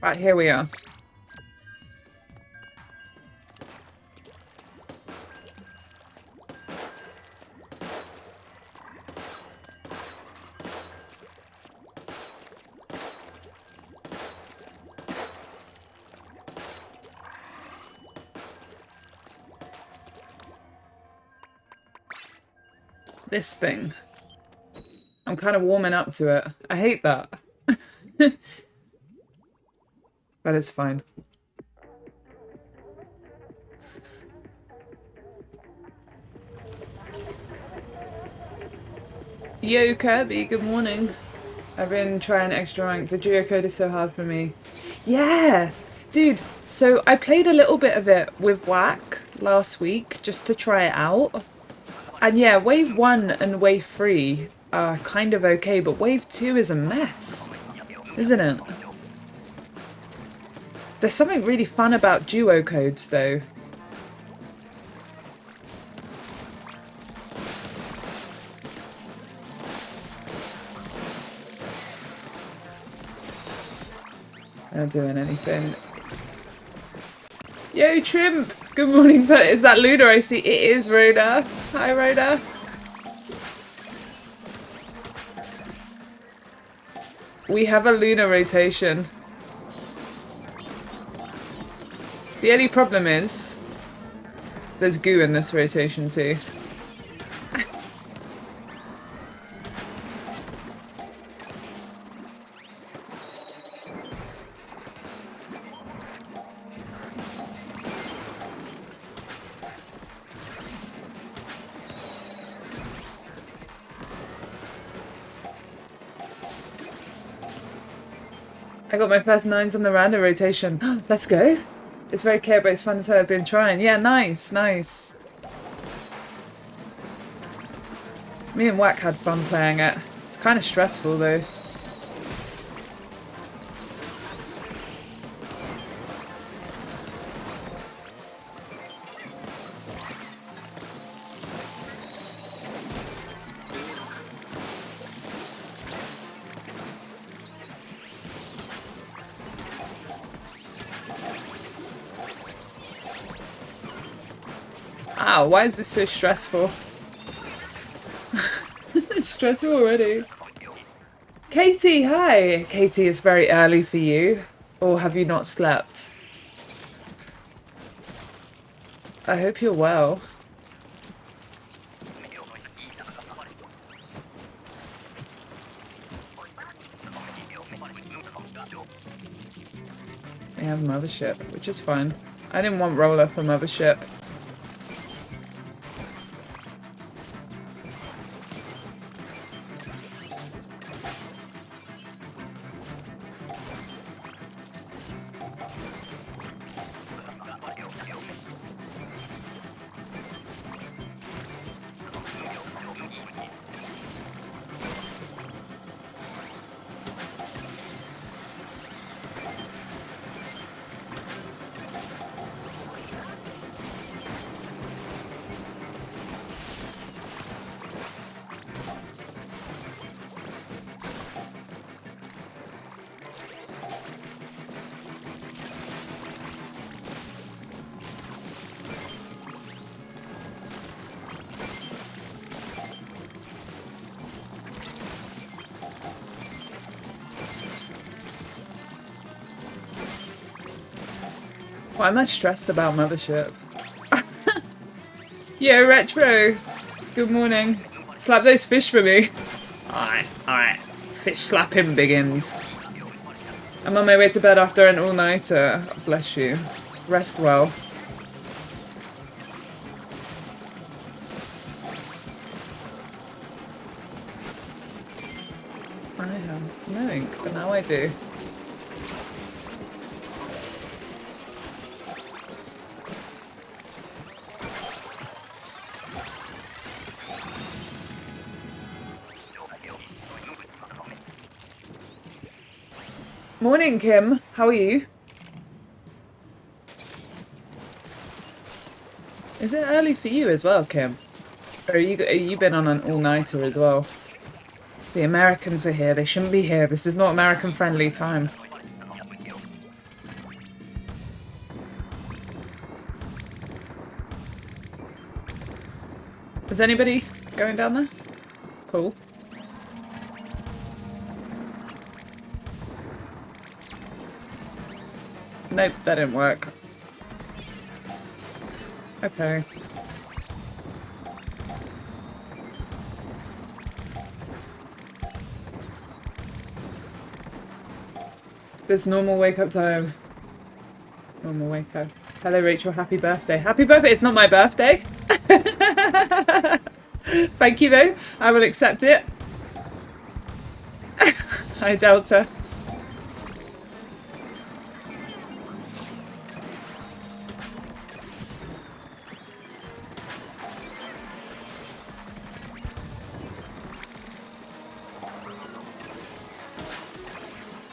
Right, here we are. This thing. I'm kind of warming up to it. I hate that. But it's fine. Yo, Kirby, good morning. I've been trying extra rank. The geocode is so hard for me. Yeah! Dude, so I played a little bit of it with Whack last week just to try it out. And yeah, wave 1 and wave 3 are kind of okay, but wave 2 is a mess, isn't it? There's something really fun about duo codes, though. Not doing anything. Yo, Trimp! Good morning, but is that Luna I see? It is Rhoda. Hi, Rhoda. We have a Luna rotation. The only problem is there's goo in this rotation too. I got my first 9s on the random rotation. Let's go. It's very care, but it's fun, so I've been trying. Yeah, nice, nice. Me and Whack had fun playing it. It's kind of stressful though. Ow, why is this so stressful? It's stressful already. Katie, hi! Katie, it's very early for you. Or have you not slept? I hope you're well. We have Mothership, which is fine. I didn't want Roller for Mothership. Why am I stressed about Mothership? Yo, Retro! Good morning. Slap those fish for me. Alright, alright. Fish slapping begins. I'm on my way to bed after an all-nighter. Bless you. Rest well. I have no ink, but now I do. Morning, Kim. How are you? Is it early for you as well, Kim? Or are you been on an all-nighter as well? The Americans are here. They shouldn't be here. This is not American-friendly time. Is anybody going down there? Cool. Nope, that didn't work. Okay. This normal wake up time. Normal wake up. Hello Rachel, happy birthday. Happy birthday! It's not my birthday! Thank you though, I will accept it. Hi Delta.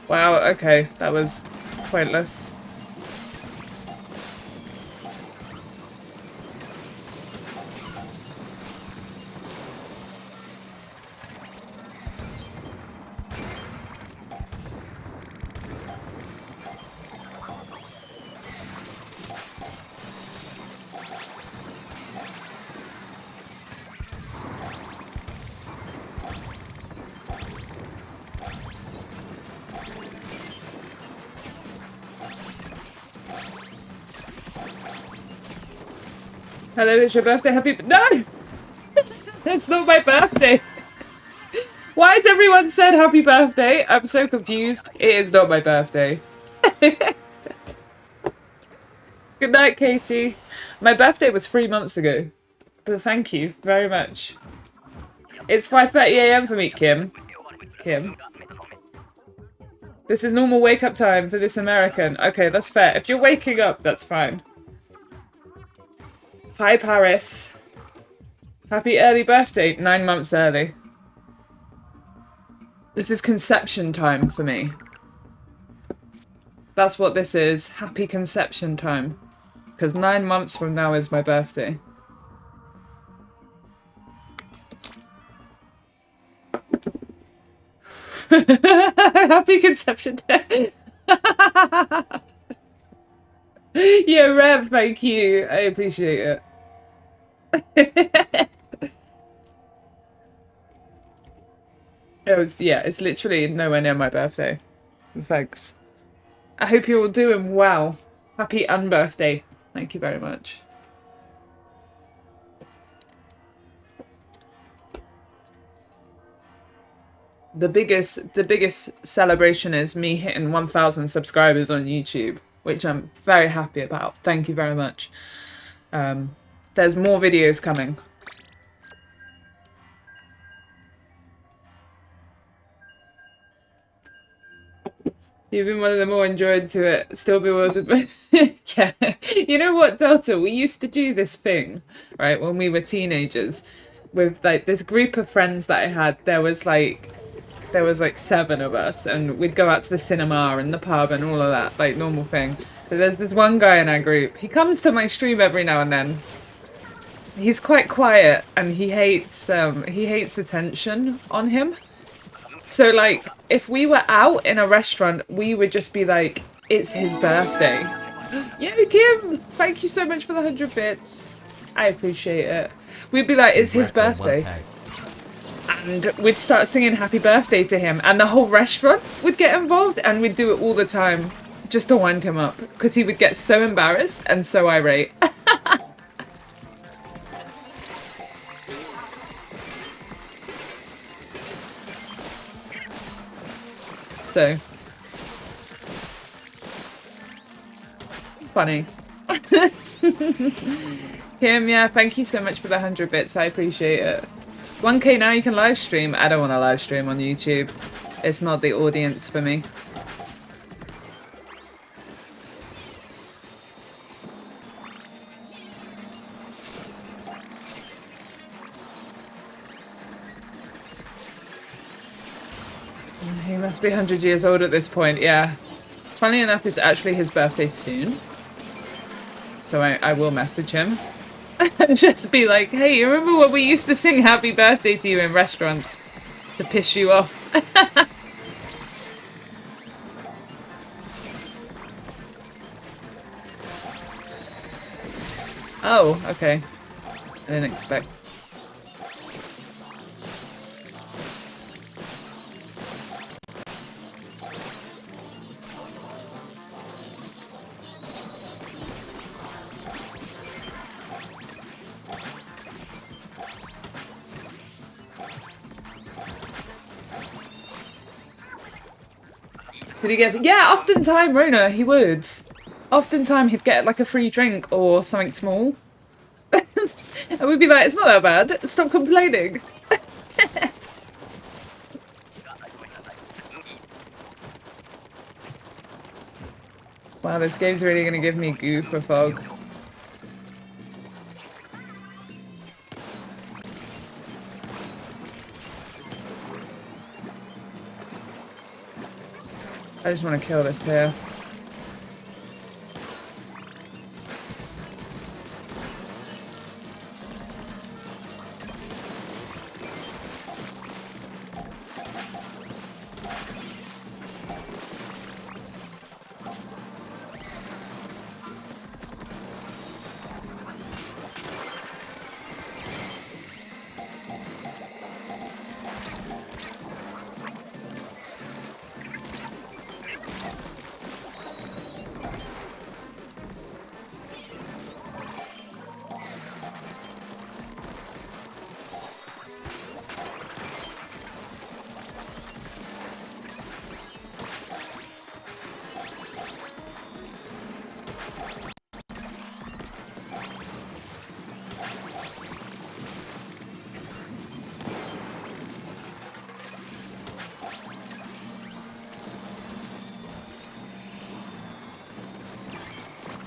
Wow, okay, that was pointless. Hello, it's your birthday. Happy... No! It's not my birthday. Why has everyone said happy birthday? I'm so confused. It is not my birthday. Good night, Katie. My birthday was 3 months ago. But thank you very much. It's 5:30 AM for me, Kim. Kim. This is normal wake-up time for this American. Okay, that's fair. If you're waking up, that's fine. Hi, Paris. Happy early birthday. 9 months early. This is conception time for me. That's what this is. Happy conception time. Because 9 months from now is my birthday. Happy conception day. Yeah, Rev, thank you. I appreciate it. It's literally nowhere near my birthday. Thanks. I hope you're all doing well. Happy unbirthday. Thank you very much. The biggest celebration is me hitting 1,000 subscribers on YouTube, which I'm very happy about. Thank you very much. There's more videos coming. You've been one of the more enjoyed to it. Still bewildered, but yeah. You know what, Delta? We used to do this thing, right, when we were teenagers, with like this group of friends that I had. There was like 7 of us, and we'd go out to the cinema and the pub and all of that, like normal thing. But there's this one guy in our group. He comes to my stream every now and then. He's quite quiet, and he hates attention on him. So like, if we were out in a restaurant, we would just be like, it's his birthday. Yeah, Kim, thank you so much for the 100 bits. I appreciate it. We'd be like, it's his birthday. And we'd start singing happy birthday to him, and the whole restaurant would get involved, and we'd do it all the time just to wind him up, because he would get so embarrassed and so irate. So funny. Kim, yeah, thank you so much for the 100 bits. I appreciate it. 1K now you can live stream. I don't want to live stream on YouTube. It's not the audience for me. He must be 100 years old at this point, yeah. Funnily enough, it's actually his birthday soon. So I will message him. And just be like, hey, you remember when we used to sing happy birthday to you in restaurants? To piss you off. Oh, okay. I didn't expect. Did he get... Yeah, oftentimes, Rona, he would. Oftentimes he'd get like a free drink or something small. And we'd be like, it's not that bad. Stop complaining. Wow, this game's really going to give me goo for fog. I just want to kill this here.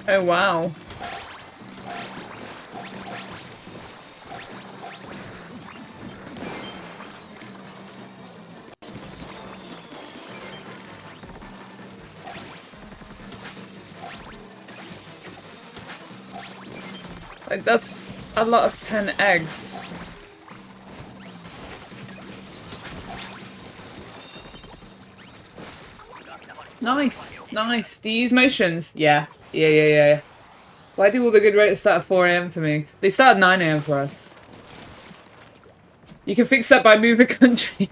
Oh, wow. Like, that's a lot of 10 eggs. Nice, nice. Do you use motions? Yeah. Yeah. Why do all the good rates start at 4 AM for me? They start at 9 AM for us. You can fix that by moving country.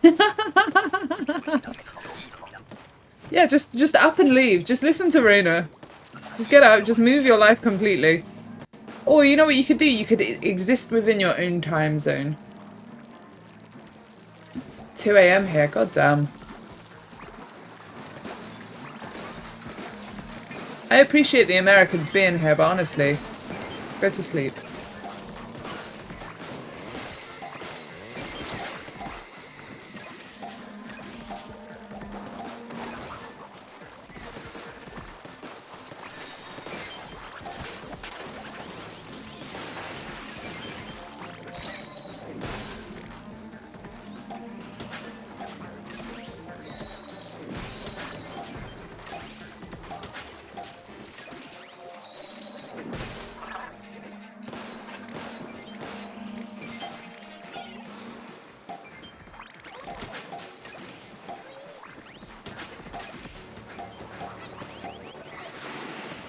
Yeah, just up and leave. Just listen to Rona. Just get out, just move your life completely. Or you know what you could do? You could exist within your own time zone. 2 AM here, goddamn. I appreciate the Americans being here, but honestly, go to sleep.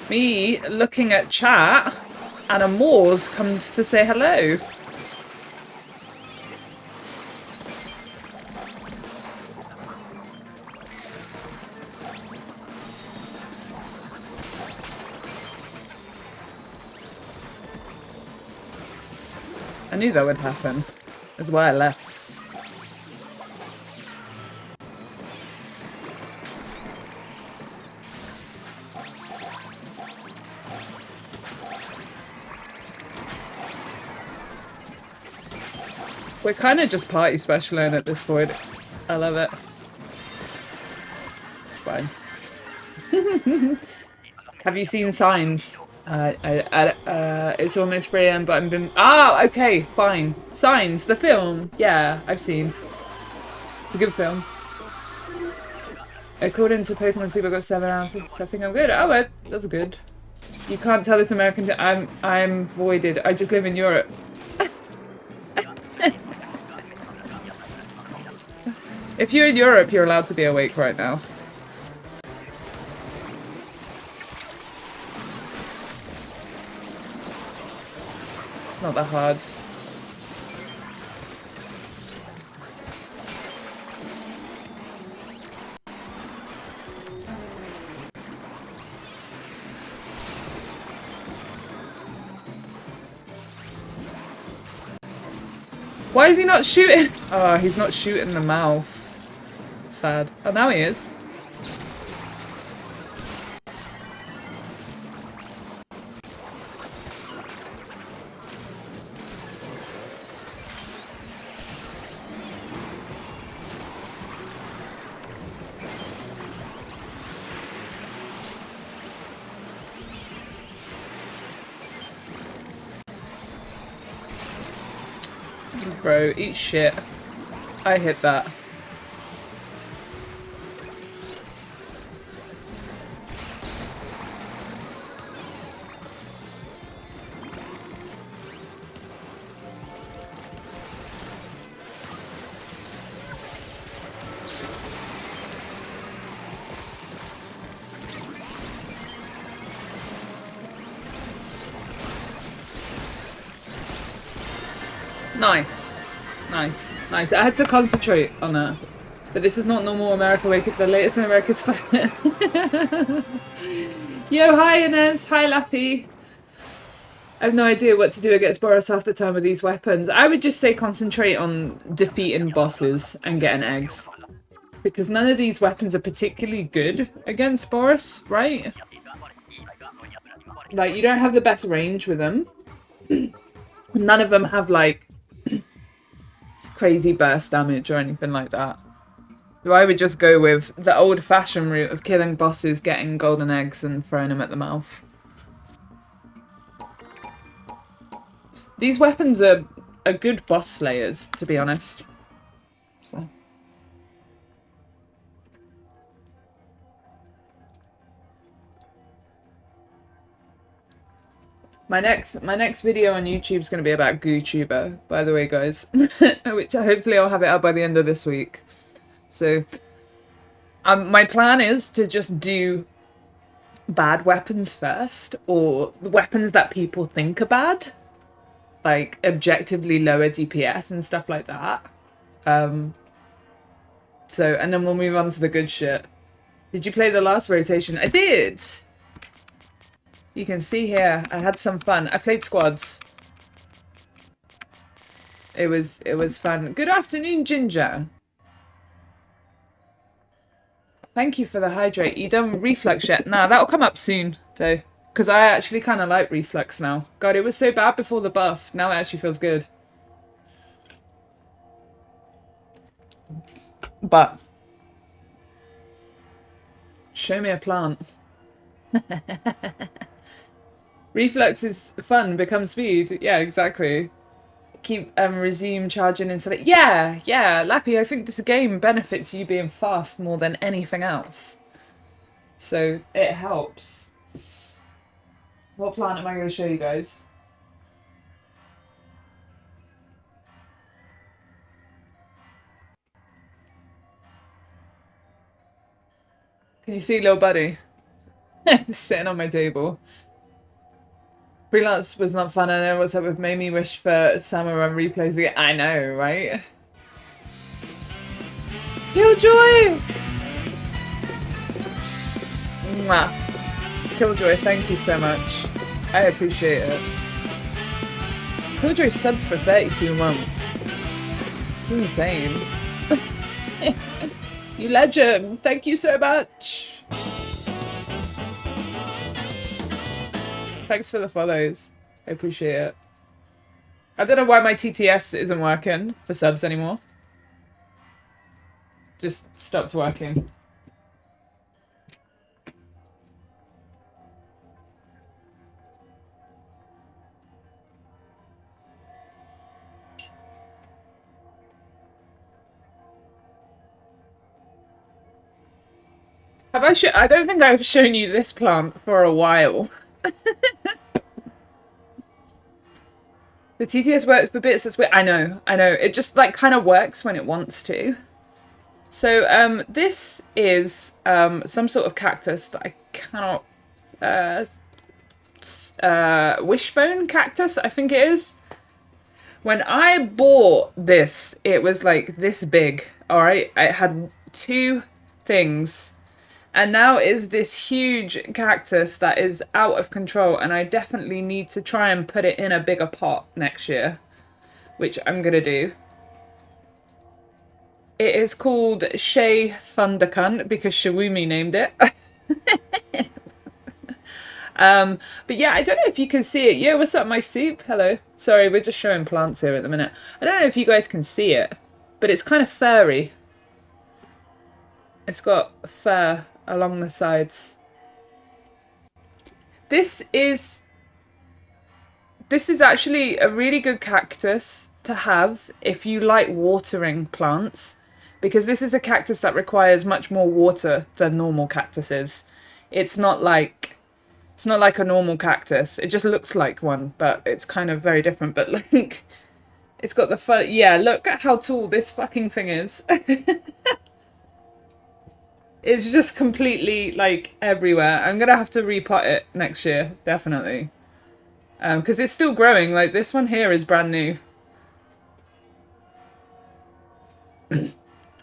Me looking at chat and a Moors comes to say hello. I knew that would happen. That's why I left. We're kind of just party specialing at this point. I love it. It's fine. Have you seen Signs? It's almost 3 AM, but I've been... Ah, okay, fine. Signs, the film. Yeah, I've seen. It's a good film. According to Pokemon Sleep, I got 7 hours. I think I'm good. Oh, well, that's good. You can't tell this American... I'm voided. I just live in Europe. If you're in Europe, you're allowed to be awake right now. It's not that hard. Why is he not shooting? Oh, he's not shooting the mouth. Sad. Oh, now he is. Bro, eat shit. I hit that. Nice. Nice. Nice. I had to concentrate on it. But this is not normal America Wake Up. The latest in America's fight. Yo, hi Inez. Hi Lappy. I have no idea what to do against Boris half the time with these weapons. I would just say concentrate on defeating bosses and getting eggs. Because none of these weapons are particularly good against Boris, right? Like, you don't have the best range with them. None of them have, like, crazy burst damage or anything like that. So I would just go with the old-fashioned route of killing bosses, getting golden eggs, and throwing them at the mouth. These weapons are good boss slayers, to be honest. So. My next video on YouTube is going to be about GooTuber, by the way, guys. Which hopefully I'll have it up by the end of this week. So, my plan is to just do bad weapons first, or the weapons that people think are bad. Like, objectively lower DPS and stuff like that. So, and then we'll move on to the good shit. Did you play the last rotation? I did! You can see here, I had some fun. I played squads. It was fun. Good afternoon, Ginger. Thank you for the hydrate. You done reflux yet? Nah, that'll come up soon, though. Because I actually kind of like reflux now. God, it was so bad before the buff. Now it actually feels good. But show me a plant. Reflux is fun, become speed. Yeah, exactly. Keep resume charging instead of... Yeah, Lappy, I think this game benefits you being fast more than anything else. So it helps. What plant am I going to show you guys? Can you see little buddy? Sitting on my table. Freelance was not fun. I know what's up with made me wish for Salmon run replays again. I know, right? Killjoy! Mwah. Killjoy, thank you so much. I appreciate it. Killjoy subbed for 32 months. It's insane. You legend! Thank you so much! Thanks for the follows. I appreciate it. I don't know why my TTS isn't working for subs anymore. Just stopped working. Have I I don't think I've shown you this plant for a while. The TTS works for bits, that's weird. I know. It just like kind of works when it wants to. So this is some sort of cactus that I cannot wishbone cactus, I think it is. When I bought this, it was like this big, alright? It had 2 things. And now is this huge cactus that is out of control, and I definitely need to try and put it in a bigger pot next year, which I'm gonna do. It is called Shay Thundercunt because Shawumi named it. But yeah, I don't know if you can see it. Yo, what's up, my soup? Hello. Sorry, we're just showing plants here at the minute. I don't know if you guys can see it, but it's kind of furry. It's got fur along the sides. This is actually a really good cactus to have if you like watering plants, because this is a cactus that requires much more water than normal cactuses. It's not like a normal cactus. It just looks like one, but it's kind of very different. But like, it's got the yeah, look at how tall this fucking thing is. It's just completely like everywhere. I'm gonna have to repot it next year, definitely. Because it's still growing. Like this one here is brand new.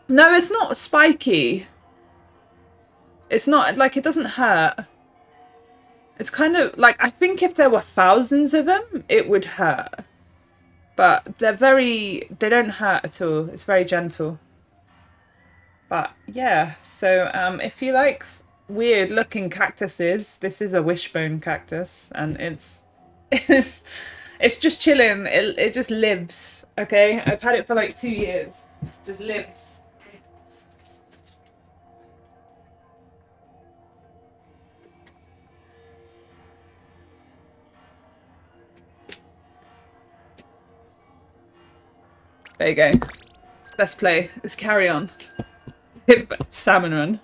No, it's not spiky. It's not like, it doesn't hurt. It's kind of like, I think if there were thousands of them, it would hurt. But they don't hurt at all. It's very gentle. But yeah, so if you like weird looking cactuses, this is a wishbone cactus, and it's just chilling. It just lives. Okay, I've had it for like 2 years. Just lives. There you go. Let's play. Let's carry on. Salmon run.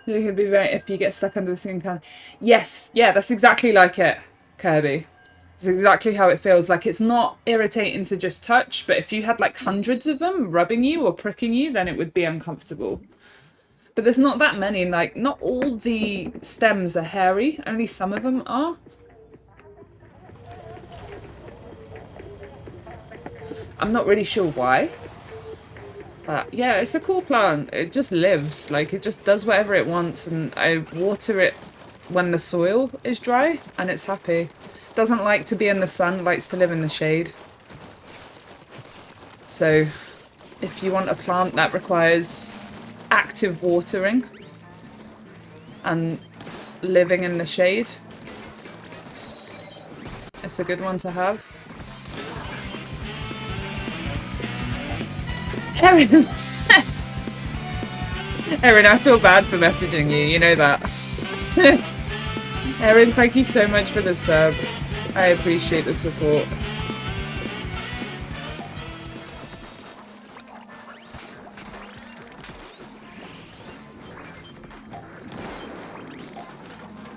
It could be very if you get stuck under the skin can. Yes, yeah, that's exactly like it, Kirby. It's exactly how it feels. Like, it's not irritating to just touch, but if you had like hundreds of them rubbing you or pricking you, then it would be uncomfortable. But there's not that many. Like, not all the stems are hairy. Only some of them are. I'm not really sure why. But yeah, it's a cool plant. It just lives. Like, it just does whatever it wants, and I water it when the soil is dry, and it's happy. Doesn't like to be in the sun, likes to live in the shade. So, if you want a plant that requires active watering and living in the shade, it's a good one to have. Erin, Erin, I feel bad for messaging you, you know that. Erin, thank you so much for the sub. I appreciate the support.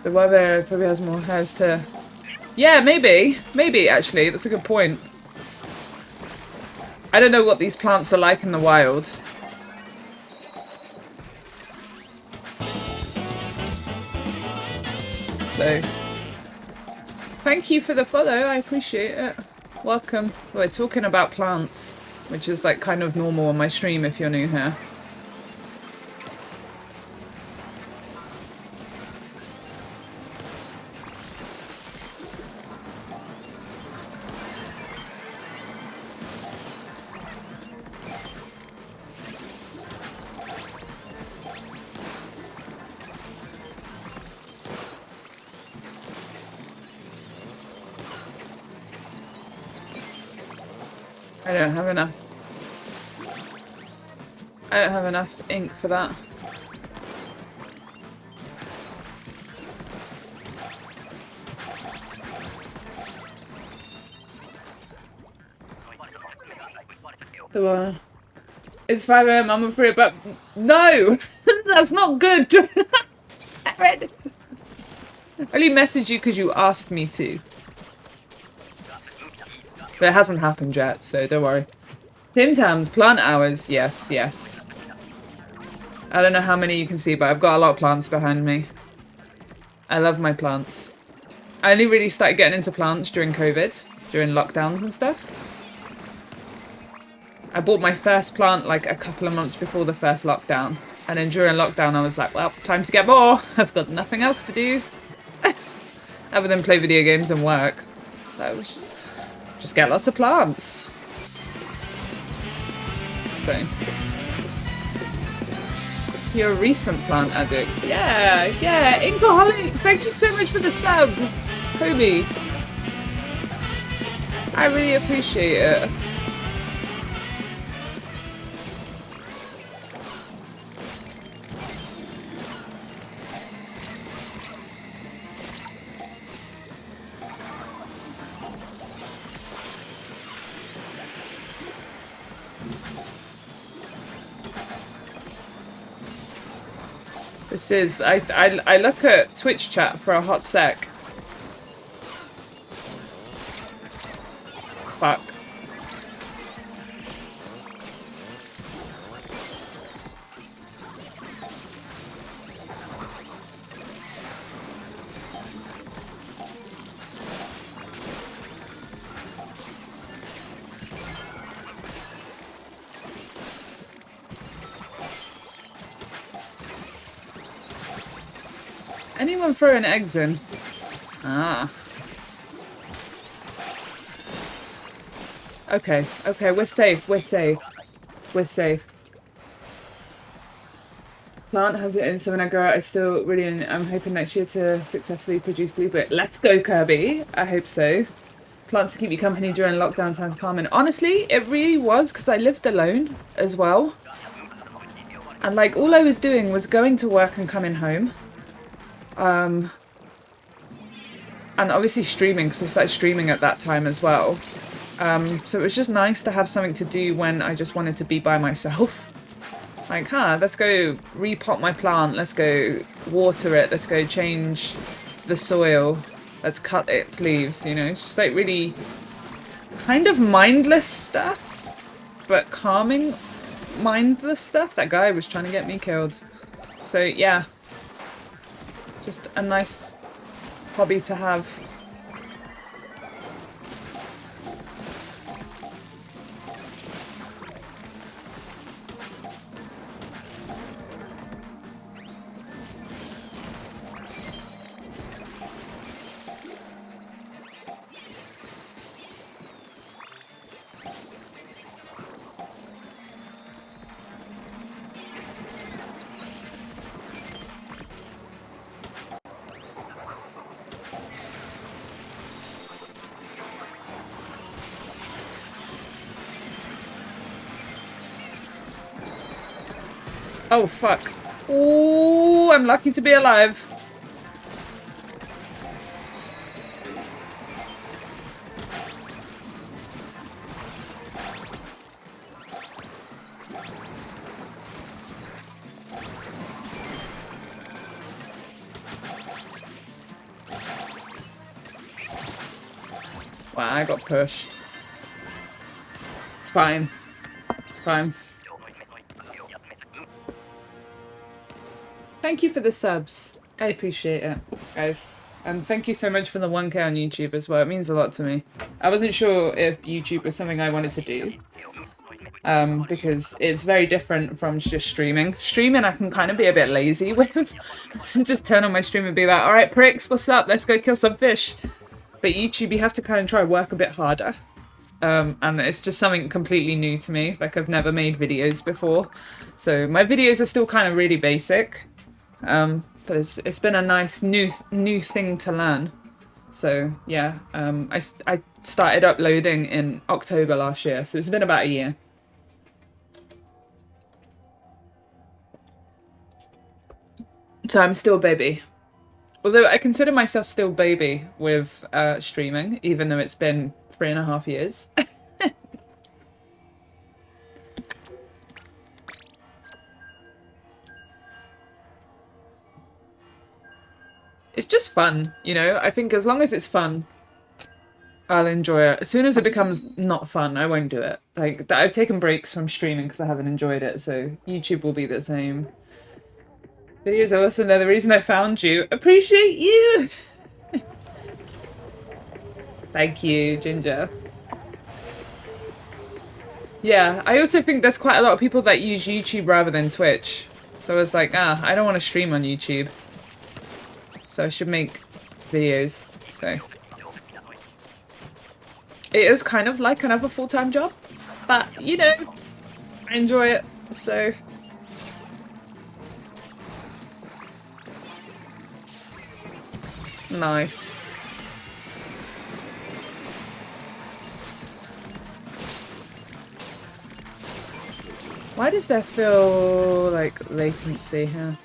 The weather probably has more hairs too. Yeah, maybe. Maybe, actually. That's a good point. I don't know what these plants are like in the wild. So, thank you for the follow. I appreciate it. Welcome. We're talking about plants, which is like kind of normal on my stream if you're new here. I don't have enough. I don't have enough ink for that. The one. It's 5 AM, I'm afraid, but no! That's not good! I only messaged you because you asked me to. But it hasn't happened yet, so don't worry. Tim Tams, plant hours. Yes, yes. I don't know how many you can see, but I've got a lot of plants behind me. I love my plants. I only really started getting into plants during COVID, during lockdowns and stuff. I bought my first plant like a couple of months before the first lockdown. And then during lockdown I was like, well, time to get more. I've got nothing else to do. Other than play video games and work. So I was just get lots of plants. So. You're a recent plant addict. Yeah, yeah. Inkaholics, thank you so much for the sub. Kobe. I really appreciate it. This is... I look at Twitch chat for a hot sec. Fuck. Anyone throwing eggs in? Ah. Okay, okay, we're safe, we're safe. We're safe. Plant has it in, so when I grow out, I still really, I'm hoping next year to successfully produce blueberry. Let's go, Kirby! I hope so. Plants to keep you company during lockdown sounds calming. Honestly, it really was, because I lived alone as well. And like, all I was doing was going to work and coming home. And obviously streaming, because I started streaming at that time as well. So it was just nice to have something to do when I just wanted to be by myself. Like, let's go repot my plant, let's go water it, let's go change the soil, let's cut its leaves, you know? It's just like really kind of mindless stuff, but calming mindless stuff. That guy was trying to get me killed. So yeah, just a nice hobby to have. Oh, fuck. Ooh, I'm lucky to be alive. Wow, I got pushed. It's fine. It's fine. Thank you for the subs. I appreciate it, guys. And thank you so much for the 1K on YouTube as well. It means a lot to me. I wasn't sure if YouTube was something I wanted to do. Because it's very different from just streaming. Streaming I can kind of be a bit lazy with. Just turn on my stream and be like, alright pricks, what's up? Let's go kill some fish. But YouTube, you have to kind of try work a bit harder. And it's just something completely new to me. Like, I've never made videos before. So my videos are still kind of really basic. But it's been a nice new thing to learn. So yeah, I started uploading in October last year, so it's been about a year. So I'm still baby. Although I consider myself still baby with streaming, even though it's been 3.5 years. It's just fun, you know? I think as long as it's fun, I'll enjoy it. As soon as it becomes not fun, I won't do it. Like, I've taken breaks from streaming because I haven't enjoyed it, so YouTube will be the same. Videos are awesome, they're the reason I found you. Appreciate you! Thank you, Ginger. Yeah, I also think there's quite a lot of people that use YouTube rather than Twitch. So I was like, I don't want to stream on YouTube. So I should make videos, so. It is kind of like another full-time job, but, you know, I enjoy it, so. Nice. Why does there feel like latency here?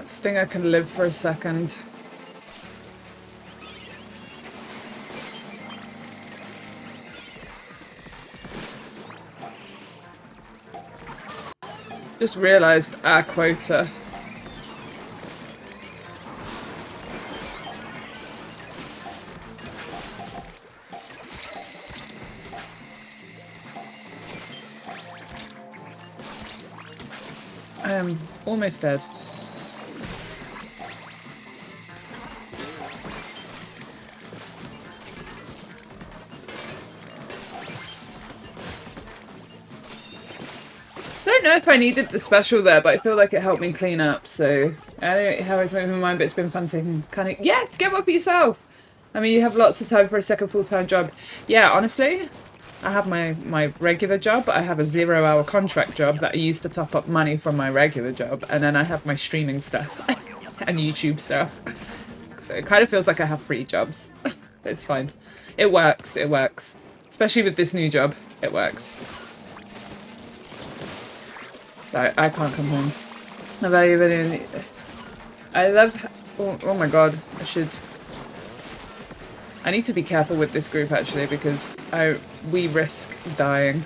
That stinger can live for a second. Just realised our quota. I am almost dead. I don't know if I needed the special there, but I feel like it helped me clean up, so I don't know how it's moving my mind, but it's been fun to kind of, yes, get one for yourself! I mean, you have lots of time for a second full-time job. Yeah, honestly, I have my regular job, but I have a 0-hour contract job that I use to top up money from my regular job, and then I have my streaming stuff and YouTube stuff. So it kind of feels like I have 3 jobs. It's fine. It works, it works. Especially with this new job, it works. So I can't come home. I value video. I love... Oh my god, I need to be careful with this group actually because we risk dying.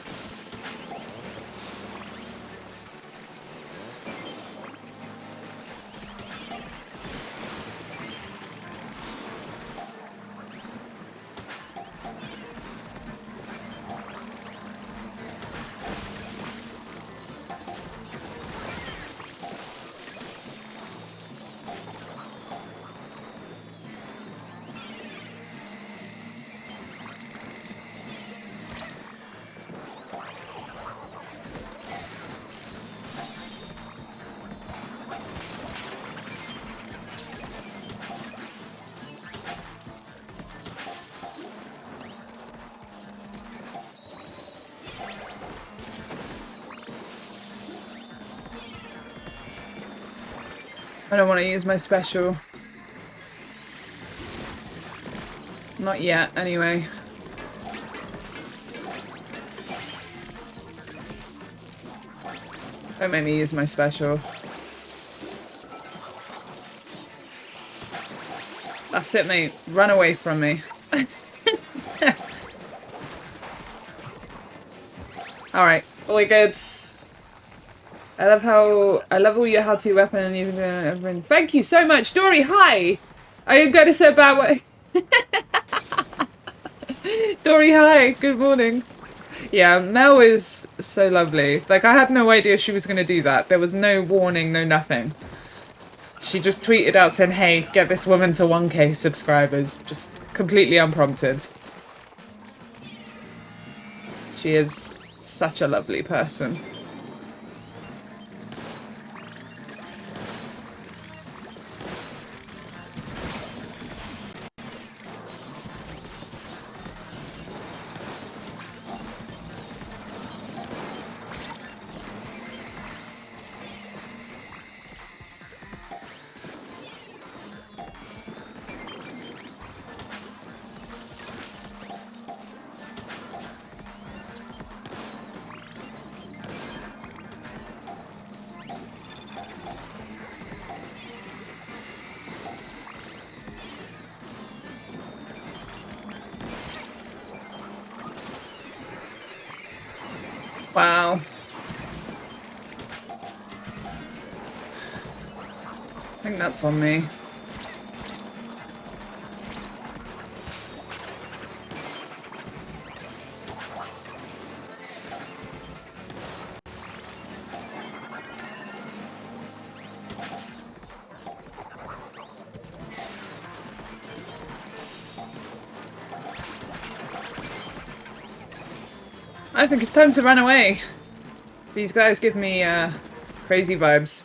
I don't want to use my special. Not yet, anyway. Don't make me use my special. That's it, mate. Run away from me. Alright, all good. I love all your how-to weapon and even everything. Thank you so much, Dory. Hi. Are you going to say about what? Dory, hi. Good morning. Yeah, Mel is so lovely. Like I had no idea she was going to do that. There was no warning, no nothing. She just tweeted out saying, "Hey, get this woman to 1K subscribers." Just completely unprompted. She is such a lovely person. Wow. I think that's on me. I think it's time to run away. These guys give me crazy vibes.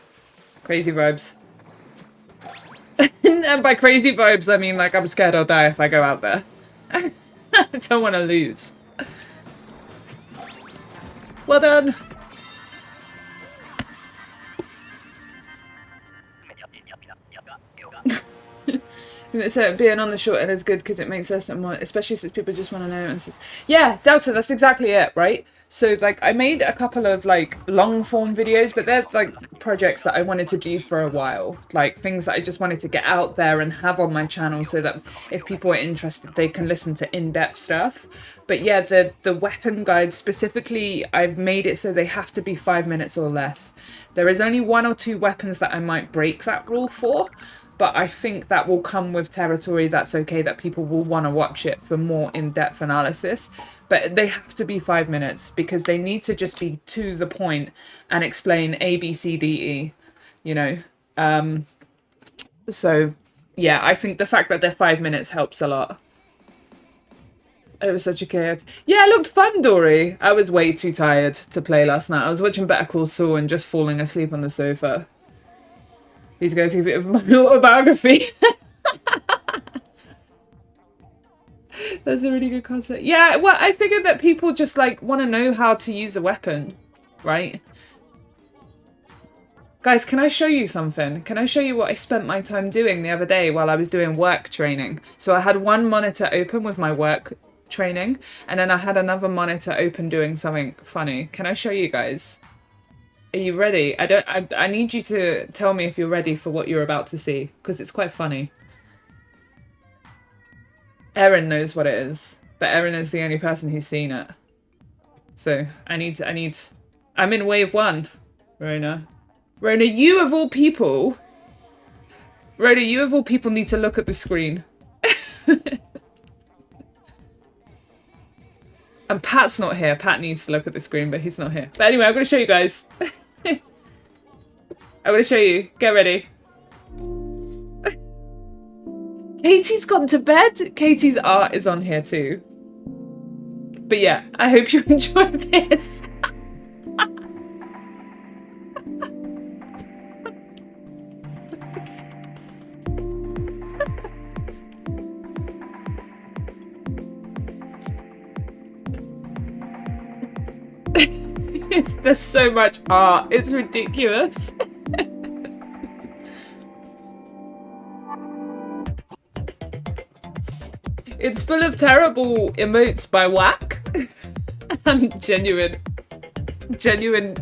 Crazy vibes. And by crazy vibes, I mean like I'm scared I'll die if I go out there. I don't want to lose. Well done. So being on the short end is good because it makes us more, especially since people just want to know. Yeah, Delta, that's exactly it, right? So like I made a couple of like long form videos, but they're like projects that I wanted to do for a while, like things that I just wanted to get out there and have on my channel so that if people are interested they can listen to in-depth stuff. But yeah, the weapon guides specifically, I've made it so they have to be 5 minutes or less. There is only 1 or 2 weapons that I might break that rule for, but I think that will come with territory. That's okay, that people will want to watch it for more in-depth analysis. But they have to be 5 minutes because they need to just be to the point and explain A, B, C, D, E, you know. So, yeah, I think the fact that they're 5 minutes helps a lot. It was such a chaos. Yeah, it looked fun, Dory. I was way too tired to play last night. I was watching Better Call Saul and just falling asleep on the sofa. These guys give a bit of my autobiography. That's a really good concept. Yeah, well, I figured that people just like want to know how to use a weapon, right? Guys, can I show you something? Can I show you what I spent my time doing the other day while I was doing work training? So I had one monitor open with my work training, and then I had another monitor open doing something funny. Can I show you guys? Are you ready? I need you to tell me if you're ready for what you're about to see, because it's quite funny. Erin knows what it is, but Erin is the only person who's seen it. So I'm in wave 1, Rona. Rona, you of all people need to look at the screen. And Pat's not here. Pat needs to look at the screen, but he's not here. But anyway, I'm going to show you guys. I'm going to show you. Get ready. Katie's gone to bed. Katie's art is on here too. But yeah, I hope you enjoy this. There's so much art. It's ridiculous. It's full of terrible emotes by Whack and genuine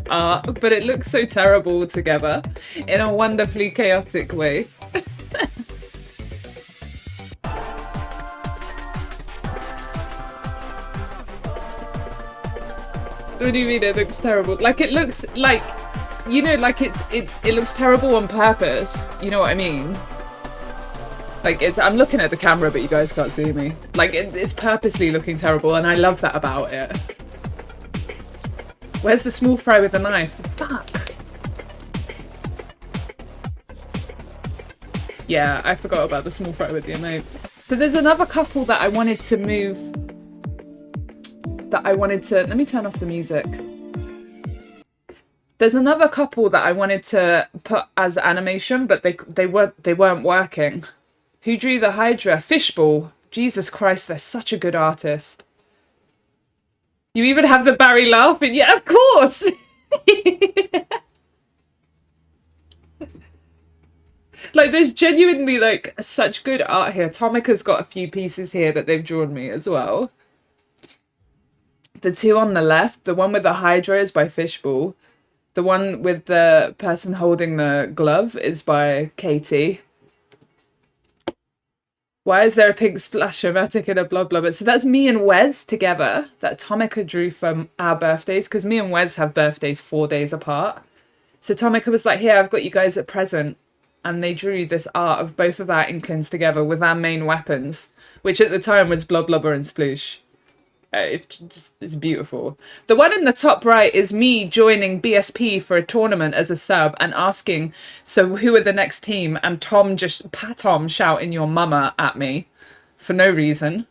art, but it looks so terrible together in a wonderfully chaotic way. What do you mean it looks terrible? Like it looks like, you know, like it looks terrible on purpose. You know what I mean? Like I'm looking at the camera, but you guys can't see me. Like it's purposely looking terrible, and I love that about it. Where's the small fry with the knife? Fuck. Yeah, I forgot about the small fry with the emote. So there's another couple that I wanted to move. Let me turn off the music. There's another couple that I wanted to put as animation, but they weren't working. Who drew the Hydra? Fishball. Jesus Christ, they're such a good artist. You even have the Barry laughing. Yeah, of course. Like, there's genuinely, like, such good art here. Tomica's got a few pieces here that they've drawn me as well. The two on the left, the one with the Hydra is by Fishball. The one with the person holding the glove is by Katie. Why is there a pink splash-o-matic and a blah blah? But so that's me and Wes together that Tomica drew from our birthdays, because me and Wes have birthdays 4 days apart. So Tomica was like, here, I've got you guys a present. And they drew this art of both of our Inklings together with our main weapons, which at the time was Blob Blubber and Sploosh. It's beautiful. The one in the top right is me joining BSP for a tournament as a sub and asking, so who are the next team? And Tom shouting your mama at me for no reason.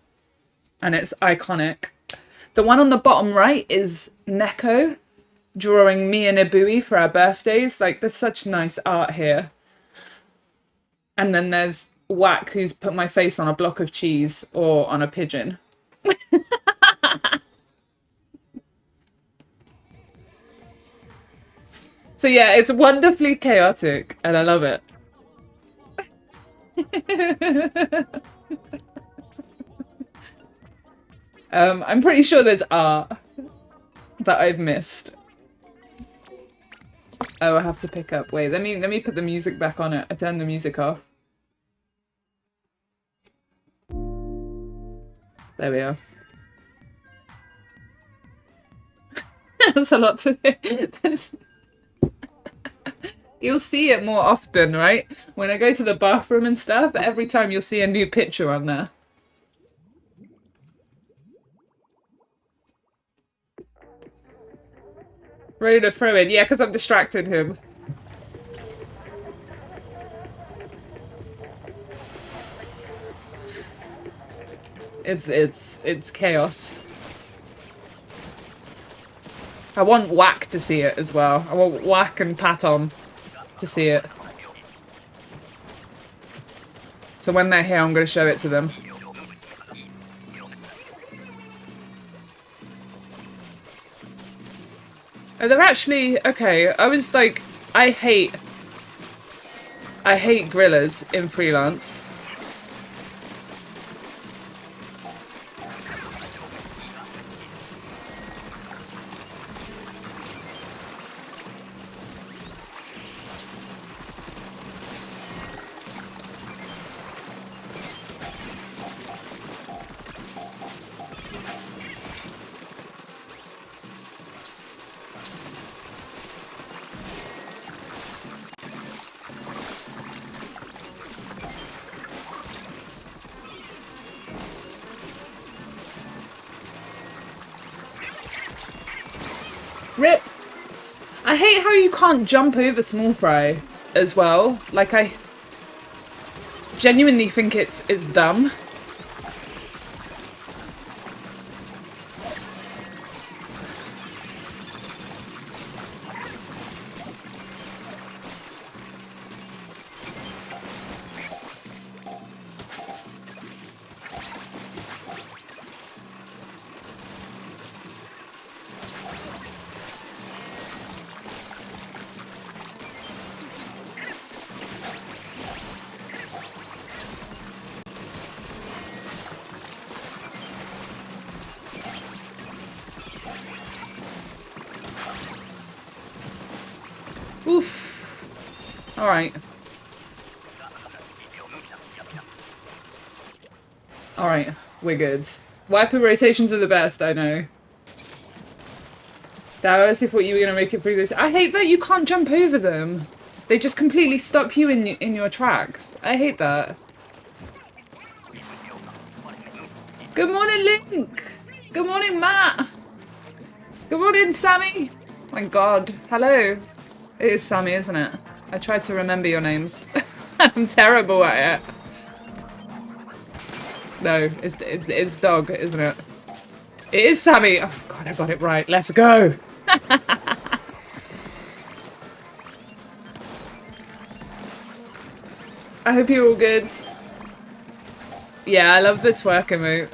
And it's iconic. The one on the bottom right is Neko drawing me and Ibui for our birthdays. Like, there's such nice art here. And then there's Whack, who's put my face on a block of cheese or on a pigeon. So yeah, it's wonderfully chaotic, and I love it. I'm pretty sure there's art. that I've missed. Oh, I have to pick up. Wait, let me put the music back on it. I turned the music off. There we are. That's a lot to You'll see it more often, right? When I go to the bathroom and stuff, every time you'll see a new picture on there. Ready to throw in. Yeah, because I've distracted him. It's chaos. I want Whack to see it as well. I want Whack and Patom to see it. So when they're here, I'm going to show it to them. Oh, they're actually... Okay, I was like... I hate grillers in Freelance. Rip! I hate how you can't jump over small fry as well. Like, I genuinely think it's dumb. Oof. Alright. Alright, we're good. Wiper rotations are the best, I know. That was if what you were gonna make it through this. I hate that you can't jump over them. They just completely stop you in your tracks. I hate that. Good morning, Link! Good morning, Matt! Good morning, Sammy! My god. Hello. It is Sammy, isn't it? I tried to remember your names. I'm terrible at it. No, it's dog, isn't it? It is Sammy! Oh god, I got it right. Let's go! I hope you're all good. Yeah, I love the twerk emote.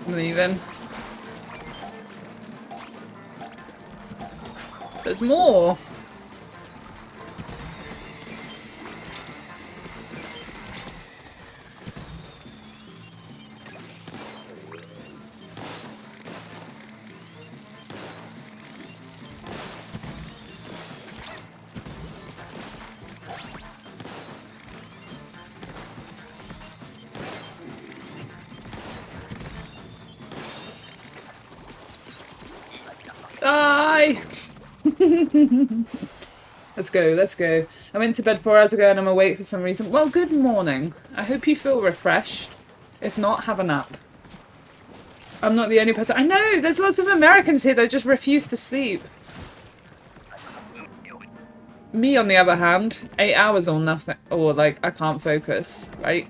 Leaving. There's more. Die! Let's go, let's go. I went to bed 4 hours ago and I'm awake for some reason. Well, good morning. I hope you feel refreshed. If not, have a nap. I'm not the only person. I know, there's lots of Americans here that just refuse to sleep. Me, on the other hand, 8 hours or nothing, or like I can't focus, right?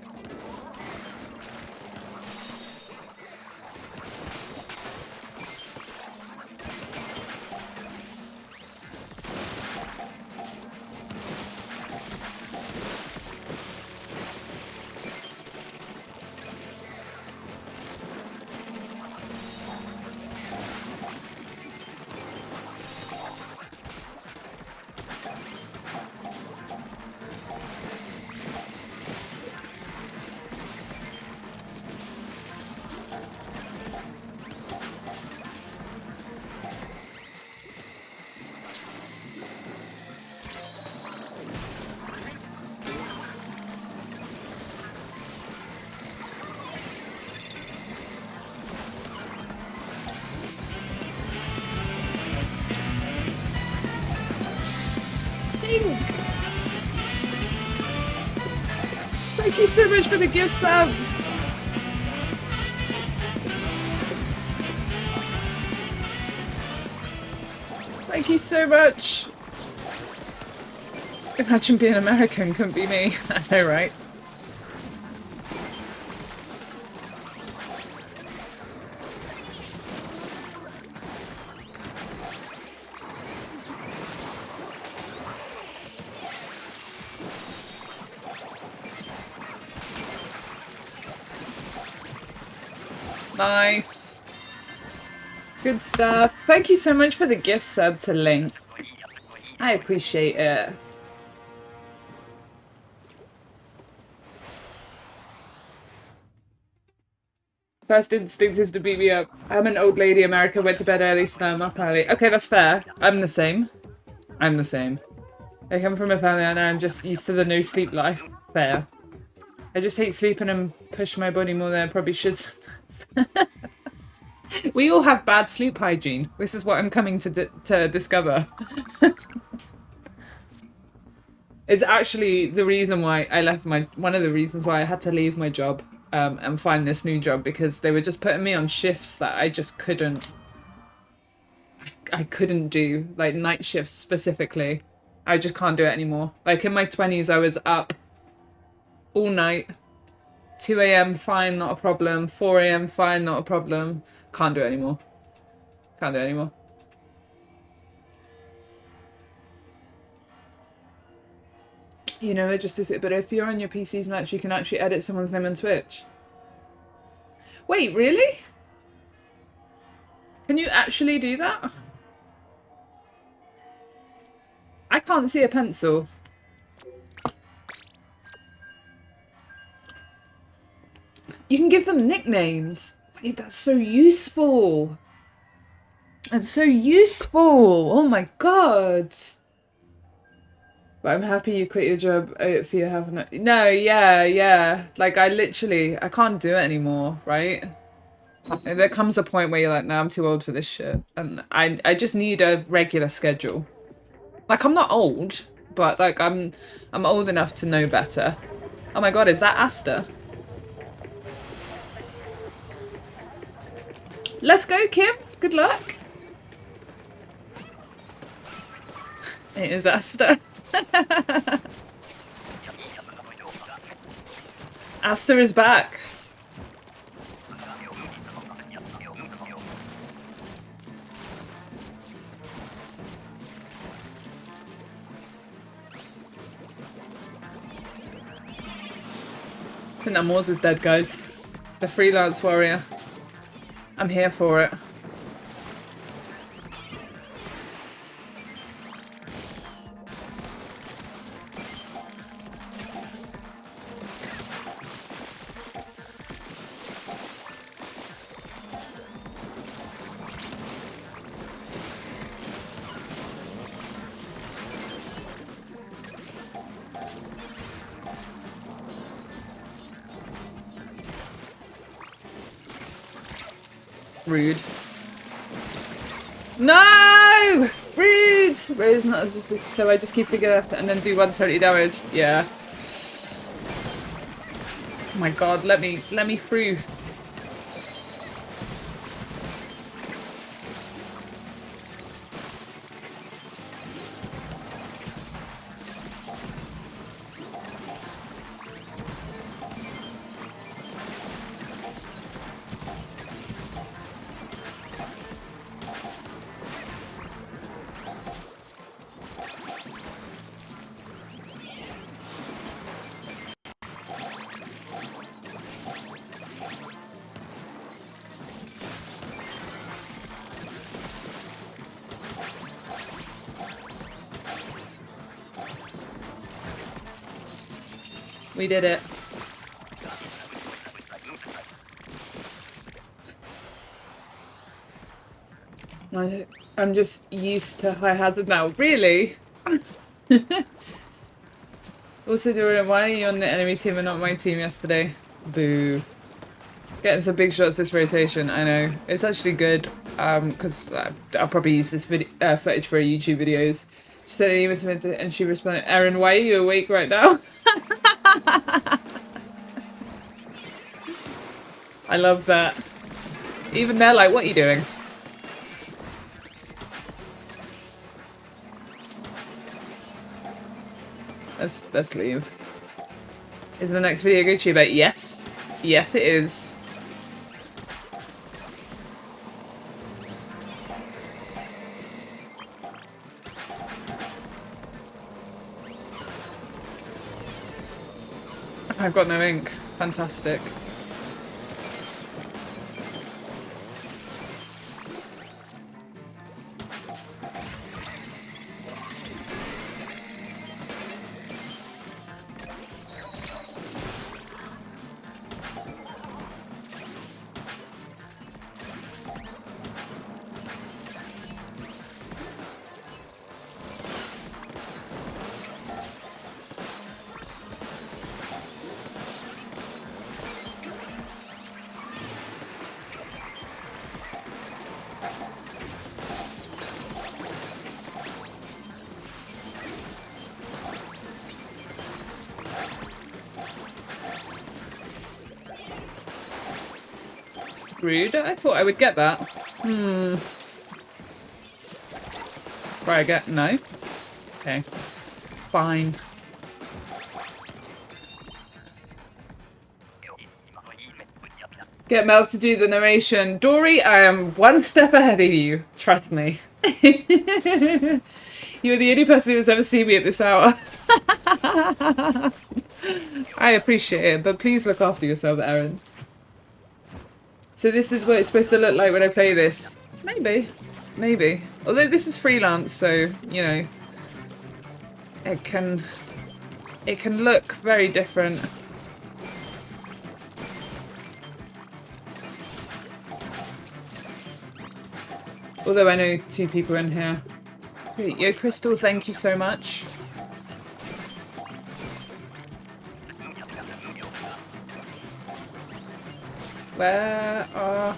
Thank you so much for the gift sub. Thank you so much. Imagine being American, couldn't be me. I know, right? Nice. Good stuff. Thank you so much for the gift sub to Link. I appreciate it. First instinct is to beat me up. I'm an old lady. America went to bed early, so now I'm up early. Okay, that's fair. I'm the same. I'm the same. I come from a family and I'm just used to the no sleep life. Fair. I just hate sleeping and push my body more than I probably should sometimes. We all have bad sleep hygiene. This is what I'm coming to discover. It's actually the reason why I left one of the reasons why I had to leave my job and find this new job, because they were just putting me on shifts that I just couldn't. I couldn't do, like night shifts specifically. I just can't do it anymore. Like in my 20s, I was up all night. 2 a.m. fine, not a problem. 4 a.m. fine, not a problem. Can't do it anymore. Can't do it anymore. You know, it just is it. But if you're on your PC's match, you can actually edit someone's name on Twitch. Wait, really? Can you actually do that? I can't see a pencil. You can give them nicknames. Wait, that's so useful. That's so useful. Oh my god. But I'm happy you quit your job for your health. No, yeah. Like I can't do it anymore, right? There comes a point where you're like, no, I'm too old for this shit. And I just need a regular schedule. Like I'm not old, but like I'm old enough to know better. Oh my god, is that Asta? Let's go, Kim. Good luck. It is Asta. Asta is back. I think that Moors is dead, guys. The freelance warrior. I'm here for it. Rude. No! Rude! Rude's not as just so I just keep figuring out and then do 170 damage. Yeah. Oh my god, let me through. We did it. I'm just used to high hazard now. Really? Also, Dorian, why are you on the enemy team and not my team yesterday? Boo. Getting some big shots this rotation, I know. It's actually good, because I'll probably use this video, footage for YouTube videos. She sent an email to me and she responded, Erin, why are you awake right now? I love that. Even they're like, what are you doing? Let's leave. Is the next video YouTuber? Yes. Yes, it is. I've got no ink. Fantastic. Rude. I thought I would get that. Right, I get no. Okay. Fine. Get Mel to do the narration. Dory, I am one step ahead of you. Trust me. You're the only person who's ever seen me at this hour. I appreciate it, but please look after yourself, Erin. So this is what it's supposed to look like when I play this. Maybe. Maybe. Although this is freelance, so, you know, it can look very different. Although I know 2 people in here. Great. Yo, Crystal, thank you so much. Where are...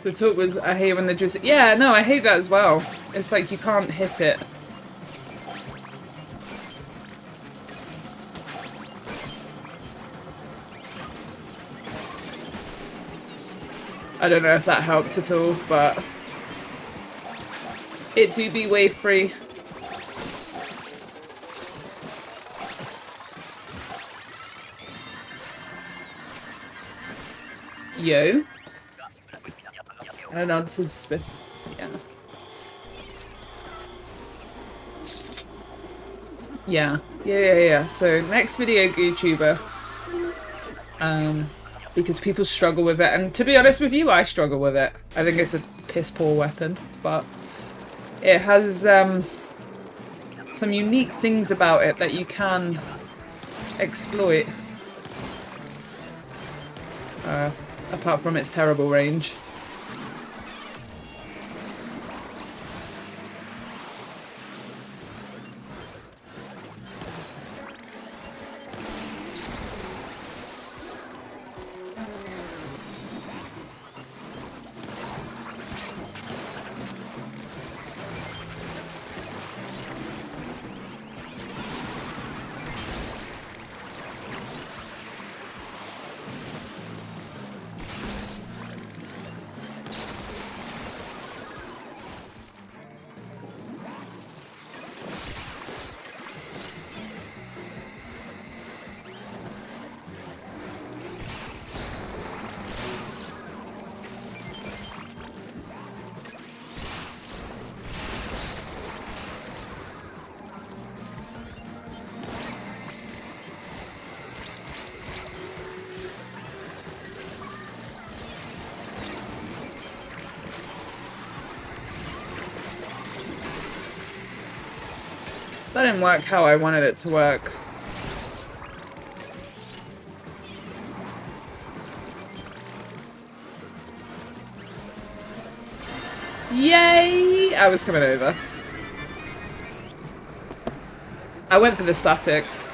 The talk was, I hate when they're just... Yeah, no, I hate that as well. It's like you can't hit it. I don't know if that helped at all, but... It do be wave free. Yo. And on some yeah. So next video YouTuber. Because people struggle with it, and to be honest with you, I struggle with it. I think it's a piss poor weapon, but it has some unique things about it that you can exploit. Apart from its terrible range. didn't work how I wanted it to work. Yay! I was coming over. I went for the stat picks.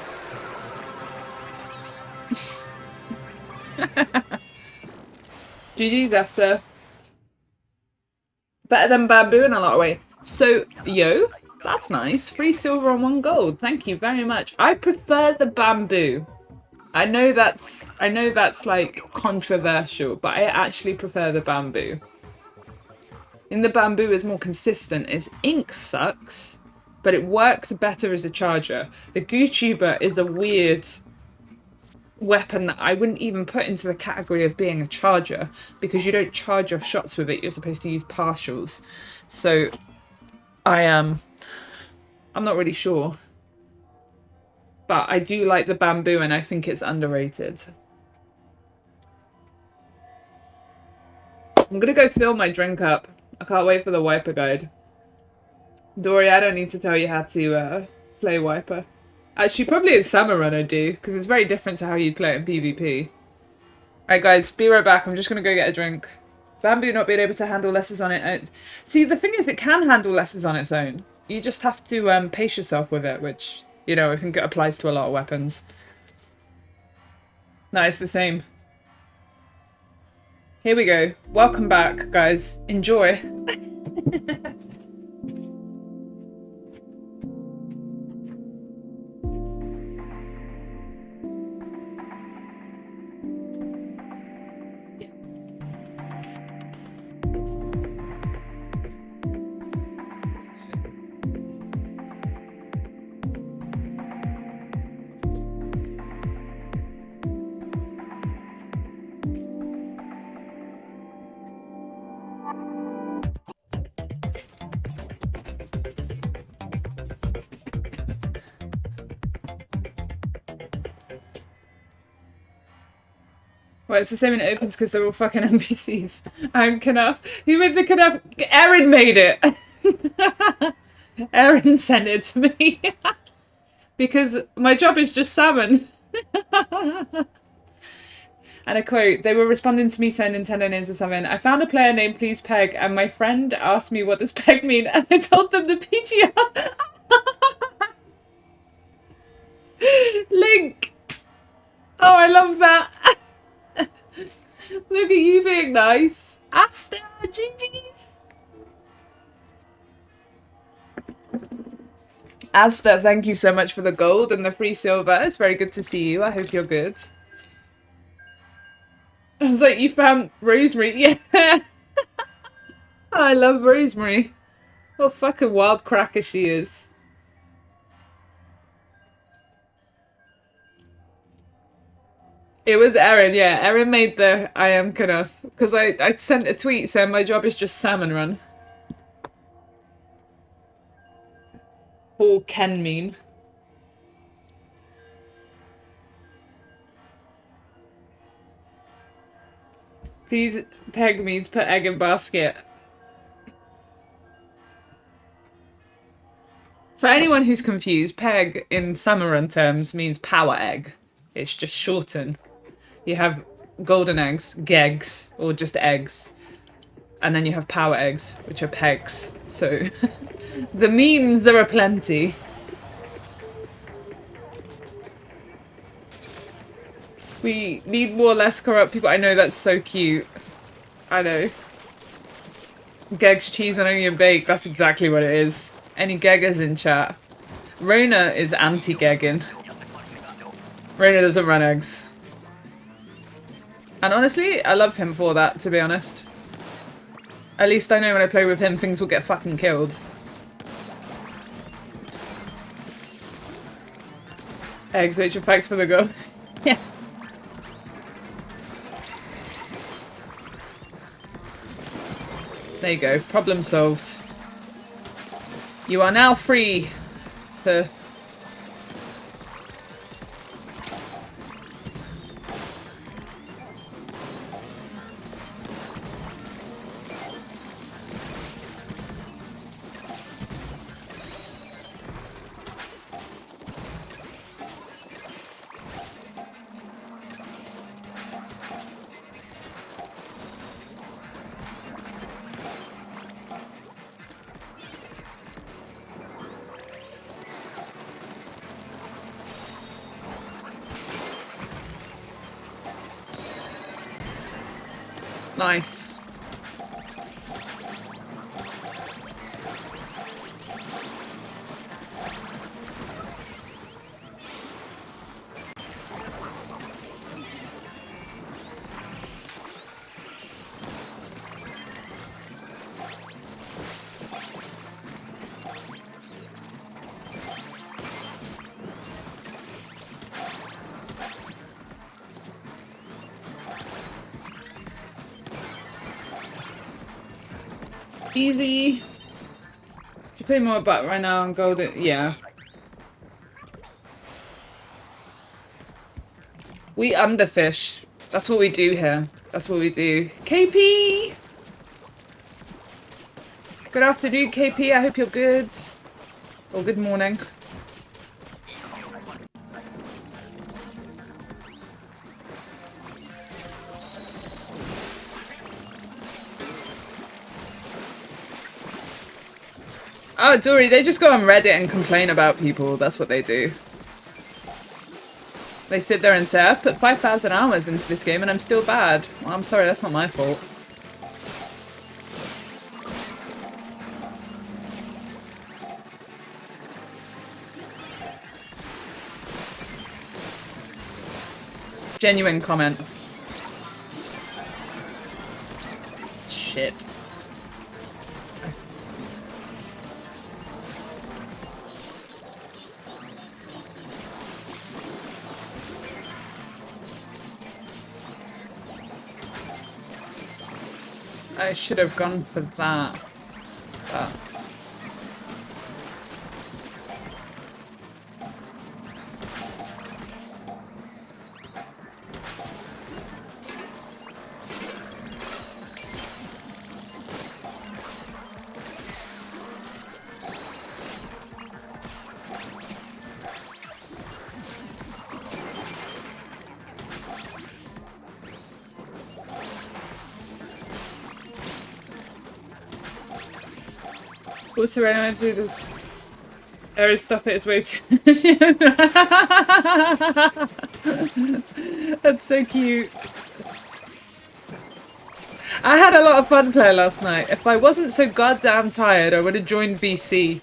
GG's, Esther. Better than bamboo in a lot of ways. So, yo, that's nice. 3 silver and 1 gold. Thank you very much. I prefer the bamboo. I know that's like controversial, but I actually prefer the bamboo. And the bamboo is more consistent. Its ink sucks, but it works better as a charger. The Gootuber is a weird weapon that I wouldn't even put into the category of being a charger, because you don't charge your shots with it. You're supposed to use partials. So I'm not really sure, but I do like the bamboo and I think it's underrated. I'm gonna go fill my drink up. I can't wait for the wiper guide. Dory, I don't need to tell you how to play wiper. Actually, probably in Salmon I do, because it's very different to how you play it in PvP. Alright guys, be right back. I'm just going to go get a drink. Bamboo not being able to handle lessers on it. See, the thing is, it can handle lessers on its own. You just have to pace yourself with it, which, you know, I think it applies to a lot of weapons. No, it's the same. Here we go. Welcome back, guys. Enjoy. Well, it's the same when it opens because they're all fucking NPCs. I'm Knuff. Who made the Knuff? Erin made it! Erin sent it to me. Because my job is just salmon. And a quote, they were responding to me saying Nintendo names or something. I found a player named Please Peg and my friend asked me what does Peg mean and I told them the PGR. Link! Oh, I love that. Look at you being nice. Asta, GG's. Asta, thank you so much for the gold and the free silver. It's very good to see you. I hope you're good. I was like, you found Rosemary. Yeah. I love Rosemary. What fucking wild cracker she is. It was Erin, yeah. Erin made the I am Knuff. Because I sent a tweet saying my job is just salmon run. Or Ken meme. Please peg means put egg in basket. For anyone who's confused, peg in salmon run terms means power egg. It's just shortened. You have golden eggs, gegs, or just eggs. And then you have power eggs, which are pegs. So, the memes, there are plenty. We need more less corrupt people. I know, that's so cute. I know. Gegs, cheese and onion bake, that's exactly what it is. Any geggers in chat? Rona is anti-gegging. Rona doesn't run eggs. And honestly, I love him for that, to be honest. At least I know when I play with him, things will get fucking killed. Eggs, which are facts for the go. Yeah. There you go. Problem solved. You are now free to... Nice. Easy. Do you play more butt right now on golden? Yeah. We underfish. That's what we do here. That's what we do. KP! Good afternoon, KP. I hope you're good. Or good morning. Oh, Dory, they just go on Reddit and complain about people. That's what they do. They sit there and say, I've put 5,000 hours into this game and I'm still bad. Well, I'm sorry, that's not my fault. Genuine comment. Shit. I should have gone for that. But... Also, when I do this, Eric stop it, it's way too... That's so cute. I had a lot of fun playing last night. If I wasn't so goddamn tired, I would have joined VC.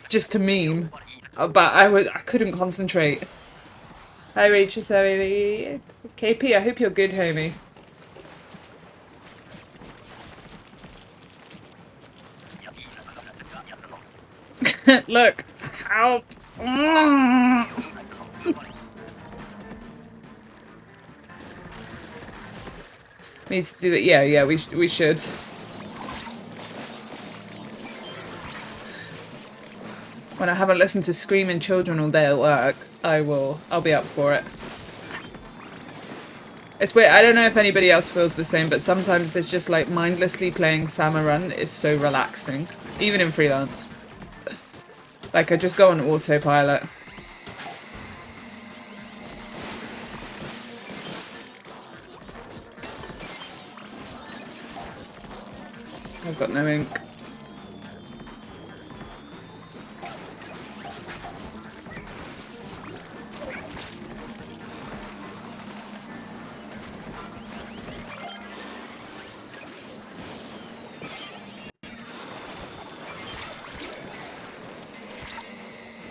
Just to meme. But I couldn't concentrate. Hi Rachel, sorry. KP, I hope you're good, homie. Look, help! Needs to do that. Yeah, we should. When I haven't listened to screaming children all day at work, I'll be up for it. It's weird. I don't know if anybody else feels the same, but sometimes it's just like mindlessly playing Salmon is so relaxing, even in Freelance. Like, I just go on autopilot. I've got no ink.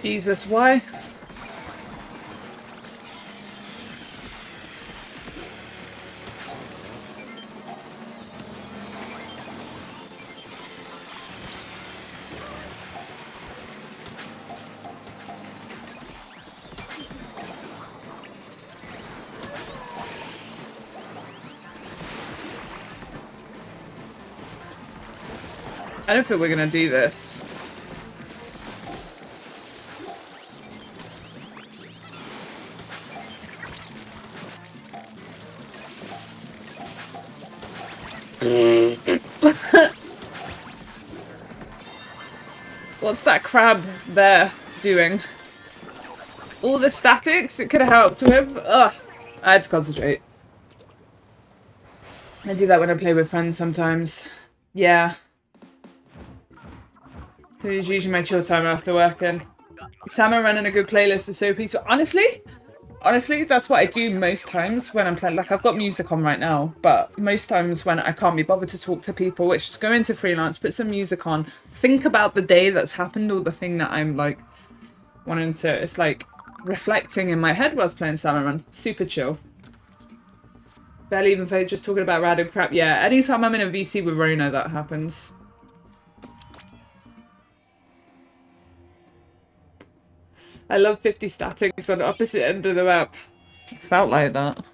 Jesus, why? I don't think we're gonna do this. What's that crab there doing? All the statics, it could have helped him. Ugh. I had to concentrate. I do that when I play with friends sometimes. Yeah. So it's usually my chill time after working. Salmon running a good playlist is so peaceful. Honestly, Honestly, that's what I do most times when I'm playing. Like, I've got music on right now, but most times when I can't be bothered to talk to people, which is go into Freelance, put some music on, think about the day that's happened or the thing that I'm, like, wanting to... It's, like, reflecting in my head whilst playing Salmon. Super chill. Barely even fake, just talking about random crap. Yeah, anytime I'm in a VC with Rona, that happens. I love 50 statics on the opposite end of the map. It felt like that.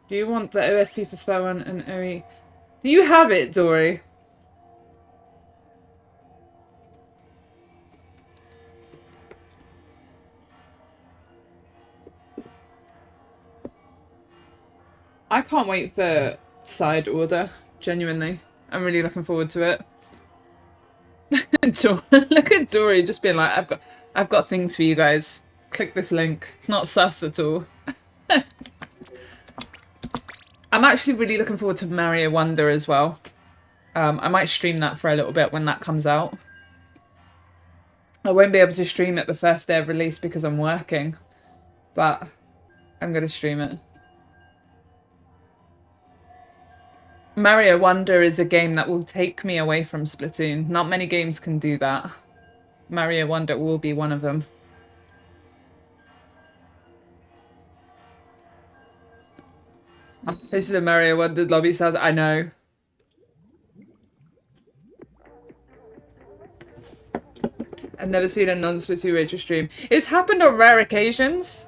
Do you want the OST for Splatoon and OE? Do you have it, Dory? I can't wait for side order, genuinely. I'm really looking forward to it. Look at Dory just being like, I've got things for you guys. Click this link. It's not sus at all. I'm actually really looking forward to Mario Wonder as well. I might stream that for a little bit when that comes out. I won't be able to stream it the first day of release because I'm working, but I'm going to stream it. Mario Wonder is a game that will take me away from Splatoon. Not many games can do that. Mario Wonder will be one of them. This is the Mario Wonder lobby sound. I know. I've never seen a non-Splatoon Rachel stream. It's happened on rare occasions.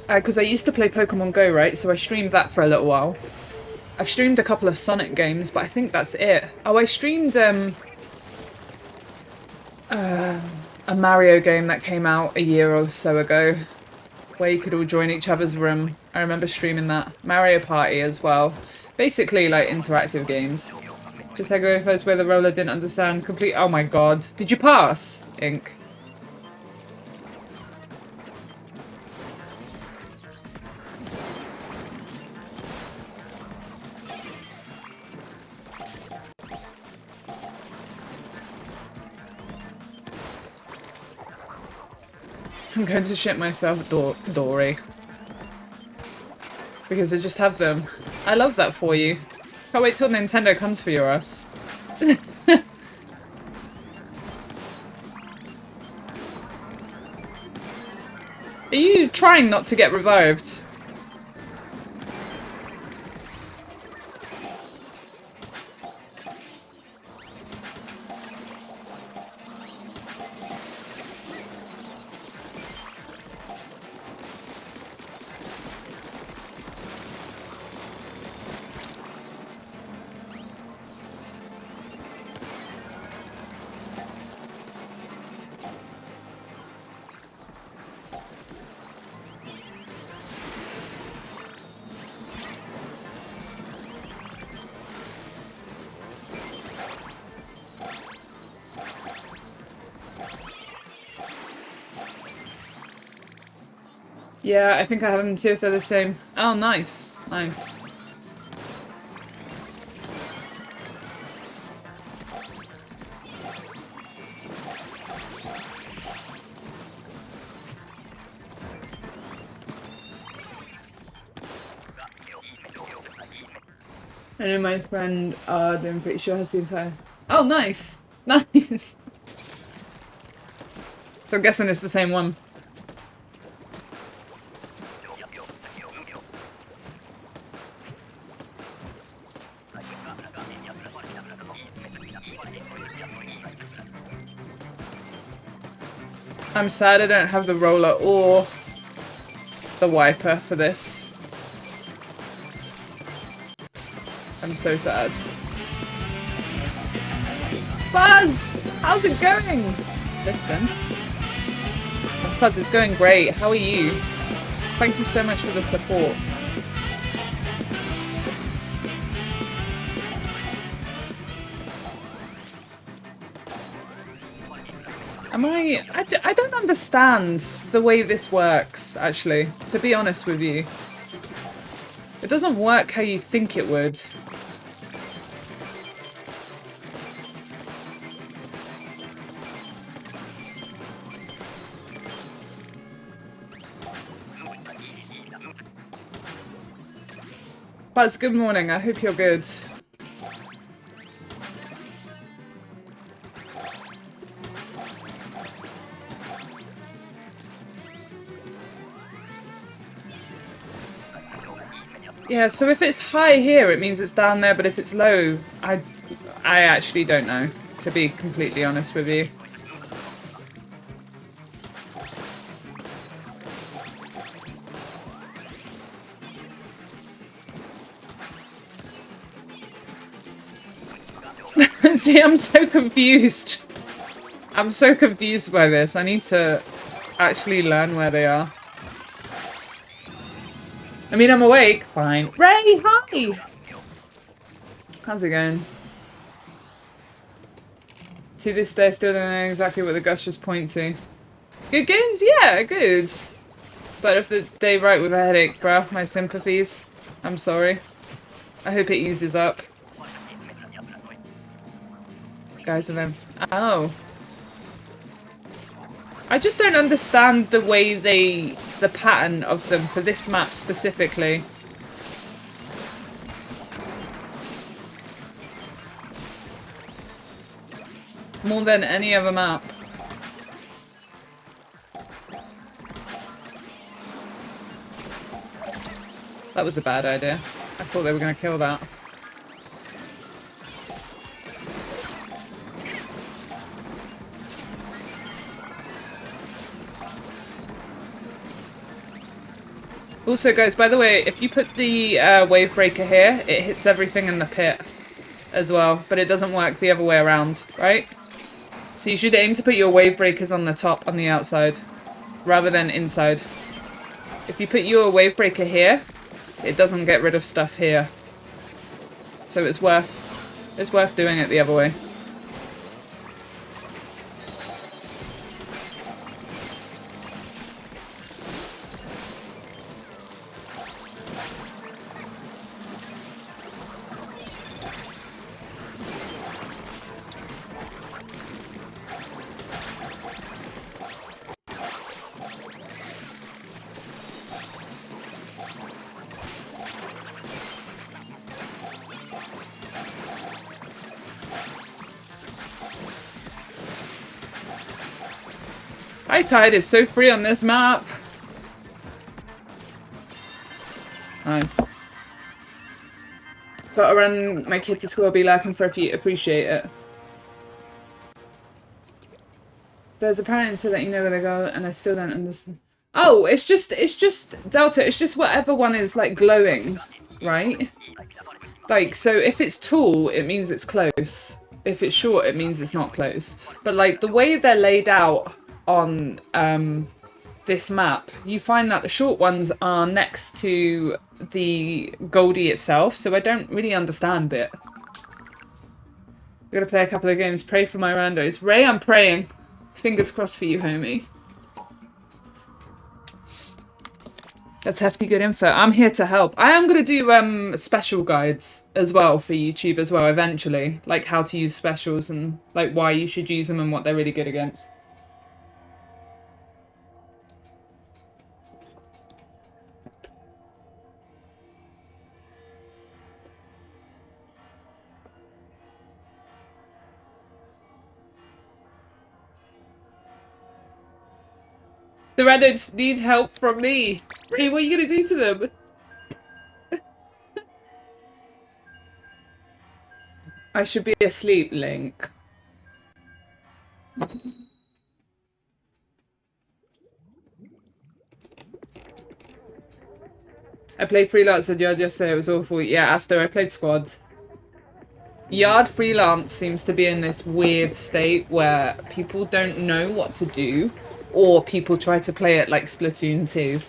Because I used to play Pokemon Go, right? So I streamed that for a little while. I've streamed a couple of Sonic games, but I think that's it. Oh, I streamed a Mario game that came out a year or so ago, where you could all join each other's room. I remember streaming that. Mario Party as well. Basically, like, interactive games. Just had to go first where the roller didn't understand. Complete. Oh my god. Did you pass, Ink? I'm going to shit myself, Dory. Because I just have them. I love that for you. Can't wait till Nintendo comes for your ass. Are you trying not to get revived? Yeah, I think I have them too if they're the same. Oh, nice. Nice. I know my friend, I'm pretty sure has the entire... Oh, nice! Nice! So I'm guessing it's the same one. I'm sad I don't have the roller or the wiper for this. I'm so sad. Fuzz! How's it going? Listen. Fuzz, it's going great. How are you? Thank you so much for the support. I don't understand the way this works, actually, to be honest with you. It doesn't work how you think it would. Buzz, good morning. I hope you're good. Yeah, so if it's high here, it means it's down there, but if it's low, I actually don't know, to be completely honest with you. See, I'm so confused. I'm so confused by this. I need to actually learn where they are. I mean, I'm awake. Fine. Ray, hi! How's it going? To this day, I still don't know exactly what the gushers point to. Good games? Yeah, good. Started off the day right with a headache, bruh. My sympathies. I'm sorry. I hope it eases up. Guys, and then... Oh. I just don't understand the way the pattern of them for this map specifically. More than any other map. That was a bad idea. I thought they were going to kill that. Also, guys, by the way, if you put the wave breaker here, it hits everything in the pit as well, but it doesn't work the other way around, right? So you should aim to put your wave breakers on the top, on the outside, rather than inside. If you put your wave breaker here, it doesn't get rid of stuff here. So it's worth doing it the other way. High tide is so free on this map. Nice. Gotta run my kid to school, I'll be lurking for a few. Appreciate it. There's a pattern to let you know where they go, and I still don't understand. Oh, it's just Delta, it's just whatever one is like glowing, right? Like, so if it's tall, it means it's close. If it's short, it means it's not close. But like the way they're laid out on this map, you find that the short ones are next to the Goldie itself, so I don't really understand it. I'm gonna play a couple of games, pray for my randos. Ray, I'm praying. Fingers crossed for you, homie. That's hefty good info. I'm here to help. I am gonna do special guides as well for YouTube as well eventually, like how to use specials and like why you should use them and what they're really good against. The Reddits need help from me. Really, what are you gonna do to them? I should be asleep, Link. I played Freelance and Yard yesterday, it was awful. Yeah, Aster, I played Squad. Yard Freelance seems to be in this weird state where people don't know what to do, or people try to play it like Splatoon 2.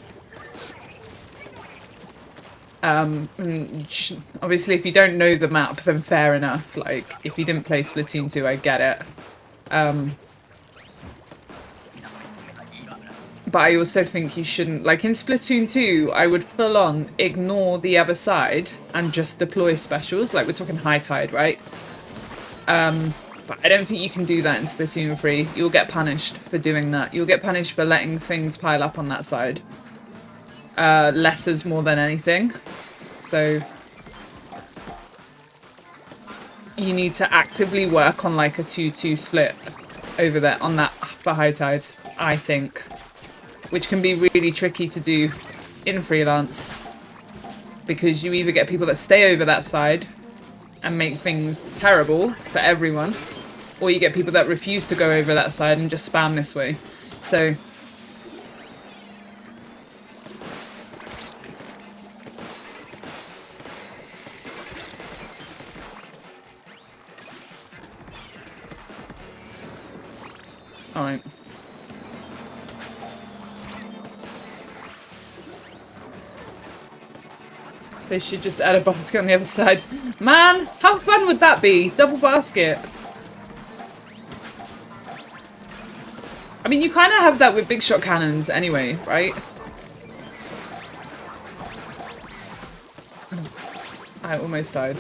Obviously if you don't know the map, then fair enough. Like, if you didn't play Splatoon 2, I get it. But I also think you shouldn't, like in Splatoon 2, I would full on ignore the other side and just deploy specials. Like, we're talking high tide, right? But I don't think you can do that in Splatoon 3. You'll get punished for doing that. You'll get punished for letting things pile up on that side. lessers more than anything. So you need to actively work on like a 2-2 split over there on that for high tide, I think, which can be really tricky to do in freelance because you either get people that stay over that side and make things terrible for everyone, or you get people that refuse to go over that side and just spam this way. So alright. They should just add a basket on the other side. Man, how fun would that be? Double basket. I mean, you kind of have that with big shot cannons anyway, right? I almost died.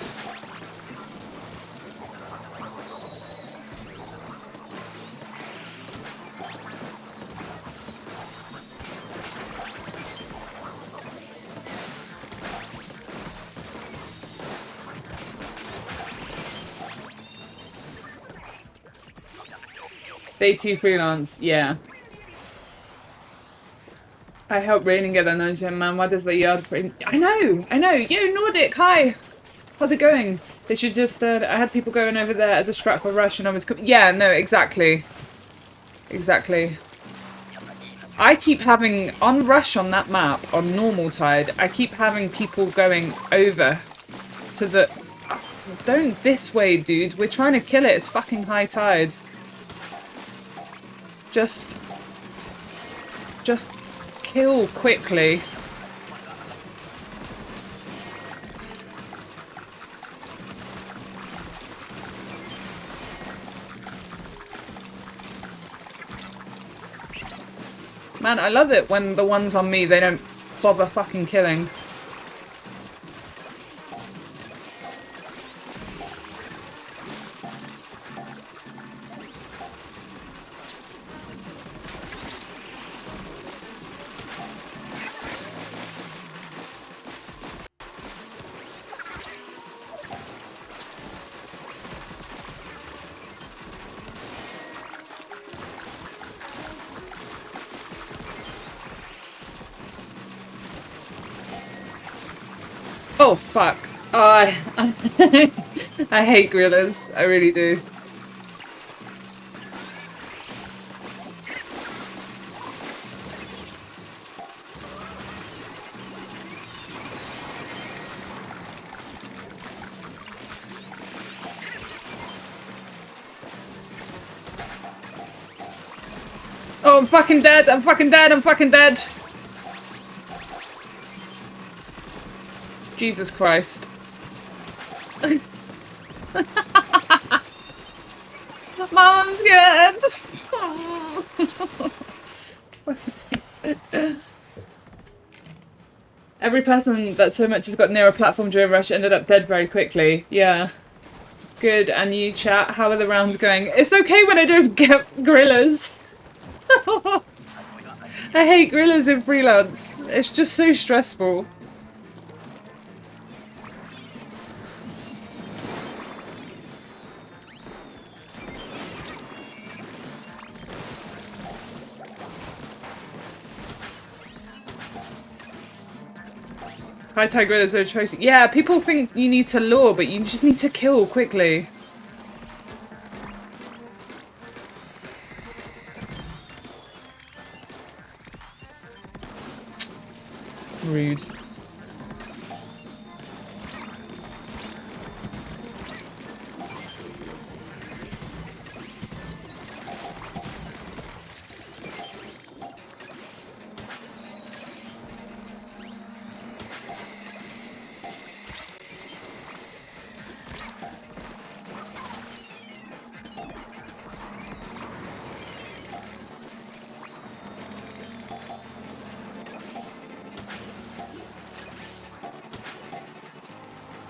Day 2 freelance, yeah. I helped Raining get that nudge, man. Why does the yard frame? I know. Yo, Nordic, hi. How's it going? They should just. I had people going over there as a strat for rush, and I was. Yeah, no, exactly. Exactly. I keep having on rush on that map on normal tide. I keep having people going over to the. Don't this way, dude. We're trying to kill it. It's fucking high tide. Just kill quickly. Man, I love it when the ones on me, they don't bother fucking killing. Oh, fuck. I hate gorillas. I really do. Oh, I'm fucking dead. I'm fucking dead. I'm fucking dead. Jesus Christ. Mom, I'm scared. Every person that so much has got near a platform during rush ended up dead very quickly. Yeah. Good. And you, chat? How are the rounds going? It's okay when I don't get gorillas. I hate gorillas in freelance. It's just so stressful. High tide gorillas are a choice. Yeah, people think you need to lure, but you just need to kill quickly. Rude.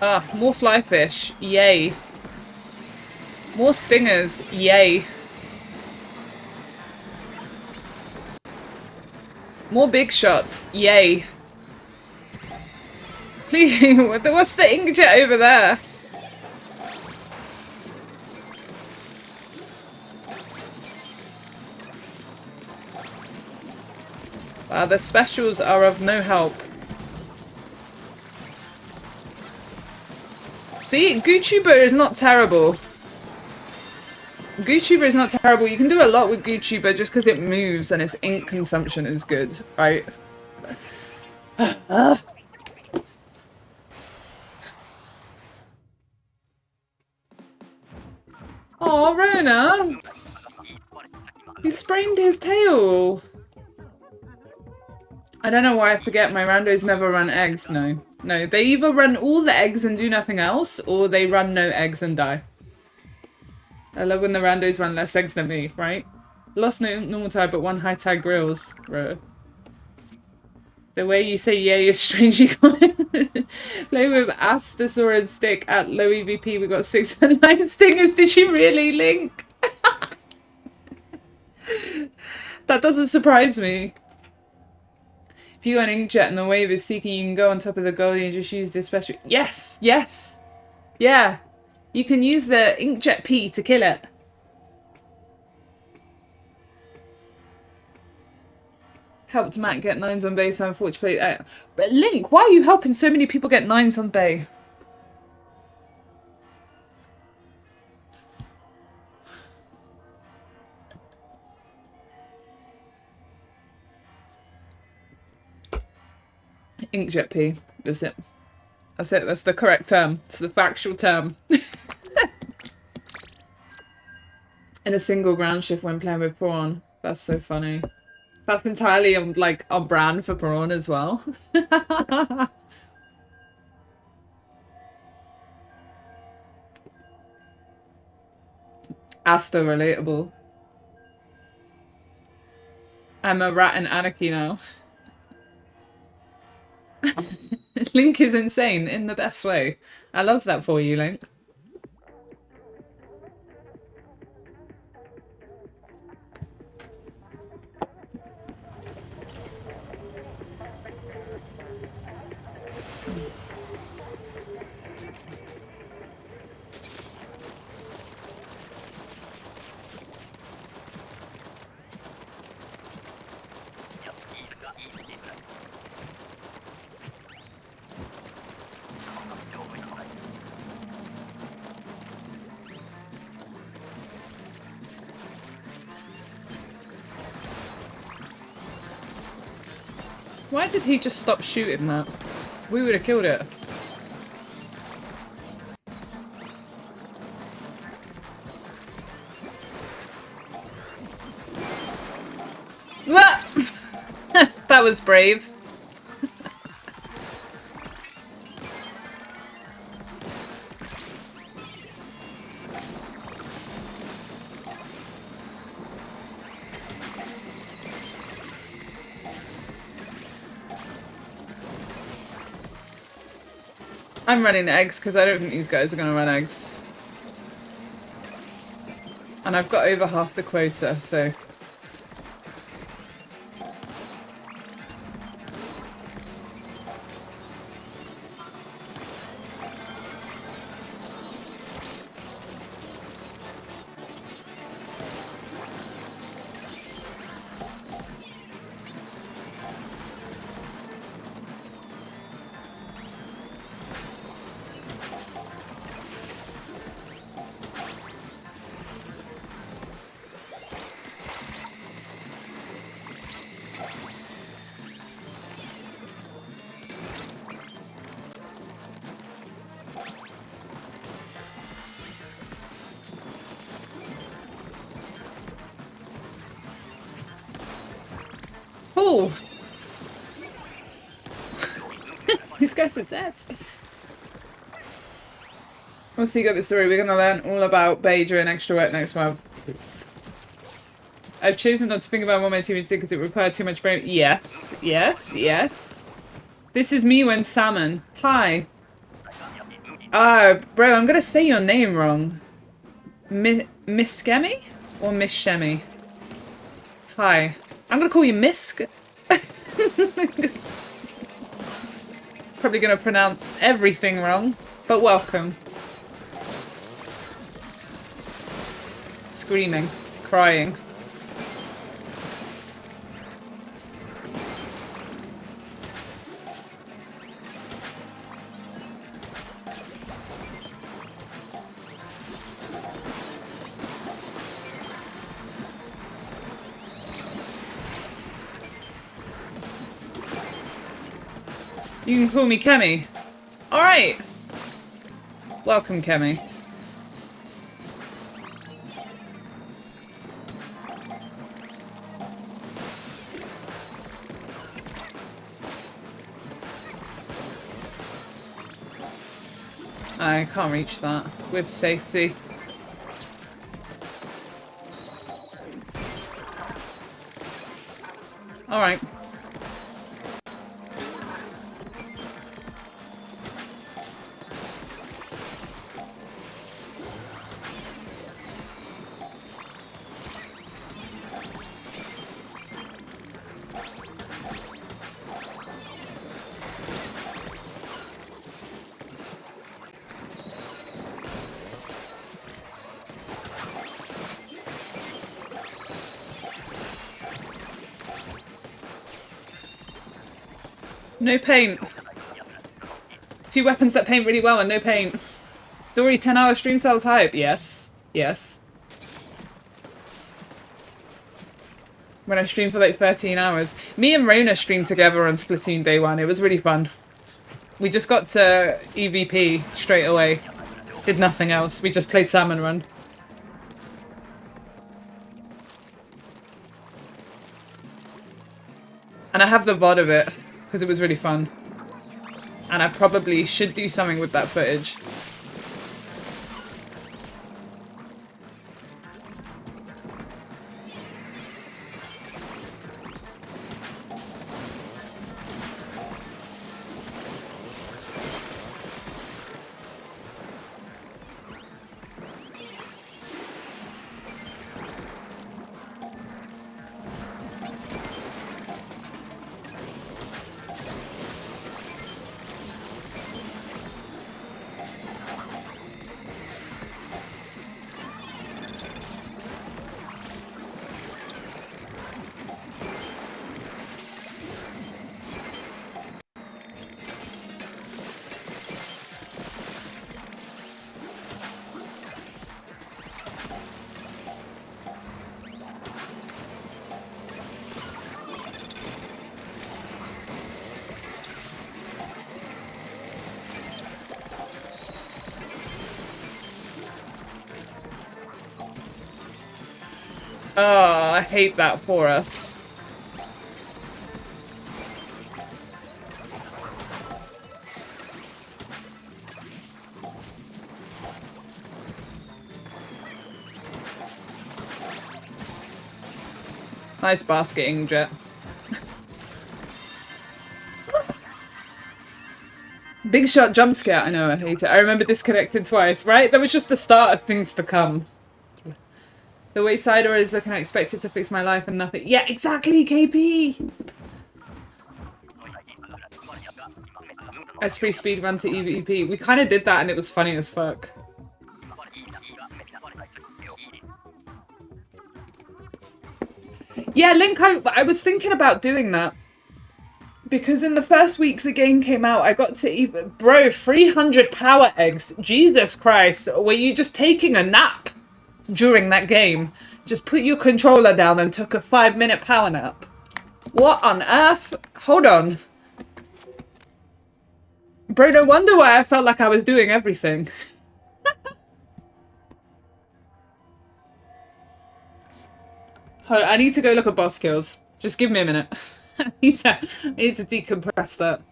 Ah, more fly fish. Yay. More stingers. Yay. More big shots. Yay. Please, what's the inkjet over there? Wow, the specials are of no help. See, GooTuber is not terrible. GooTuber is not terrible. You can do a lot with GooTuber just because it moves and its ink consumption is good, right? Oh, Rona! He sprained his tail! I don't know why I forget my randos never run eggs, no. No, they either run all the eggs and do nothing else, or they run no eggs and die. I love when the randos run less eggs than me, right? Lost no normal tide, but one high tide grills, bro. The way you say yay is strangely common. Play with Astosaurus stick at low EVP. We got 6 and 9 stingers. Did you really, Link? That doesn't surprise me. If you got an inkjet and the wave is seeking, you can go on top of the goalie and just use this special. Yes, yes, yeah. You can use the inkjet P to kill it. Helped Matt get 9s on bay, so unfortunately. But Link, why are you helping so many people get 9s on bay? Inkjet P. That's it. That's it. That's the correct term. It's the factual term. In a single ground shift when playing with prawn. That's so funny. That's entirely like on brand for prawn as well. Asto relatable. I'm a rat in anarchy now. Link is insane in the best way. I love that for you, Link. Why did he just stop shooting that? We would have killed it. That was brave. I'm running eggs because I don't think these guys are going to run eggs. And I've got over half the quota, so... Oh! These guys are dead. Once you got the story, we're going to learn all about Beidra and extra work next month. I've chosen not to think about what my teammates did because it required too much brain. Yes, yes, yes. This is me when Salmon. Hi. Bro, I'm going to say your name wrong. Miss Skemmy? Or Miss Shemmy? Hi. I'm going to call you Misk. Probably gonna pronounce everything wrong, but welcome. Screaming, crying. You can call me Kemi. Alright. Welcome, Kemi. I can't reach that with safety. Alright. No paint. 2 weapons that paint really well and no paint. Dory 10-hour stream sells hype. Yes. Yes. When I streamed for like 13 hours. Me and Rona streamed together on Splatoon day 1. It was really fun. We just got to EVP straight away. Did nothing else. We just played Salmon run. And I have the VOD of it. Because it was really fun. And I probably should do something with that footage. Oh, I hate that for us. Nice basketing, Jet. Big shot jump scare. I know, I hate it. I remember disconnected twice, right? That was just the start of things to come. The way Cider is looking, I expected to fix my life and nothing. Yeah, exactly, KP! S3 speed run to EVP. We kind of did that and it was funny as fuck. Yeah, Link, I was thinking about doing that. Because in the first week the game came out, I got to even... Bro, 300 power eggs. Jesus Christ. Were you just taking a nap during that game? Just put your controller down and took a 5-minute power nap. What on earth? Hold on. Bro, no wonder why I felt like I was doing everything. I need to go look at boss kills. Just give me a minute. I need to decompress that.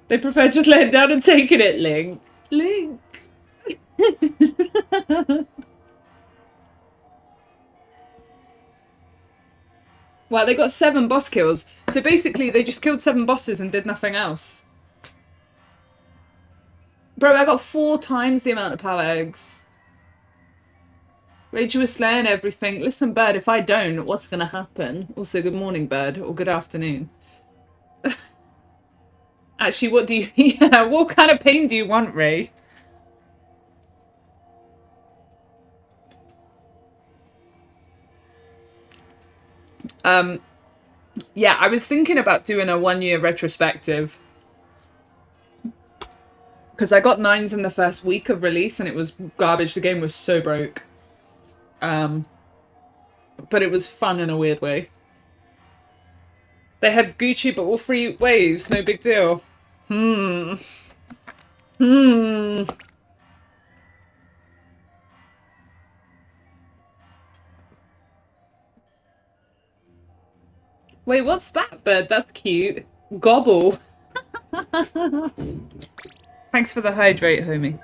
They prefer just laying down and taking it, Link. Link. Well, they got 7 boss kills. So basically, they just killed 7 bosses and did nothing else. Bro, I got 4 times the amount of power eggs. Rachel was slaying everything. Listen, Bird, if I don't, what's going to happen? Also, good morning, Bird, or good afternoon. Actually, what do you... Yeah, what kind of pain do you want, Ray? Yeah, I was thinking about doing a 1-year retrospective. Because I got 9s in the first week of release and it was garbage. The game was so broke. But it was fun in a weird way. They had Gucci, but all 3 waves. No big deal. Wait, what's that bird? That's cute. Gobble. Thanks for the hydrate, homie.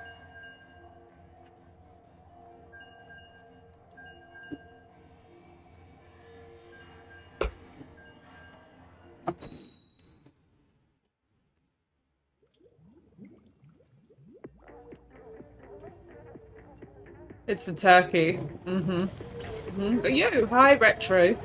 It's a turkey. Yo, hi, Retro.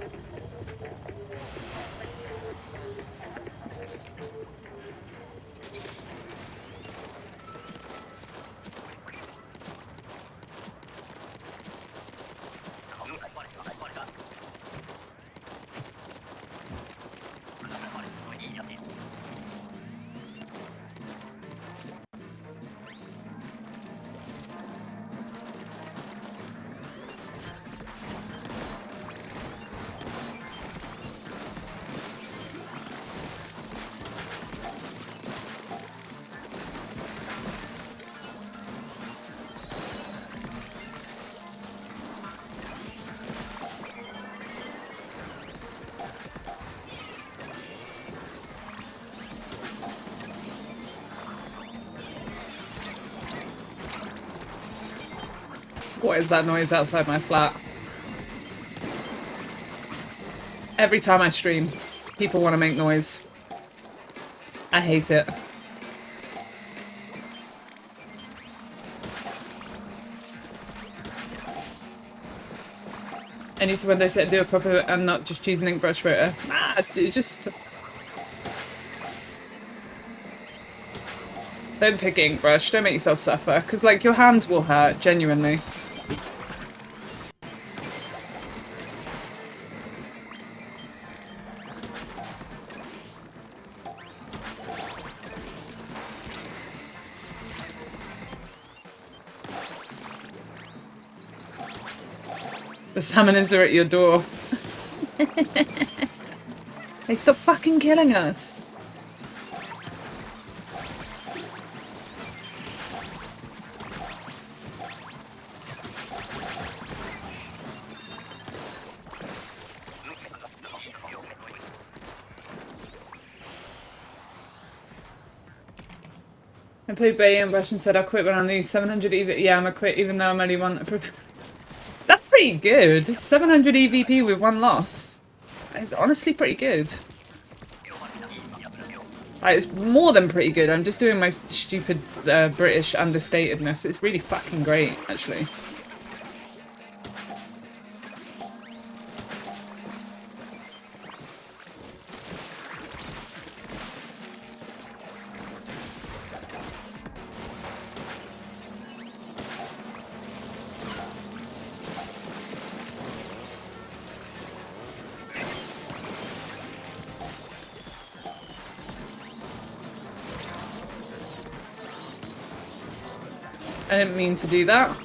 What is that noise outside my flat? Every time I stream, people want to make noise. I hate it. I need to, when they say do a proper and not just choose an ink brush photo. Nah, dude, just... Don't pick ink brush, don't make yourself suffer. Because, like, your hands will hurt, genuinely. The salmons are at your door. They stop fucking killing us. I played Bay and Bash and said I'll quit when I lose 700 EVP. Yeah, I'm gonna quit even though I'm only one. That's pretty good. 700 EVP with 1 loss. That is honestly pretty good. It's more than pretty good. I'm just doing my stupid British understatedness. It's really fucking great, actually. I didn't mean to do that.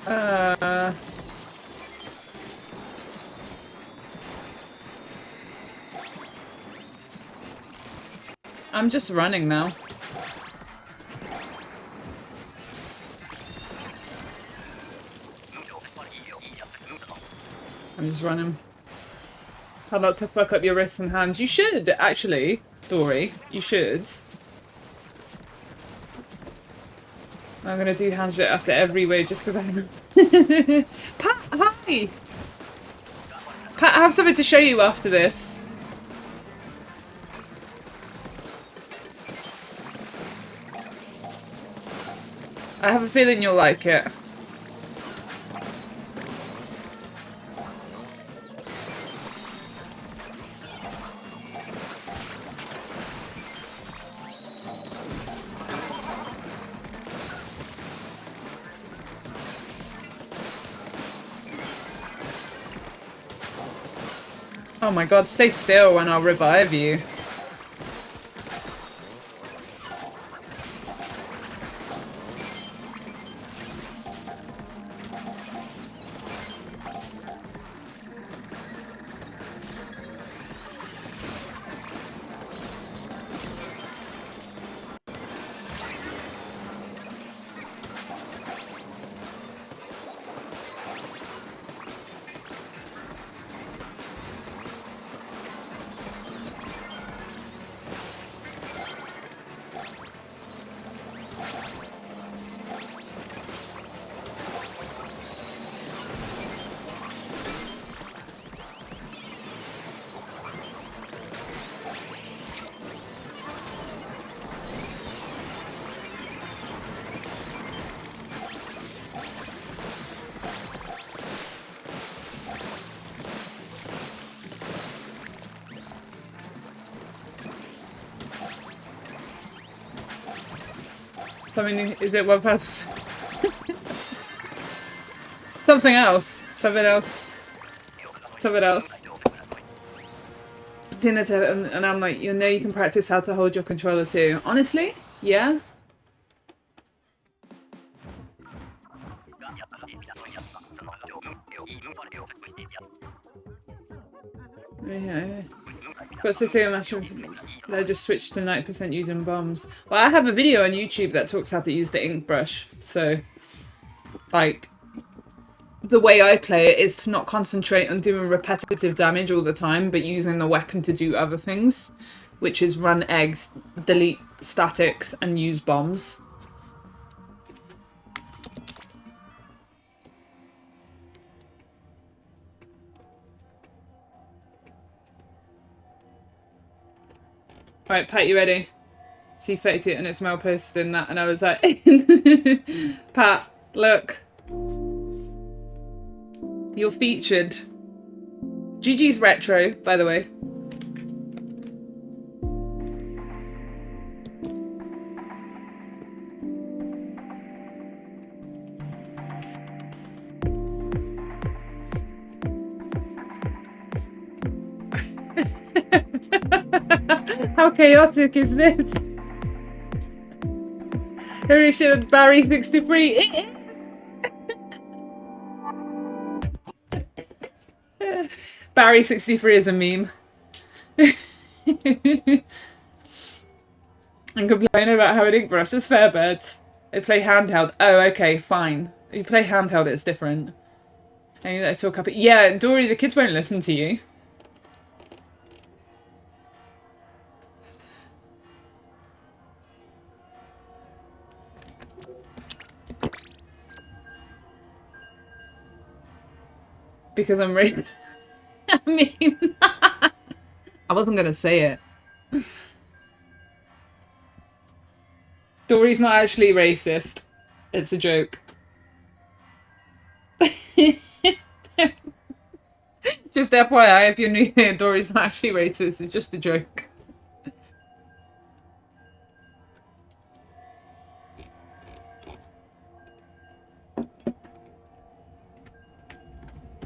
Uh, I'm just running now. I'm just running. How not to fuck up your wrists and hands. You should, actually, Dory. You should. I'm gonna do hand shit after every wave just because I know. Pat, hi! Pat, I have something to show you after this. I have a feeling you'll like it. Oh my god, stay still and I'll revive you. I mean, is it one person? Something else. Something else. Something else. And I'm like, you know you can practice how to hold your controller too. Honestly? Yeah? Yeah. Got to say a matter of they just switched to 90% using bombs. Well, I have a video on YouTube that talks how to use the ink brush. So, like, the way I play it is to not concentrate on doing repetitive damage all the time, but using the weapon to do other things, which is run eggs, delete statics, and use bombs. Right, Pat, you ready? C32 and it's Mel posted in that, and I was like, Pat, look. You're featured. GG's retro, by the way. How chaotic is this? Holy shit, Barry 63. Barry 63 is a meme. And complain about how an ink brush is fair birds. They play handheld. Oh, okay, fine. You play handheld, it's different. And I saw a couple. Yeah, Dory, the kids won't listen to you. Because I'm racist. I mean, I wasn't gonna say it. Dory's not actually racist. It's a joke. Just FYI, if you're new here, Dory's not actually racist. It's just a joke.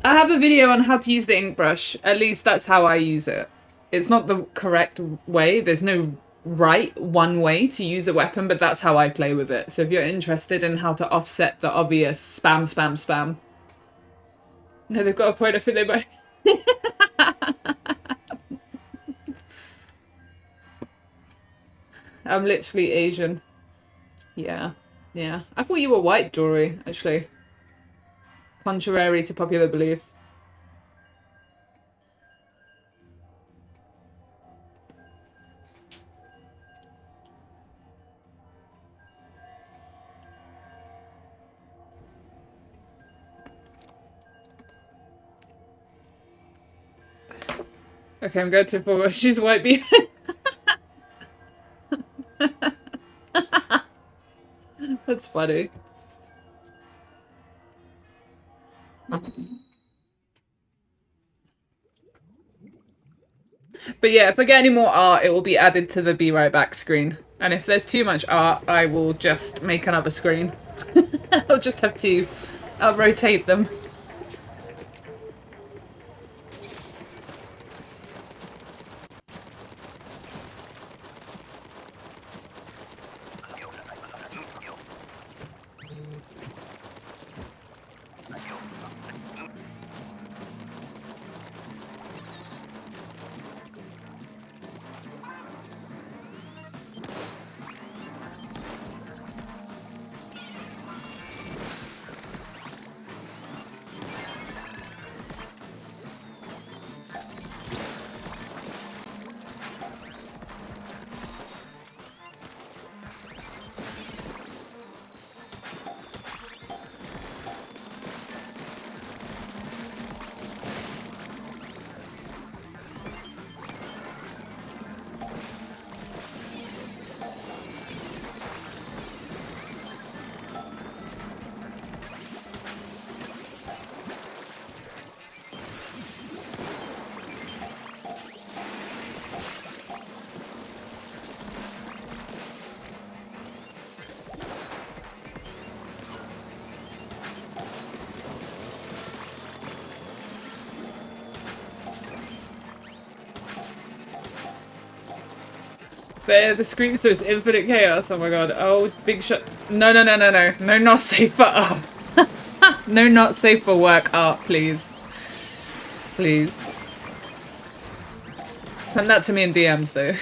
I have a video on how to use the ink brush. At least that's how I use it. It's not the correct way. There's no right one way to use a weapon, but that's how I play with it. So if you're interested in how to offset the obvious spam, spam, spam. No, they've got a point. I think they might. I'm literally Asian. Yeah. Yeah. I thought you were white, Dory, actually. Contrary to popular belief. Okay, I'm going to forward. She's white beard. That's funny. But yeah, if I get any more art, it will be added to the Be Right Back screen. And if there's too much art, I will just make another screen. I'll just have to... I'll rotate them. The screen says infinite chaos. Oh my god. Oh, big shot. No, no, no, no, no. No, not safe for art. No, not safe for work art, please. Please. Send that to me in DMs, though.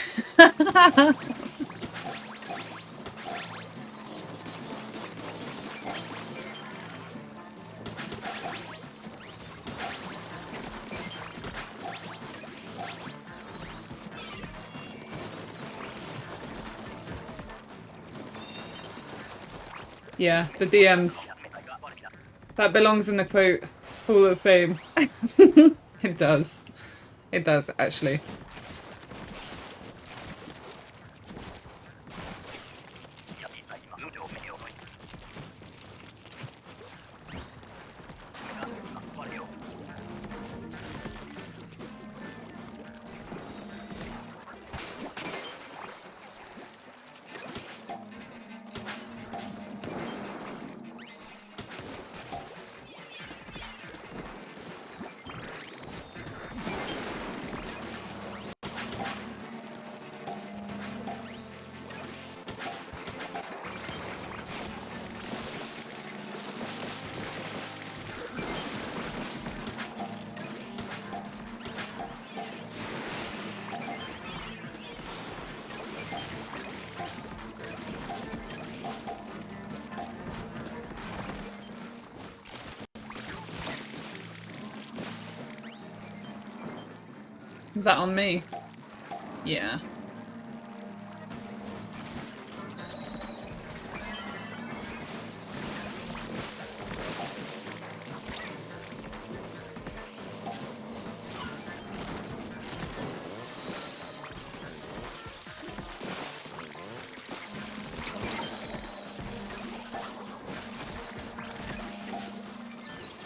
Yeah, the DMs. That belongs in the quote Hall of Fame. It does. It does, actually. Is that on me? Yeah.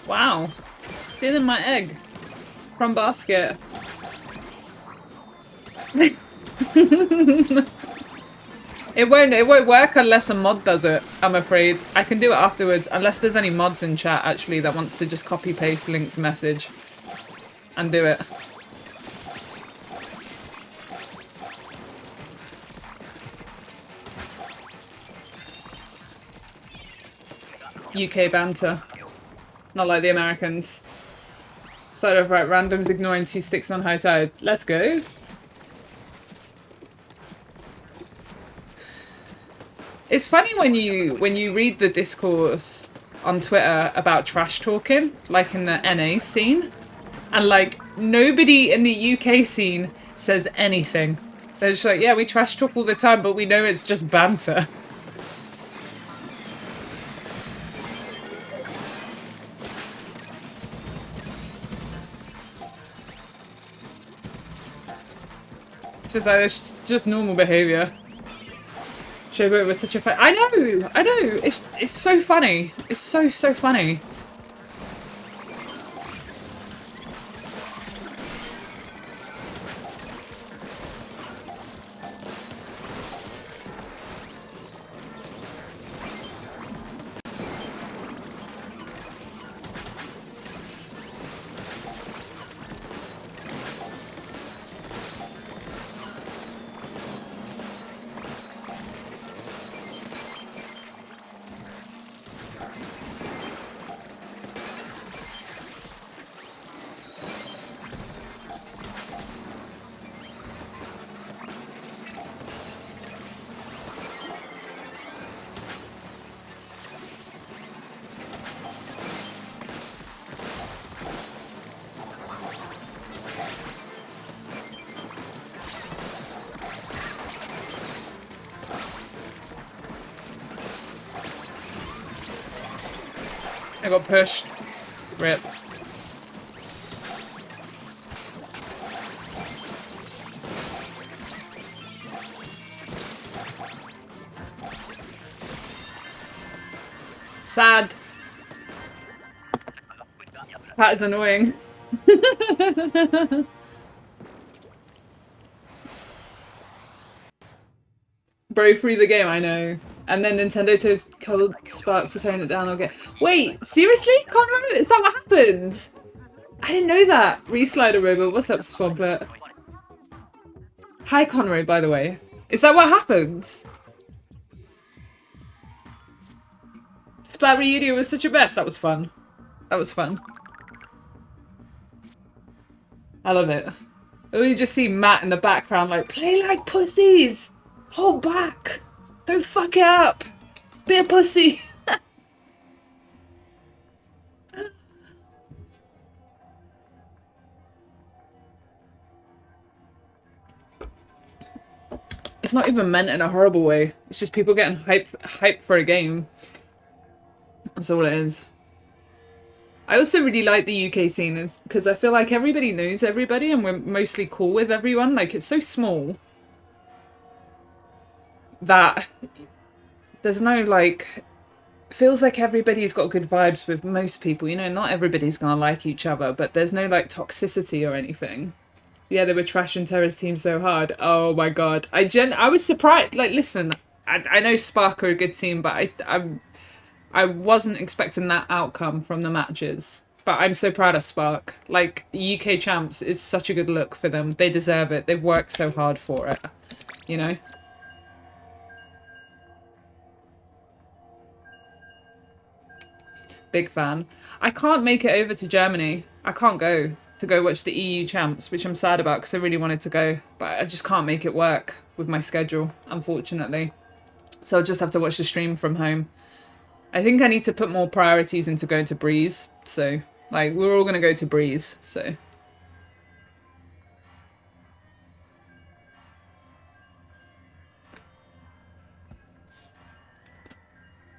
Wow. Been in my egg. From basket. It won't work unless a mod does it, I'm afraid. I can do it afterwards, unless there's any mods in chat actually that wants to just copy paste Link's message and do it. UK banter. Not like the Americans. Side of right, randoms ignoring 2 sticks on high tide. Let's go. It's funny when you read the discourse on Twitter about trash talking, like in the NA scene, and like nobody in the UK scene says anything. They're just like, yeah, we trash talk all the time, but we know it's just banter. It's just like, it's just normal behaviour. Showboat was such a fun. I know. It's so funny. It's so funny. I got pushed. Rip. Sad. That is annoying. Bro, free the game, I know. And then Nintendo told Spark to tone it down or get. Wait, seriously? Conroe? Is that what happened? I didn't know that. Reslider Robo, what's up, Swampert? Hi, Conroe, by the way. Is that what happened? Splat reunion was such a mess. That was fun. That was fun. I love it. We just see Matt in the background like, play like pussies! Hold back! Don't fuck it up! Be a pussy! It's not even meant in a horrible way. It's just people getting hyped for a game. That's all it is. I also really like the UK scene because I feel like everybody knows everybody and we're mostly cool with everyone. Like, it's so small that there's no, like, feels like everybody's got good vibes with most people. You know, not everybody's gonna like each other, but there's no, like, toxicity or anything. Yeah, they were trashing Terra's team so hard. Oh my god. I was surprised. Like, listen, I know Spark are a good team, but I wasn't expecting that outcome from the matches. But I'm so proud of Spark. Like, UK champs is such a good look for them. They deserve it. They've worked so hard for it. You know? Big fan. I can't make it over to Germany. I can't go to go watch the EU champs, which I'm sad about because I really wanted to go. But I just can't make it work with my schedule, unfortunately. So I'll just have to watch the stream from home. I think I need to put more priorities into going to Breeze. So, like, we're all going to go to Breeze, so.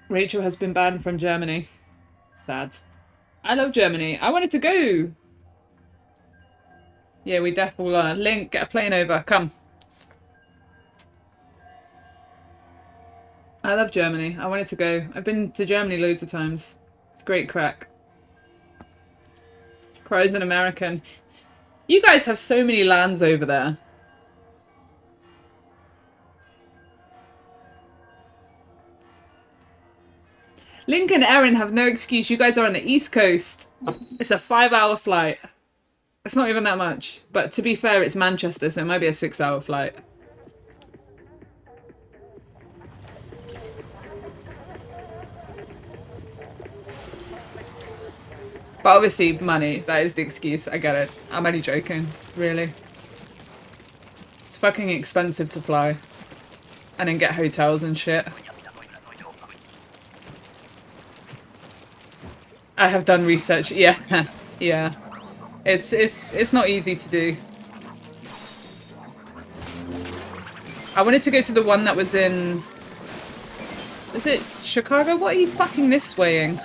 Rachel has been banned from Germany. Sad. I love Germany. I wanted to go. Yeah, we definitely will. Link, get a plane over. Come. I love Germany. I wanted to go. I've been to Germany loads of times. It's great crack. Crows and American. You guys have so many lands over there. Link and Erin have no excuse. You guys are on the East Coast. It's a 5-hour flight. It's not even that much. But to be fair, it's Manchester, so it might be a 6-hour flight. But obviously, money. That is the excuse. I get it. I'm only joking. Really. It's fucking expensive to fly. And then get hotels and shit. I have done research. Yeah. Yeah. It's not easy to do. I wanted to go to the one that was in... Is it Chicago? What are you fucking this waying?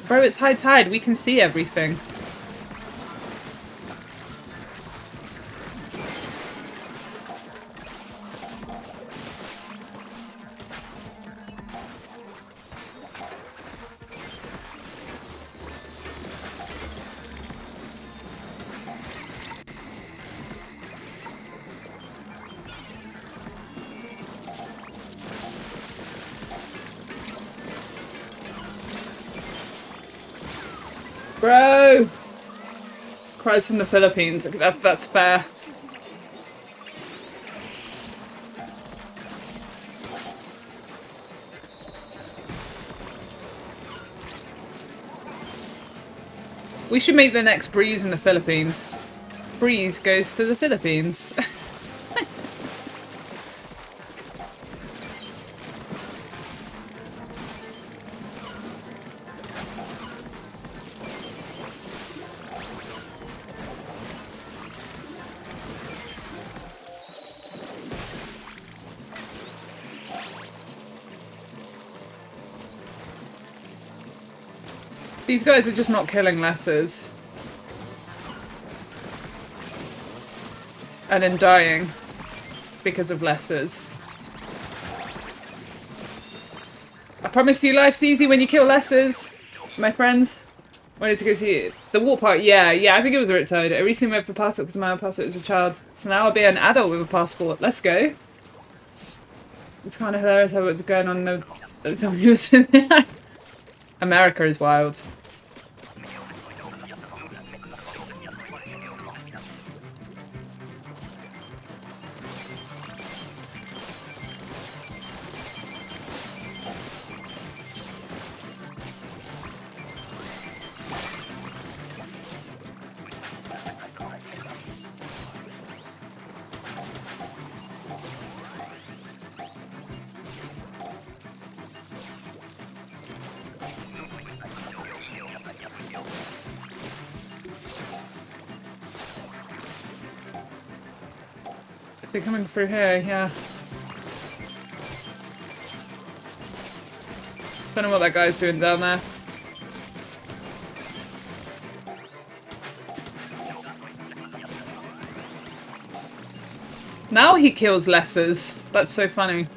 Bro, it's high tide. We can see everything. Bro! Cries from the Philippines. That's fair. We should make the next Breeze in the Philippines. Breeze goes to the Philippines. These guys are just not killing lessers. And then dying because of lessers. I promise you life's easy when you kill lessers, my friends. Wanted to go see it. The walk park, yeah, I think it was a Riptide. I recently went for passport because my own passport was a child. So now I'll be an adult with a passport. Let's go. It's kind of hilarious how what's going on. America is wild. They're coming through here, yeah. Don't know what that guy's doing down there. Now he kills lessers. That's so funny.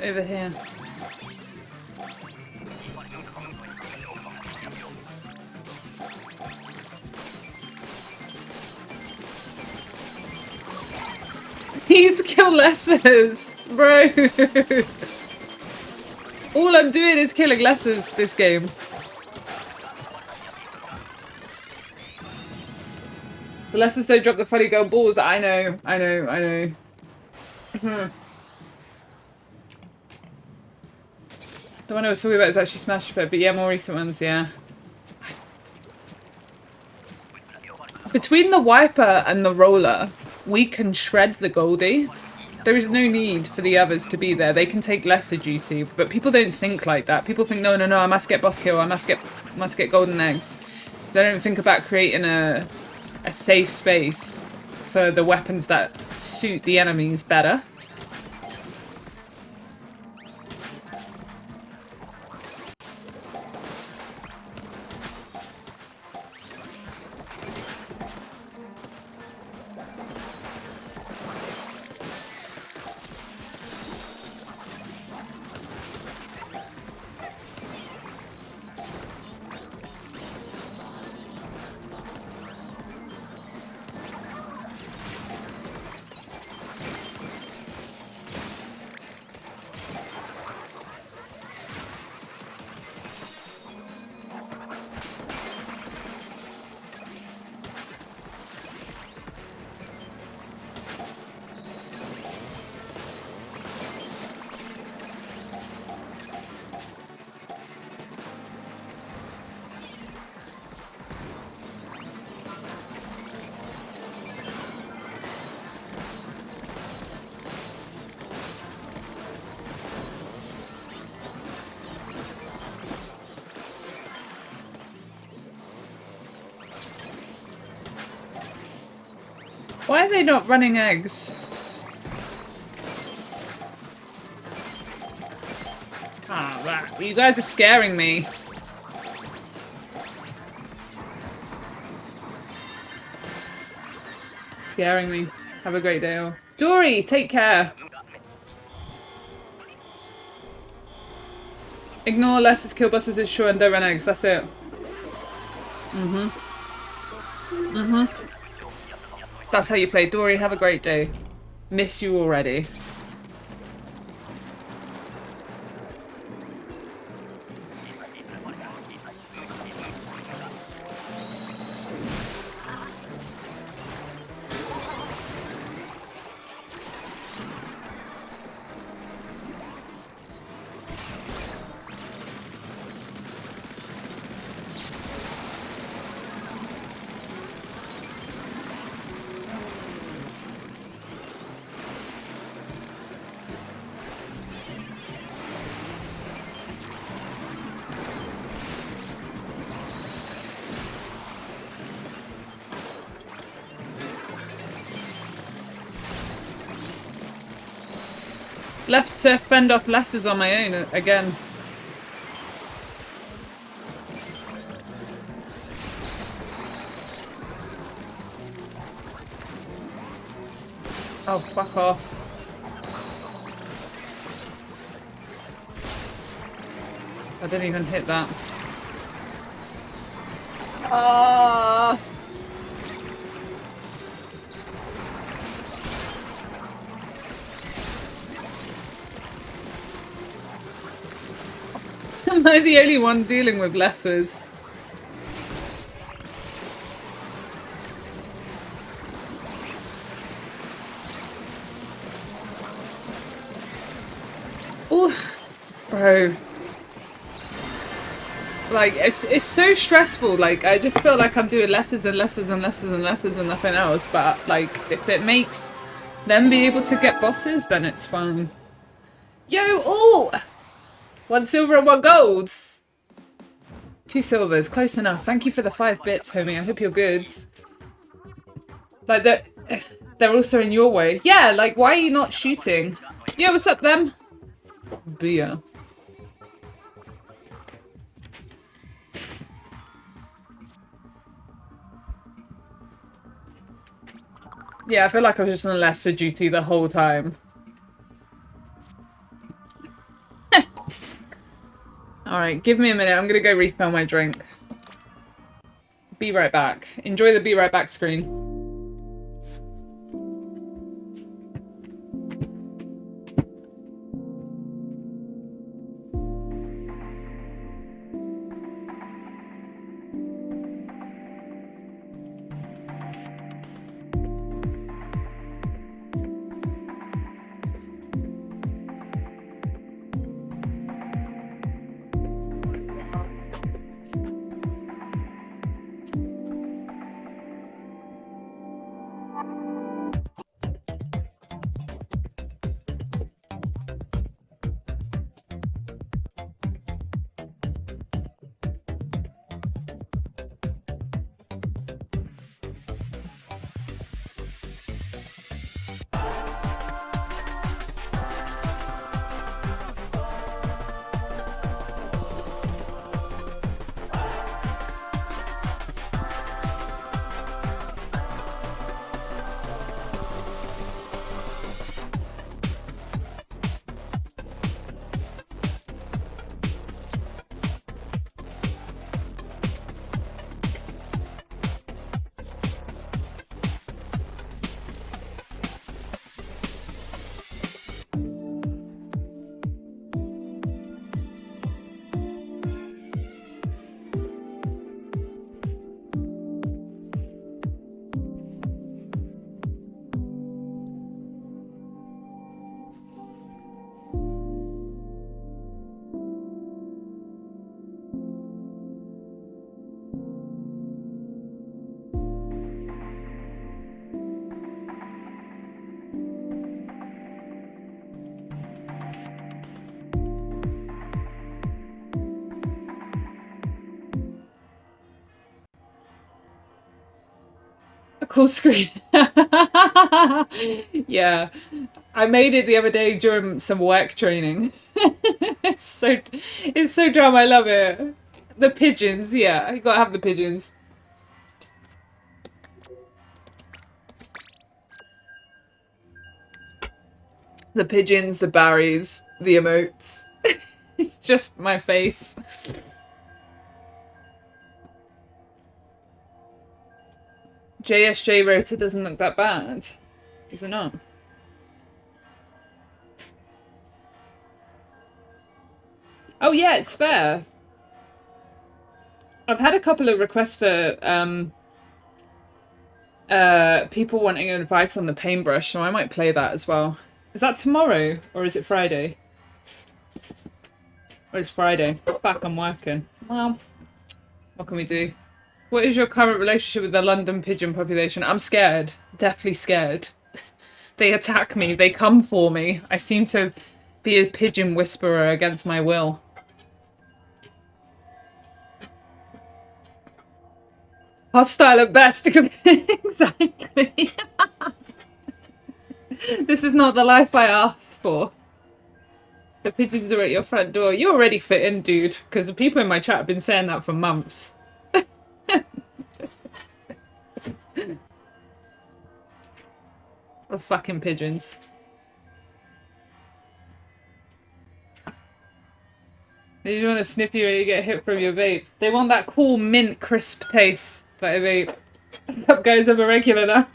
Over here. He's killed lessers, bro. All I'm doing is killing lessers this game. The lessers don't drop the funny girl balls. I know. The one I was talking about is actually Smash Pit, but yeah, more recent ones, yeah. Between the wiper and the roller, we can shred the Goldie. There is no need for the others to be there. They can take lesser duty, but people don't think like that. People think, no, I must get boss kill, I must get golden eggs. They don't think about creating a safe space for the weapons that suit the enemies better. Why are they not running eggs? Ah, right. You guys are scaring me. Scaring me. Have a great day all. Dory, take care. Ignore Less's kill buses is sure and don't run eggs. That's it. That's how you play. Dory, have a great day. Miss you already. Left to fend off Lessers on my own again. Oh, fuck off. I didn't even hit that. Ah. Am I the only one dealing with Lessers? Oh, bro. Like, it's so stressful. Like, I just feel like I'm doing lessons and lessons and lessons and lessons and nothing else. But, like, if it makes them be able to get bosses, then it's fine. Yo, oh! 1 silver and 1 gold. 2 silvers, close enough. Thank you for the 5 bits, homie. I hope you're good. Like, they're also in your way. Yeah, like, why are you not shooting? Yo, what's up, them? Beer. Yeah, I feel like I was just on lesser duty the whole time. Alright, give me a minute. I'm gonna go refill my drink. Be right back. Enjoy the be right back screen. Cool screen. Yeah. I made it the other day during some work training. it's so dumb, I love it. The pigeons, yeah, you gotta have the pigeons. The pigeons, the berries, the emotes. Just my face. JSJ rotor doesn't look that bad. Does it not? Oh yeah, it's fair. I've had a couple of requests for people wanting advice on the paintbrush, so I might play that as well. Is that tomorrow or is it Friday? Oh, it's Friday. Fuck, I'm working. Well, what can we do? What is your current relationship with the London pigeon population? I'm scared. Deathly scared. They attack me. They come for me. I seem to be a pigeon whisperer against my will. Hostile at best. Exactly. This is not the life I asked for. The pigeons are at your front door. You already fit in, dude. Because the people in my chat have been saying that for months. The fucking pigeons. They just want to snip you when you get hit from your vape. They want that cool mint crisp taste that I vape. That goes up a regular now.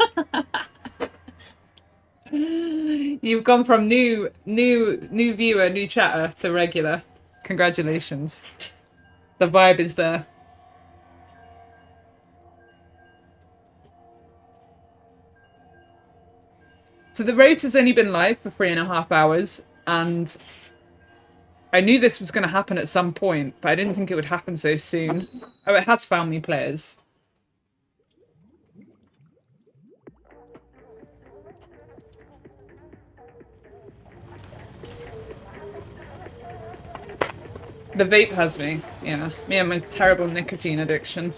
You've gone from new viewer, new chatter to regular. Congratulations. The vibe is there. So the rota's only been live for 3.5 hours, and I knew this was going to happen at some point, but I didn't think it would happen so soon. Oh, it has family players. The vape has me. Yeah, me and my terrible nicotine addiction.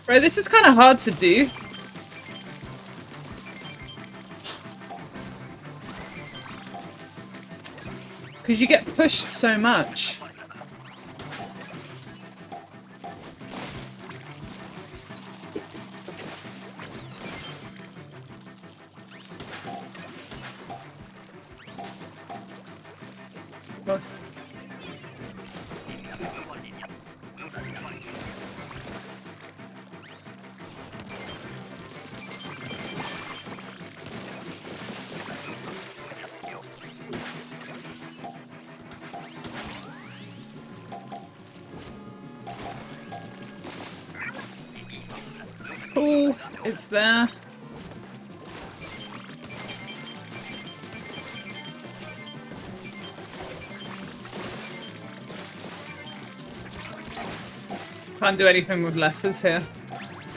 Bro, this is kind of hard to do. Because you get pushed so much. What? Cool, it's there. Can't do anything with lessers here.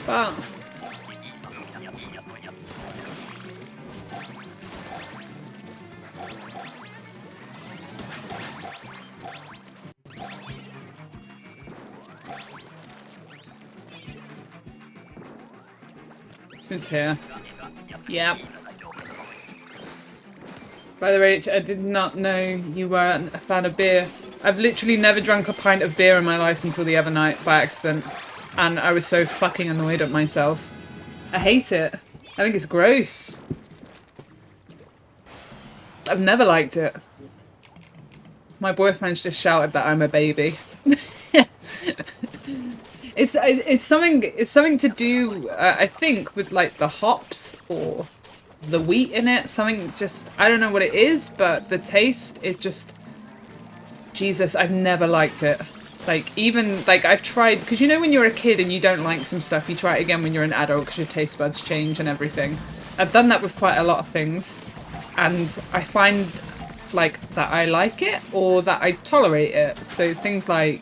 But it's here. Yep. By the way, I did not know you were a fan of beer. I've literally never drunk a pint of beer in my life until the other night by accident. And I was so fucking annoyed at myself. I hate it. I think it's gross. I've never liked it. My boyfriend's just shouted that I'm a baby. It's something to do, I think, with like the hops or the wheat in it. Something just, I don't know what it is, but the taste, it just, Jesus, I've never liked it. Like, even, like, I've tried, because you know when you're a kid and you don't like some stuff, you try it again when you're an adult because your taste buds change and everything. I've done that with quite a lot of things, and I find like that I like it or that I tolerate it. So things like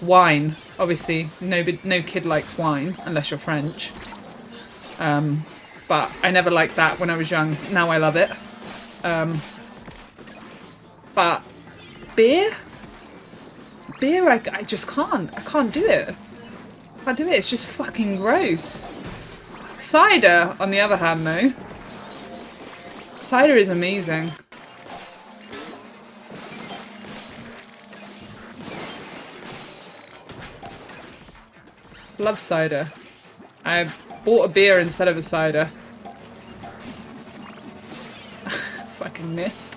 wine. Obviously, no kid likes wine unless you're French. But I never liked that when I was young. Now I love it. But beer, I just can't. I can't do it. I can't do it. It's just fucking gross. Cider, on the other hand, though. Cider is amazing. Love cider. I bought a beer instead of a cider. Fucking missed.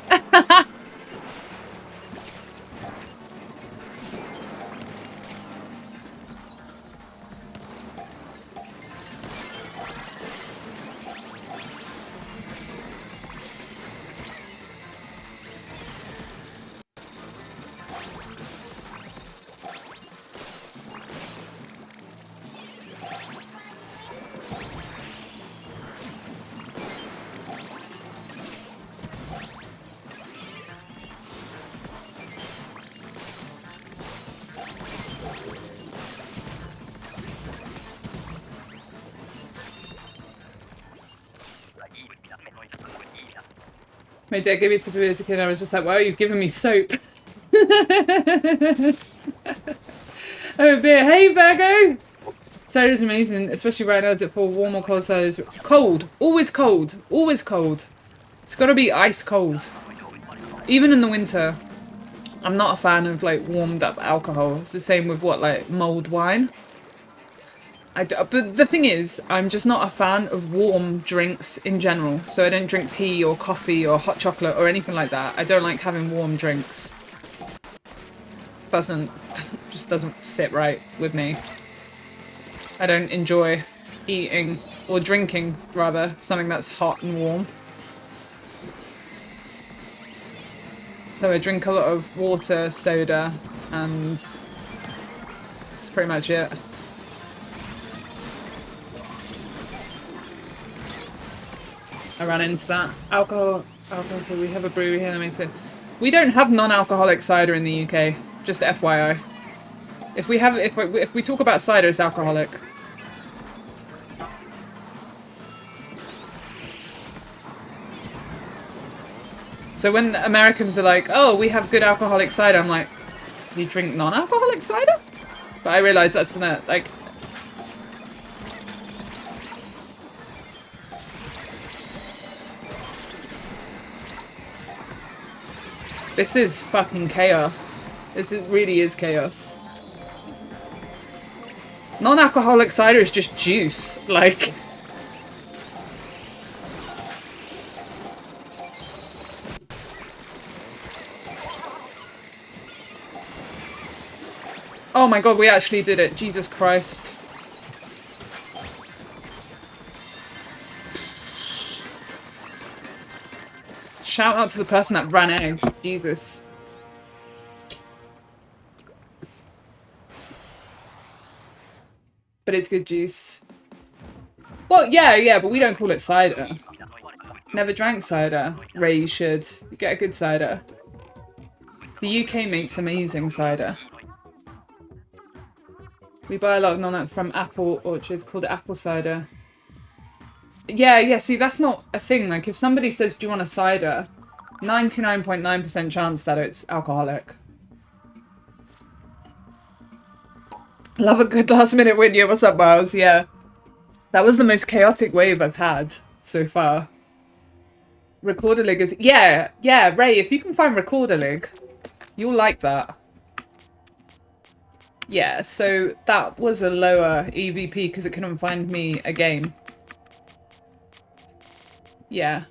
My dad gave me some food as a kid and I was just like, wow, you've given me soap. Oh, a beer. Hey, Virgo! Cider's amazing, especially right now. Is it for warm or cold cider? Cold. Always cold. Always cold. It's got to be ice cold. Even in the winter. I'm not a fan of, like, warmed up alcohol. It's the same with, what, like, mulled wine? But the thing is, I'm just not a fan of warm drinks in general. So I don't drink tea or coffee or hot chocolate or anything like that. I don't like having warm drinks. Just doesn't sit right with me. I don't enjoy eating or drinking, rather, something that's hot and warm. So I drink a lot of water, soda, and that's pretty much it. I ran into that. Alcohol, so we have a brewery here that makes it. We don't have non-alcoholic cider in the UK, just FYI. If we talk about cider, it's alcoholic. So when Americans are like, oh, we have good alcoholic cider, I'm like, you drink non-alcoholic cider? But I realise that's not, like... This is fucking chaos. Really is chaos. Non-alcoholic cider is just juice, like... Oh my god, we actually did it. Jesus Christ. Shout out to the person that ran eggs. Jesus. But it's good juice. Well, yeah, but we don't call it cider. Never drank cider. Ray, you should. You get a good cider. The UK makes amazing cider. We buy a lot of non from apple orchards called apple cider. Yeah, see, that's not a thing. Like, if somebody says, do you want a cider? 99.9% chance that it's alcoholic. Love a good last minute win. Yeah, what's up, Miles? Yeah. That was the most chaotic wave I've had so far. Recorderlig is... Yeah, Ray, if you can find Recorderlig, you'll like that. Yeah, so that was a lower EVP because it couldn't find me a game. Yeah.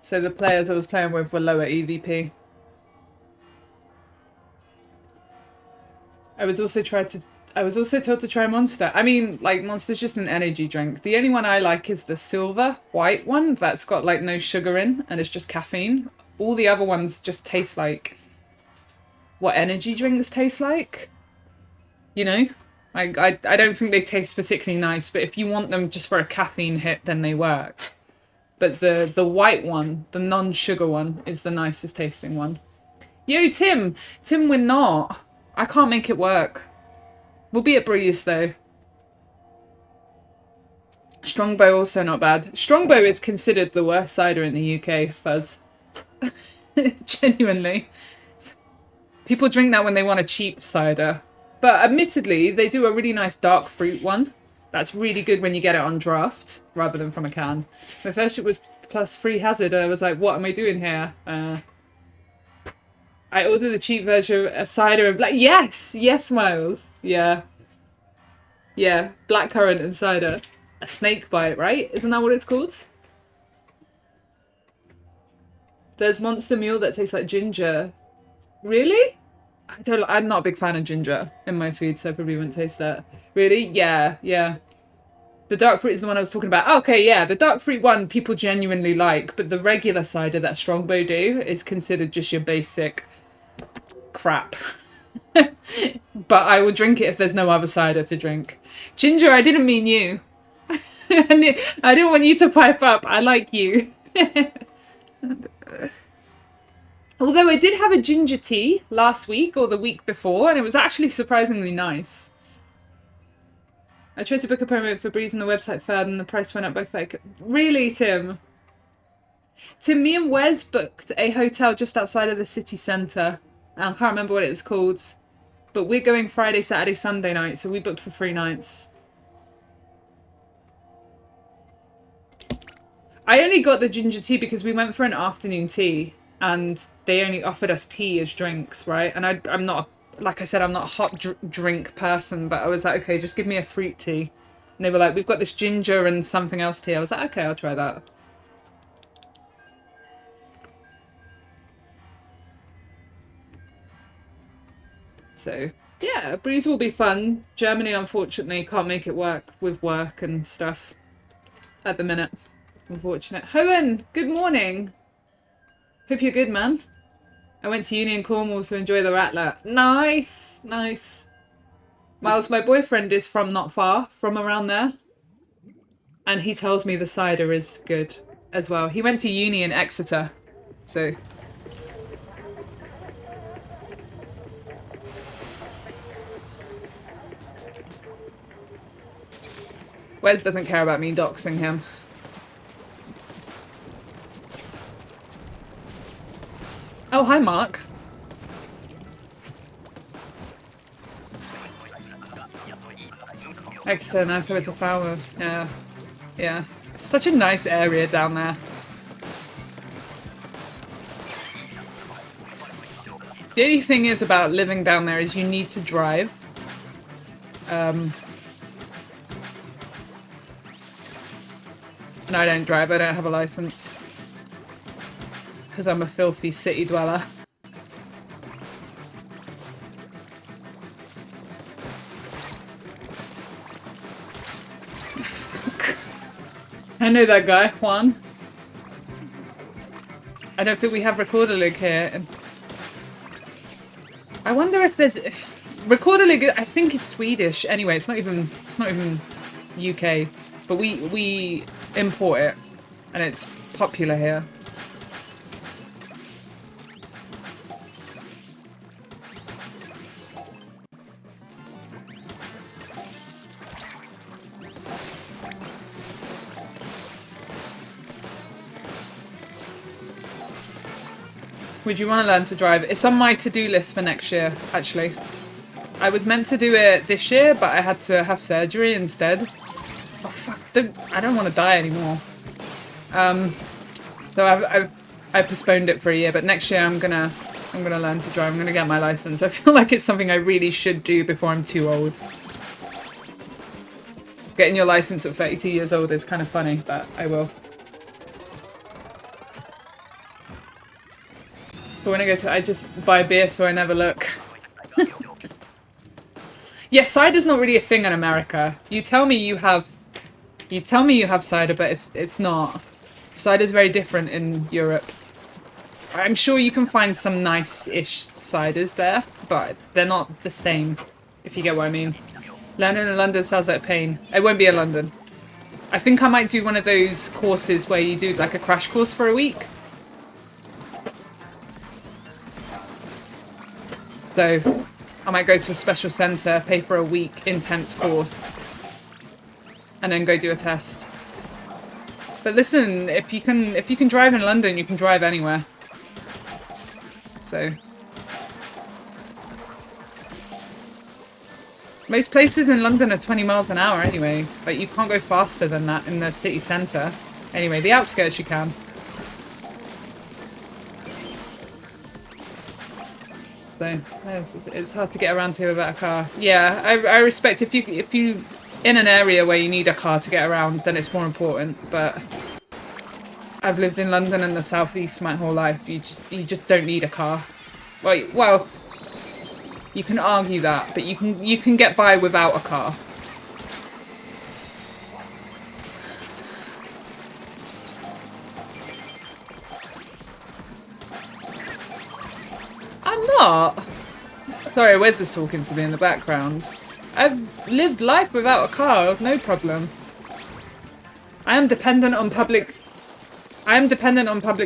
So the players I was playing with were lower EVP. I was also told to try Monster. I mean, like, Monster's just an energy drink. The only one I like is the silver white one that's got, like, no sugar in and it's just caffeine. All the other ones just taste like what energy drinks taste like. You know? I don't think they taste particularly nice, but if you want them just for a caffeine hit, then they work. But the white one, the non-sugar one, is the nicest tasting one. Yo, Tim! Tim, we're not. I can't make it work. We'll be at Breeze, though. Strongbow also not bad. Strongbow is considered the worst cider in the UK, Fuzz. Genuinely. People drink that when they want a cheap cider. But admittedly, they do a really nice dark fruit one. That's really good when you get it on draft, rather than from a can. My first it was plus free hazard. I was like, what am I doing here? I ordered the cheap version of a cider and black. Yes! Yes, Miles. Yeah. Yeah, blackcurrant and cider. A snake bite, right? Isn't that what it's called? There's Monster Mule that tastes like ginger. Really? I'm not a big fan of ginger in my food, so I probably wouldn't taste that. Really? Yeah, yeah. The dark fruit is the one I was talking about. Okay, yeah, the dark fruit one people genuinely like, but the regular cider that Strongbow do is considered just your basic crap. But I will drink it if there's no other cider to drink. Ginger, I didn't mean you. I didn't want you to pipe up. I like you. Although I did have a ginger tea last week or the week before, and it was actually surprisingly nice. I tried to book a permit for Breeze and the website failed and the price went up by fake. Really, Tim? Tim, me and Wes booked a hotel just outside of the city centre. I can't remember what it was called. But we're going Friday, Saturday, Sunday night, so we booked for 3 nights. I only got the ginger tea because we went for an afternoon tea. And they only offered us tea as drinks, right? And I'm not, like I said, I'm not a hot drink person, but I was like, okay, just give me a fruit tea. And they were like, we've got this ginger and something else tea. I was like, okay, I'll try that. So, yeah, Breeze will be fun. Germany, unfortunately, can't make it work with work and stuff at the minute. Unfortunate. Hohen, good morning. Hope you're good, man. I went to uni in Cornwall to enjoy the Rattler. Nice, nice. Miles, my boyfriend is from not far from around there. And he tells me the cider is good as well. He went to uni in Exeter, so... Wes doesn't care about me doxing him. Oh, hi, Mark. Exeter, nice over to Falmouth. Yeah. Yeah. Such a nice area down there. The only thing is about living down there is you need to drive. And I don't drive, I don't have a license. Because I'm a filthy city dweller. I know that guy, Juan. I don't think we have Recorder League here. I wonder if there's... Recorder League, I think, is Swedish. Anyway, it's not even UK. But we import it. And it's popular here. Would you want to learn to drive? It's on my to-do list for next year, actually. I was meant to do it this year, but I had to have surgery instead. Oh fuck! I don't want to die anymore. So I've postponed it for a year, but next year I'm gonna learn to drive. I'm gonna get my license. I feel like it's something I really should do before I'm too old. Getting your license at 32 years old is kind of funny, but I will. But when I go to, I just buy beer so I never look. Yeah, cider's not really a thing in America. You tell me you have cider, but it's not. Cider's very different in Europe. I'm sure you can find some nice-ish ciders there, but they're not the same, if you get what I mean. Landing in London sounds like pain. I won't be in London. I think I might do one of those courses where you do like a crash course for a week. So I might go to a special centre, pay for a week intense course, and then go do a test. But listen, if you can drive in London, you can drive anywhere. So most places in London are 20 miles an hour anyway. Like you can't go faster than that in the city centre. Anyway, the outskirts you can. So it's hard to get around to without a car. Yeah, I respect if you in an area where you need a car to get around, then it's more important. But I've lived in London and the southeast my whole life. You just don't need a car. Well, you can argue that, but you can get by without a car. I'm not. Sorry, Wes is talking to me in the background. I've lived life without a car, no problem. I am dependent on public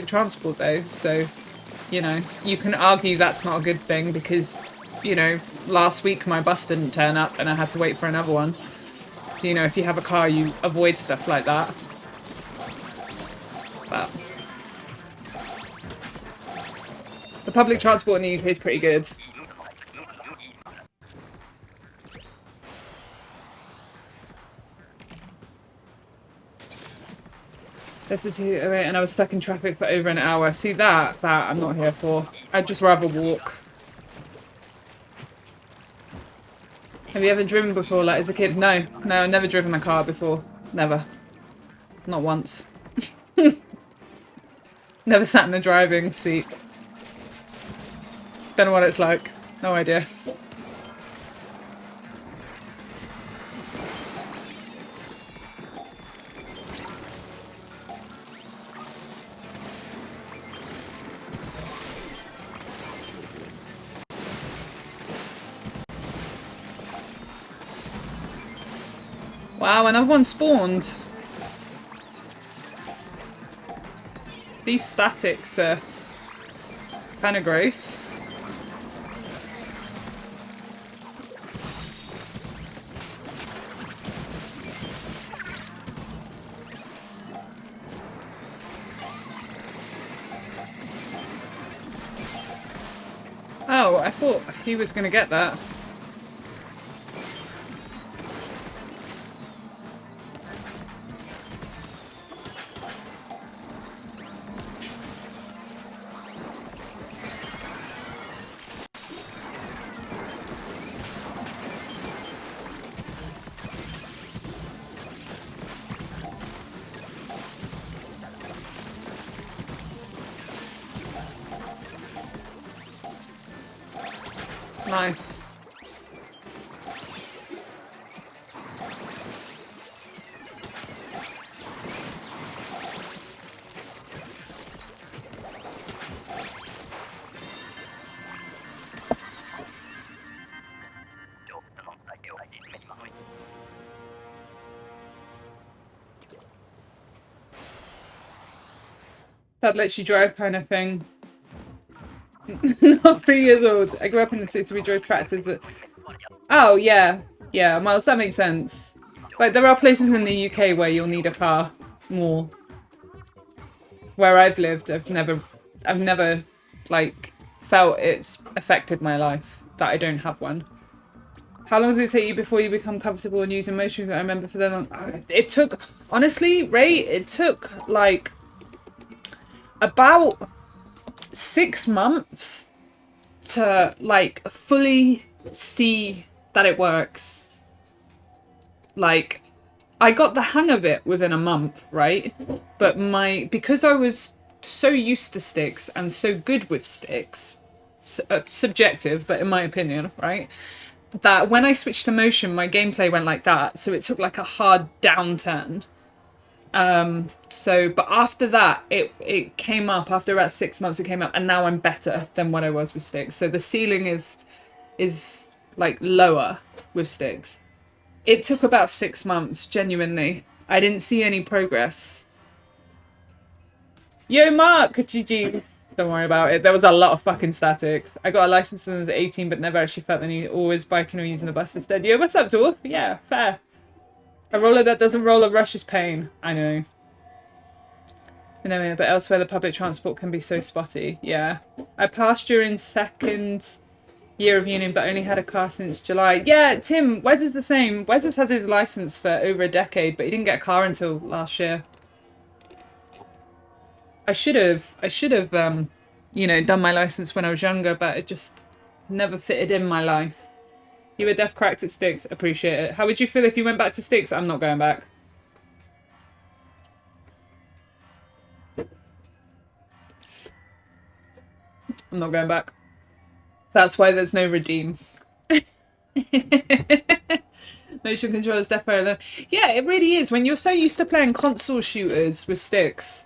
transport though, so, you know, you can argue that's not a good thing because, you know, last week my bus didn't turn up and I had to wait for another one. So, you know, if you have a car, you avoid stuff like that. But the public transport in the UK is pretty good. And I was stuck in traffic for over an hour. See that I'm not here for. I'd just rather walk. Have you ever driven before, like as a kid? No, I've never driven a car before. Never. Not once. Never sat in the driving seat. Don't know what it's like. No idea. Wow, another one spawned. These statics are kind of gross. Oh, I thought he was going to get that. Nice. That lets you drive kind of thing. Not 3 years old. I grew up in the city. We drove tractors. Oh, yeah. Yeah, Miles, that makes sense. Like, there are places in the UK where you'll need a car more. Where I've lived, I've never, like, felt it's affected my life that I don't have one. How long does it take you before you become comfortable in using motion? I remember for them, it took, honestly, Ray, it took, like, about 6 months to like fully see that it works. Like I got the hang of it within a month, right? But because I was so used to sticks and so good with sticks, subjective, but in my opinion, right? That when I switched to motion, my gameplay went like that. So it took like a hard downturn. But after that, it came up, after about 6 months it came up, and now I'm better than what I was with sticks. So the ceiling is like lower with sticks. It took about 6 months, genuinely. I didn't see any progress. Yo, Mark! GG's. Don't worry about it. There was a lot of fucking static. I got a license when I was 18, but never actually felt the need. Always biking or using a bus instead. Yo, what's up, Dwarf? Yeah, fair. A roller that doesn't roll a rush is pain. I know. But elsewhere the public transport can be so spotty. Yeah. I passed during second year of union, but only had a car since July. Yeah, Tim, Wes is the same. Wes has his license for over a decade, but he didn't get a car until last year. I should have, you know, done my license when I was younger, but it just never fitted in my life. You were deaf cracked at Sticks. Appreciate it. How would you feel if you went back to Sticks? I'm not going back. I'm not going back. That's why there's no redeem. Motion control is definitely alone. Yeah, it really is. When you're so used to playing console shooters with sticks.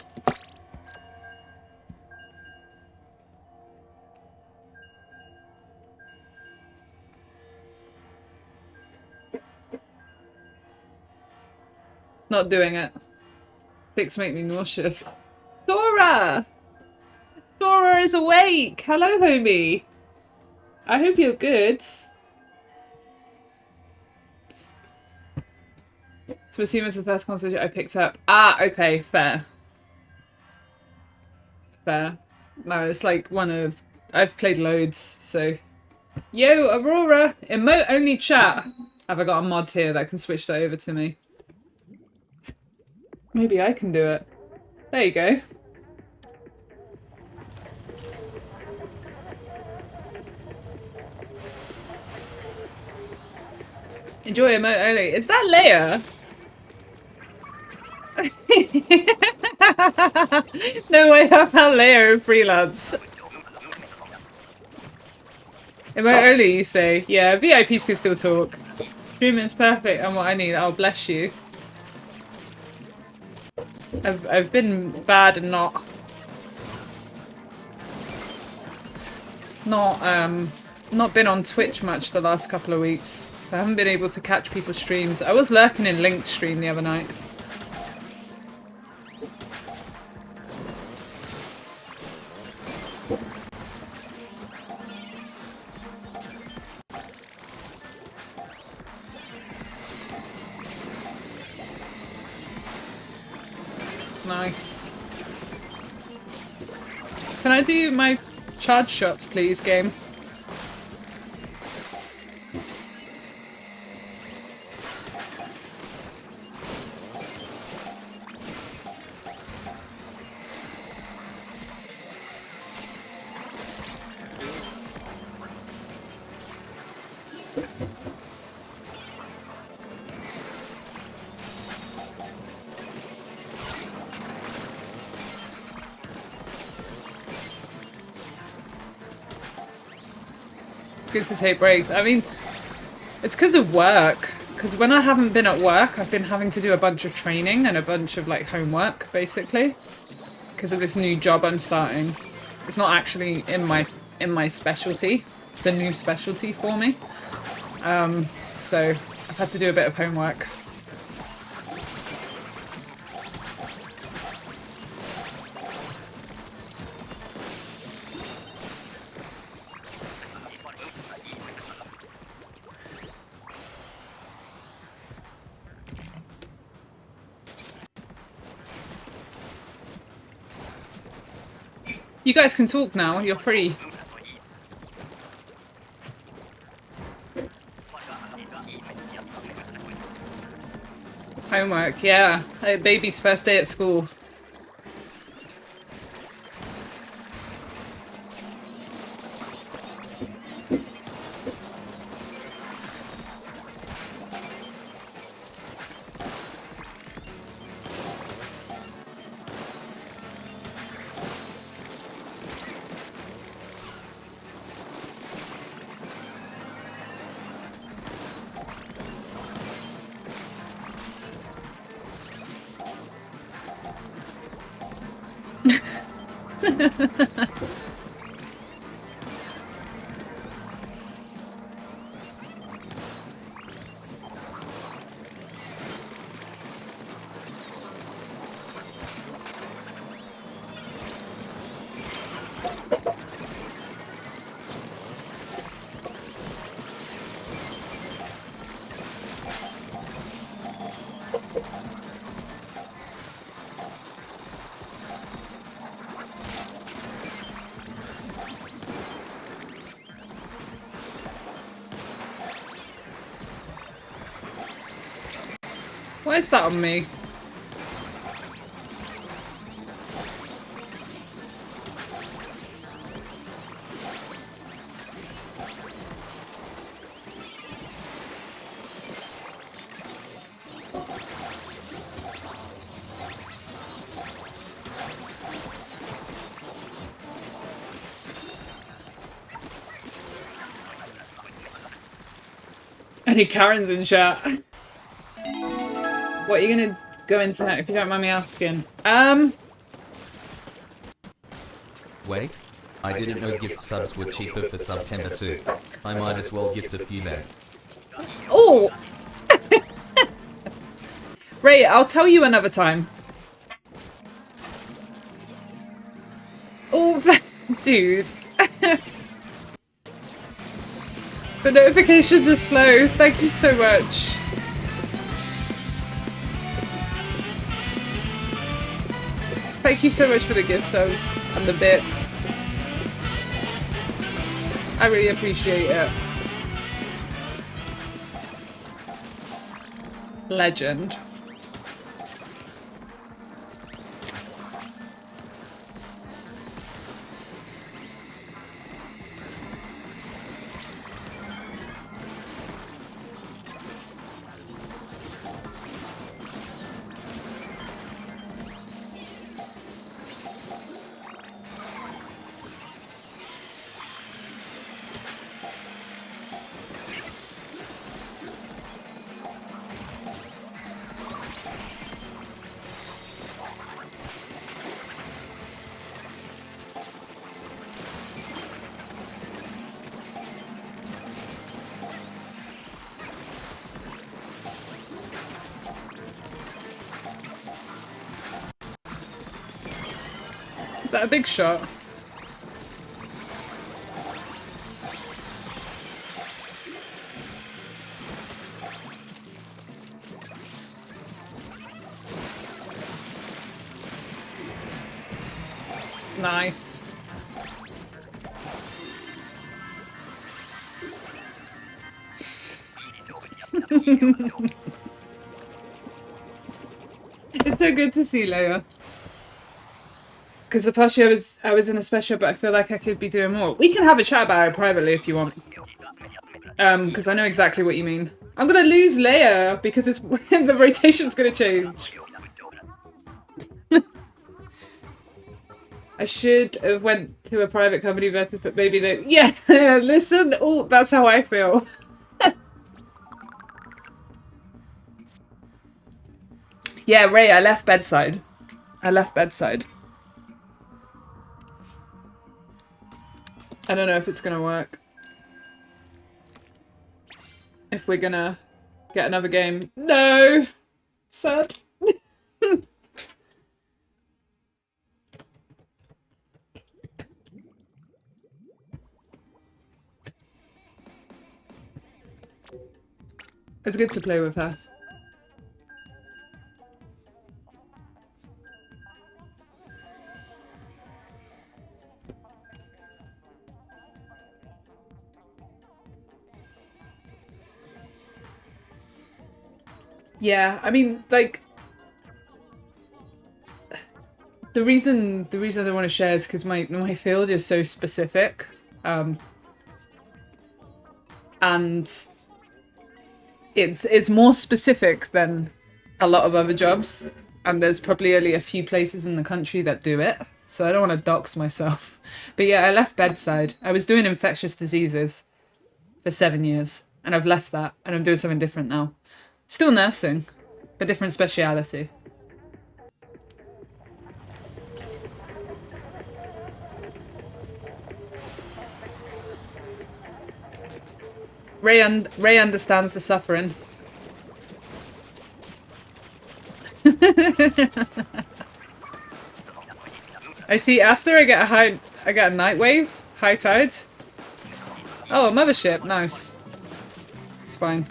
Not doing it. Sticks make me nauseous. Thora! Thora is awake! Hello, homie! I hope you're good. Splatoon was the first console I picked up. Ah, okay, fair. Fair. No, it's like one of... I've played loads, so... Yo, Aurora! Emote only chat! Have I got a mod here that can switch that over to me? Maybe I can do it. There you go. Enjoy emote only. Is that Leia? No way I found Leia in Freelance. Emote only, you say? Yeah, VIPs can still talk. Streaming's perfect and what I need. Oh, bless you. I've been bad and not been on Twitch much the last couple of weeks, so I haven't been able to catch people's streams. I was lurking in Link's stream the other night. Nice. Can I do my charge shots, please, game? Good to take breaks. I mean, it's because of work. Because when I haven't been at work, I've been having to do a bunch of training and a bunch of like homework, basically. Because of this new job I'm starting. It's not actually in my specialty. It's a new specialty for me. So I've had to do a bit of homework. You guys can talk now, you're free. Homework, yeah. Baby's first day at school. Why is that on me? Any Karens in chat? What are you gonna go into that if you don't mind me asking? Wait, I didn't know gift subs were cheaper for September too. I might as well gift a few then. Oh! Ray, I'll tell you another time. Oh, dude. The notifications are slow. Thank you so much. Thank you so much for the gift subs and the bits. I really appreciate it. Legend. Is that a big shot? Nice. It's so good to see Leia. Because the past year I was in a special, but I feel like I could be doing more. We can have a chat about it privately if you want. Because I know exactly what you mean. I'm gonna lose Leia because it's when the rotation's gonna change. I should have went to a private company versus, but maybe they. Yeah, listen. Oh, that's how I feel. Yeah, Ray, I left bedside. I left bedside. I don't know if it's gonna work. If we're gonna get another game. No! Sad. It's good to play with her. Yeah, I mean, like, the reason I don't want to share is because my field is so specific, and it's more specific than a lot of other jobs, and there's probably only a few places in the country that do it, so I don't want to dox myself. But yeah, I left bedside. I was doing infectious diseases for 7 years, and I've left that, and I'm doing something different now. Still nursing, but different speciality. Ray understands the suffering. I see Aster, I get a night wave, high tide. Oh, a mothership, nice. It's fine.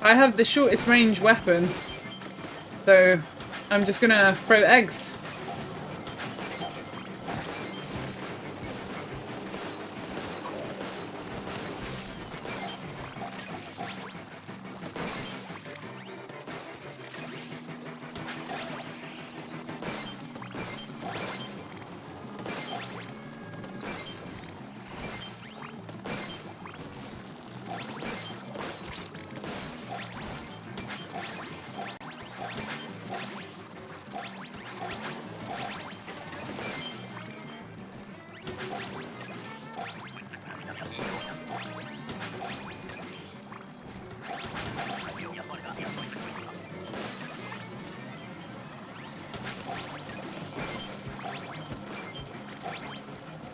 I have the shortest range weapon, so I'm just gonna throw eggs.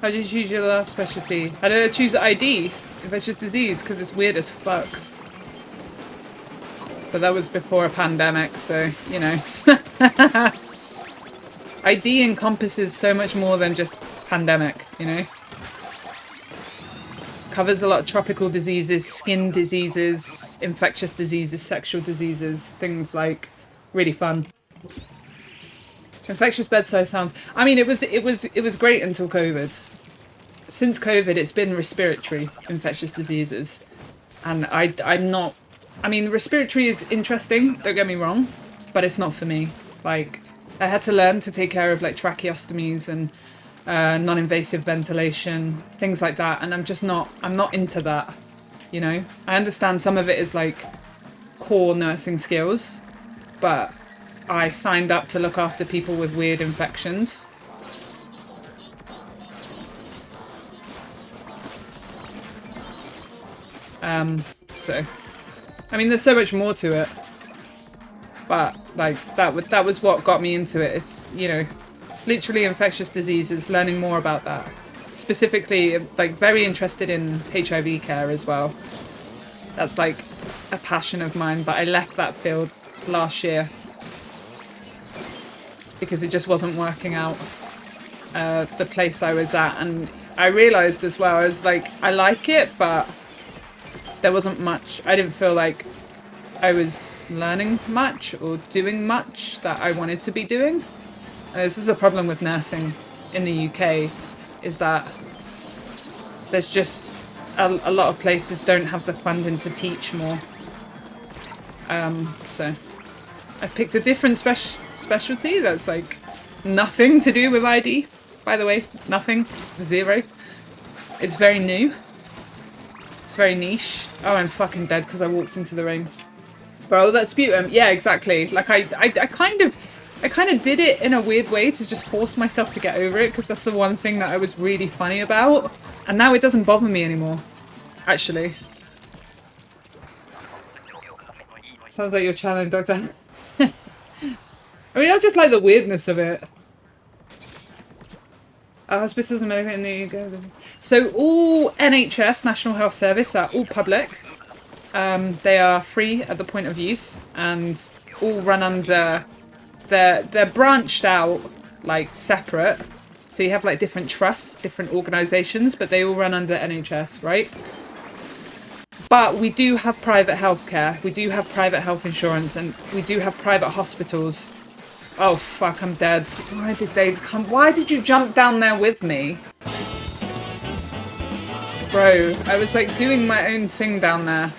How did you choose your last specialty? How did I choose ID? Infectious disease, because it's weird as fuck. But that was before a pandemic, so, you know. ID encompasses so much more than just pandemic, you know. Covers a lot of tropical diseases, skin diseases, infectious diseases, sexual diseases, things like really fun. Infectious bedside sounds. I mean, it was great until COVID. Since COVID, it's been respiratory infectious diseases, and I'm not. I mean, respiratory is interesting. Don't get me wrong, but it's not for me. Like, I had to learn to take care of like tracheostomies and non-invasive ventilation, things like that, and I'm just not. I'm not into that. You know, I understand some of it is like core nursing skills, but I signed up to look after people with weird infections. So, I mean, there's so much more to it, but like that was what got me into it. It's, you know, literally infectious diseases, learning more about that. Specifically, like, very interested in HIV care as well. That's like a passion of mine, but I left that field last year because it just wasn't working out, the place I was at. And I realized as well, I was like, I like it, but there wasn't much. I didn't feel like I was learning much or doing much that I wanted to be doing. And this is the problem with nursing in the UK, is that there's just a lot of places don't have the funding to teach more. So I've picked a different specialty that's like nothing to do with ID, by the way. Nothing. Zero. It's very new. It's very niche. Oh, I'm fucking dead because I walked into the rain. Bro, that sputum. Yeah, exactly. Like, I kind of did it in a weird way to just force myself to get over it, because that's the one thing that I was really funny about. And now it doesn't bother me anymore, actually. Sounds like you're channeling Doctor. I mean, I just like the weirdness of it. Hospitals and medical in the UK. So all NHS, National Health Service, are all public. They are free at the point of use, and all run under. They're branched out, like, separate. So you have like different trusts, different organisations, but they all run under NHS, right? But we do have private healthcare. We do have private health insurance, and we do have private hospitals. Oh fuck, I'm dead. Why did they come? Why did you jump down there with me? Bro, I was like doing my own thing down there.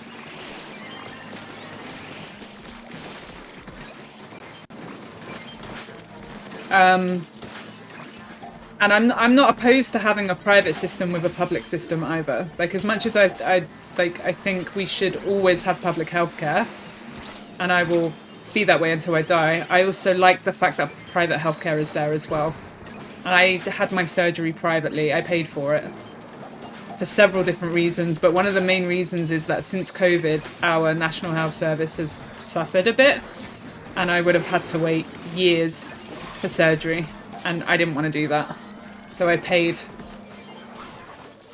And I'm not opposed to having a private system with a public system either. Like, as much as I think we should always have public healthcare, and I will be that way until I die, I also like the fact that private healthcare is there as well. And I had my surgery privately. I paid for it for several different reasons, but one of the main reasons is that since COVID, our National Health Service has suffered a bit, and I would have had to wait years for surgery, and I didn't want to do that. So I paid.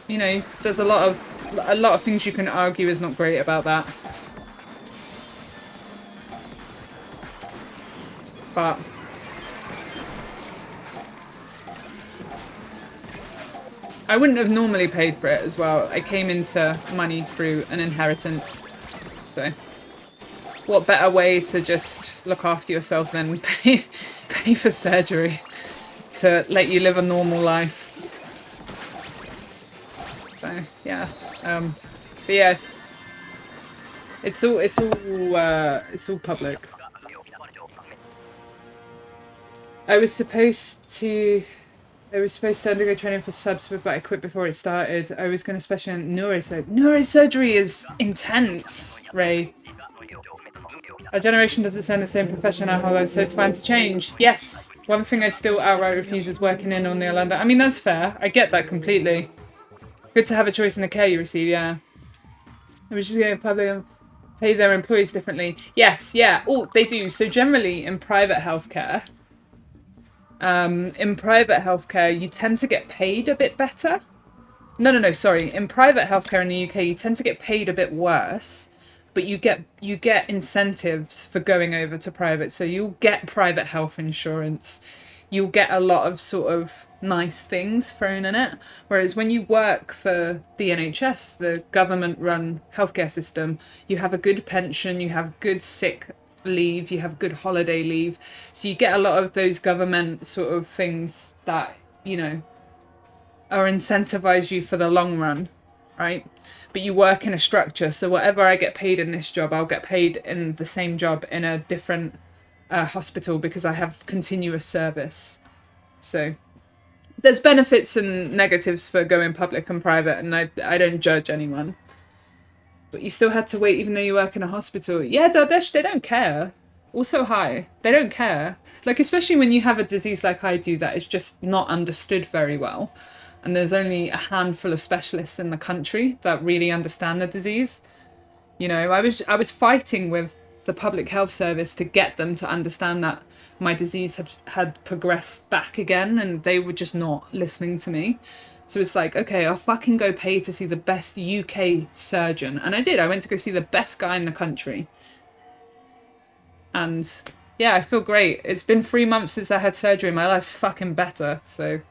You know, there's a lot of things you can argue is not great about that. But I wouldn't have normally paid for it as well. I came into money through an inheritance. So What better way to just look after yourself than pay for surgery to let you live a normal life? So yeah, but yeah, it's all public. I was supposed to undergo training for subs, but I quit before it started. I was going to specialize in neurosurgery. Neurosurgery is intense, Ray. Our generation doesn't send the same profession our whole life, so it's fine to change. Yes. One thing I still outright refuse is working in on the Orlando. I mean, that's fair. I get that completely. Good to have a choice in the care you receive, yeah. I was just going to public pay their employees differently. Yes, yeah. Oh, they do. So generally in private healthcare, you tend to get paid a bit better. No, sorry. In private healthcare in the UK, you tend to get paid a bit worse, but you get incentives for going over to private. So you'll get private health insurance. You'll get a lot of sort of nice things thrown in it. Whereas when you work for the NHS, the government-run healthcare system, you have a good pension, you have good sick leave, you have good holiday leave. So you get a lot of those government sort of things that, you know, are incentivize you for the long run, right? But you work in a structure, so whatever I get paid in this job, I'll get paid in the same job in a different hospital because I have continuous service. So there's benefits and negatives for going public and private, and I don't judge anyone. But you still had to wait even though you work in a hospital. Yeah, Dardesh, they don't care. Also, hi. They don't care. Like, especially when you have a disease like I do that is just not understood very well. And there's only a handful of specialists in the country that really understand the disease. You know, I was fighting with the public health service to get them to understand that my disease had progressed back again, and they were just not listening to me. So it's like, okay, I'll fucking go pay to see the best UK surgeon. And I did. I went to go see the best guy in the country. And yeah, I feel great. It's been 3 months since I had surgery. My life's fucking better. So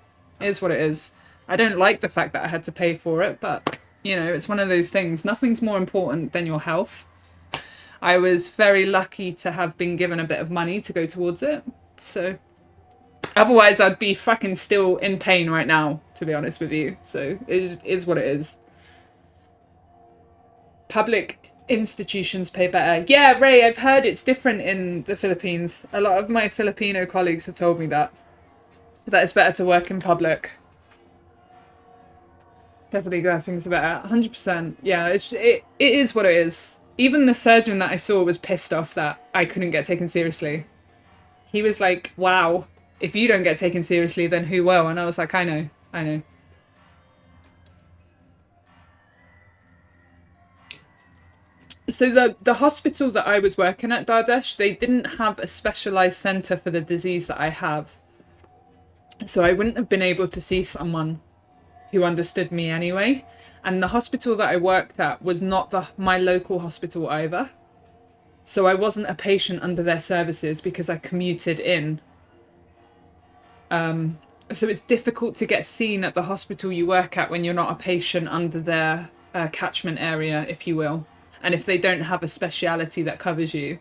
it is what it is. I don't like the fact that I had to pay for it, but, you know, it's one of those things. Nothing's more important than your health. I was very lucky to have been given a bit of money to go towards it. So otherwise, I'd be fucking still in pain right now, to be honest with you. So it is what it is. Public institutions pay better. Yeah, Ray, I've heard it's different in the Philippines. A lot of my Filipino colleagues have told me that it's better to work in public. Definitely glad things are better. 100%. Yeah, it is what it is. Even the surgeon that I saw was pissed off that I couldn't get taken seriously. He was like, wow, if you don't get taken seriously, then who will? And I was like, I know. So the hospital that I was working at, Dardesh, they didn't have a specialised centre for the disease that I have. So I wouldn't have been able to see someone who understood me anyway. And the hospital that I worked at was not my local hospital either. So I wasn't a patient under their services because I commuted in. So it's difficult to get seen at the hospital you work at when you're not a patient under their catchment area, if you will. And if they don't have a speciality that covers you.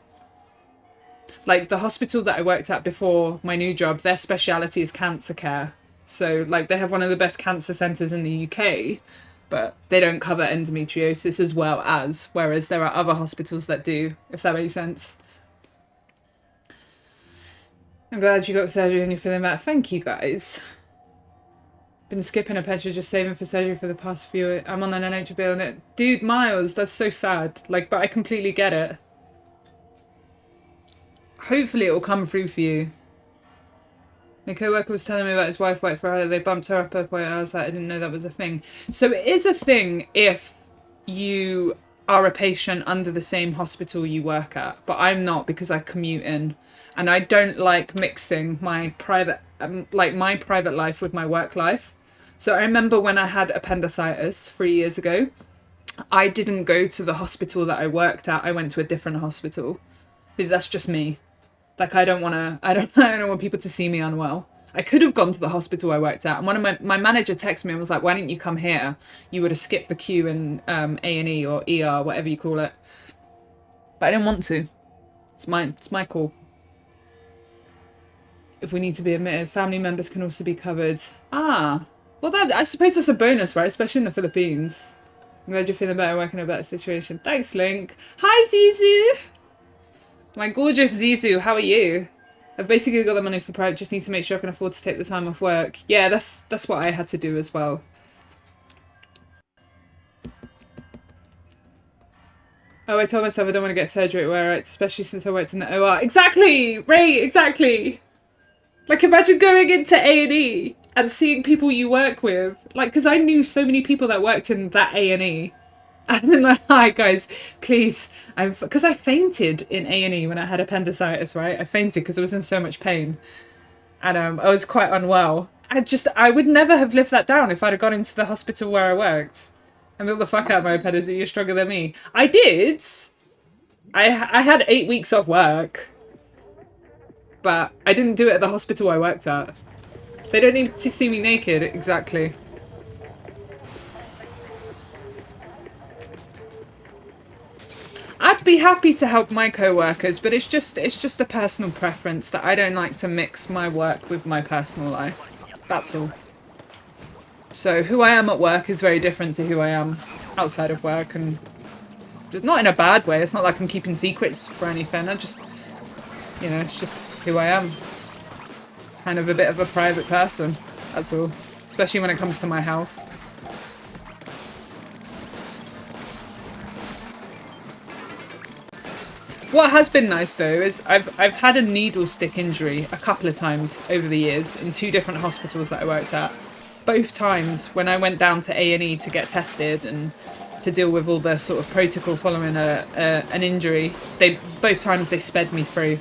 Like the hospital that I worked at before my new job, their speciality is cancer care. So like they have one of the best cancer centres in the UK, but they don't cover endometriosis as well as, whereas there are other hospitals that do, if that makes sense. I'm glad you got surgery and you're feeling better. Thank you guys. Been skipping a pension, just saving for surgery for the past few. I'm on an NHS bill and it. Dude, Miles, that's so sad. Like, but I completely get it. Hopefully it will come through for you. My co-worker was telling me about his wife worked for her. They bumped her up. I was like, I didn't know that was a thing. So it is a thing if you are a patient under the same hospital you work at. But I'm not because I commute in. And I don't like mixing my private life with my work life. So I remember when I had appendicitis 3 years ago, I didn't go to the hospital that I worked at. I went to a different hospital. But that's just me. Like I don't want people to see me unwell. I could have gone to the hospital I worked at, and one of my manager texted me and was like, "Why didn't you come here? You would have skipped the queue in A&E or ER, whatever you call it." But I didn't want to. It's my call. If we need to be admitted, family members can also be covered. Ah, well, that I suppose that's a bonus, right? Especially in the Philippines. I'm glad you're feeling better, working in a better situation. Thanks, Link. Hi, Zizu! My gorgeous Zizu, how are you? I've basically got the money for private, just need to make sure I can afford to take the time off work. Yeah, that's what I had to do as well. Oh, I told myself I don't want to get surgery where especially since I worked in the OR. Exactly! Ray, exactly! Like, imagine going into A&E and seeing people you work with. Like, because I knew so many people that worked in that A&E. I've been like, hi guys, please. Because I fainted in A&E when I had appendicitis, right? I fainted because I was in so much pain. And I was quite unwell. I would never have lived that down if I'd have gone into the hospital where I worked. I built the fuck out of my appendicitis. You're stronger than me. I did. I had 8 weeks off work. But I didn't do it at the hospital I worked at. They don't need to see me naked, exactly. I'd be happy to help my co-workers, but it's just a personal preference that I don't like to mix my work with my personal life. That's all. So who I am at work is very different to who I am outside of work, and not in a bad way. It's not like I'm keeping secrets for anything. I just, you know, it's just who I am. Just kind of a bit of a private person. That's all. Especially when it comes to my health. What has been nice though is I've had a needle stick injury a couple of times over the years in 2 different hospitals that I worked at. Both times when I went down to A&E to get tested and to deal with all the sort of protocol following an injury, both times they sped me through.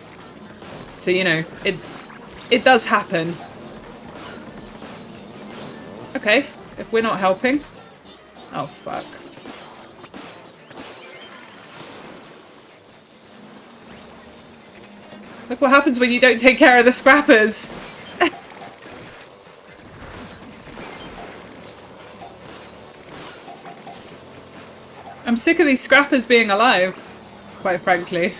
So, you know, it does happen. Okay, if we're not helping. Oh fuck. Look what happens when you don't take care of the scrappers. I'm sick of these scrappers being alive, quite frankly.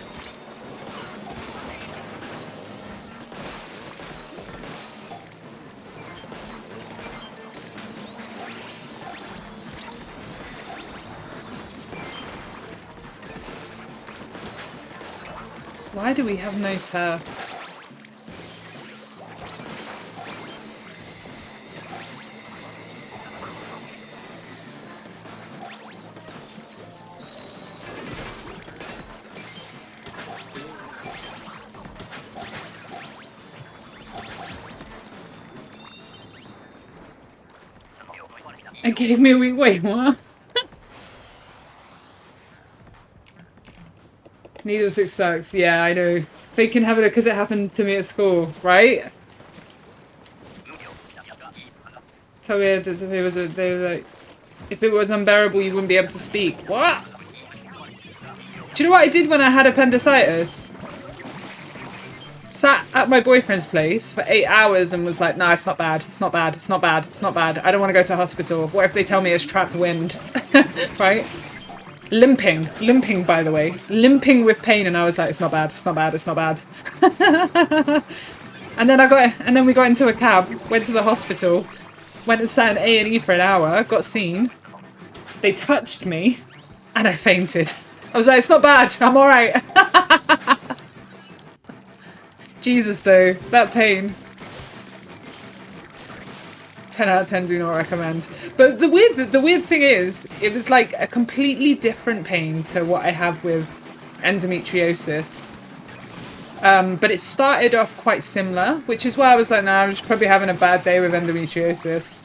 Why do we have no turf? It gave me a wee wait, what? Needle stick sucks. Yeah, I know. They can have it because it happened to me at school, right? So weird that they were like, if it was unbearable, you wouldn't be able to speak. What? Do you know what I did when I had appendicitis? Sat at my boyfriend's place for 8 hours and was like, nah, it's not bad. It's not bad. It's not bad. It's not bad. I don't want to go to hospital. What if they tell me it's trapped wind? Right? Limping, by the way. Limping with pain, and I was like, it's not bad, it's not bad, it's not bad. and then we got into a cab, went to the hospital, went and sat in A&E for an hour, got seen. They touched me, and I fainted. I was like, it's not bad, I'm alright. Jesus though, that pain. 10 out of 10 do not recommend. But the weird thing is, it was like a completely different pain to what I have with endometriosis. But it started off quite similar, which is why I was like, nah, I'm just probably having a bad day with endometriosis.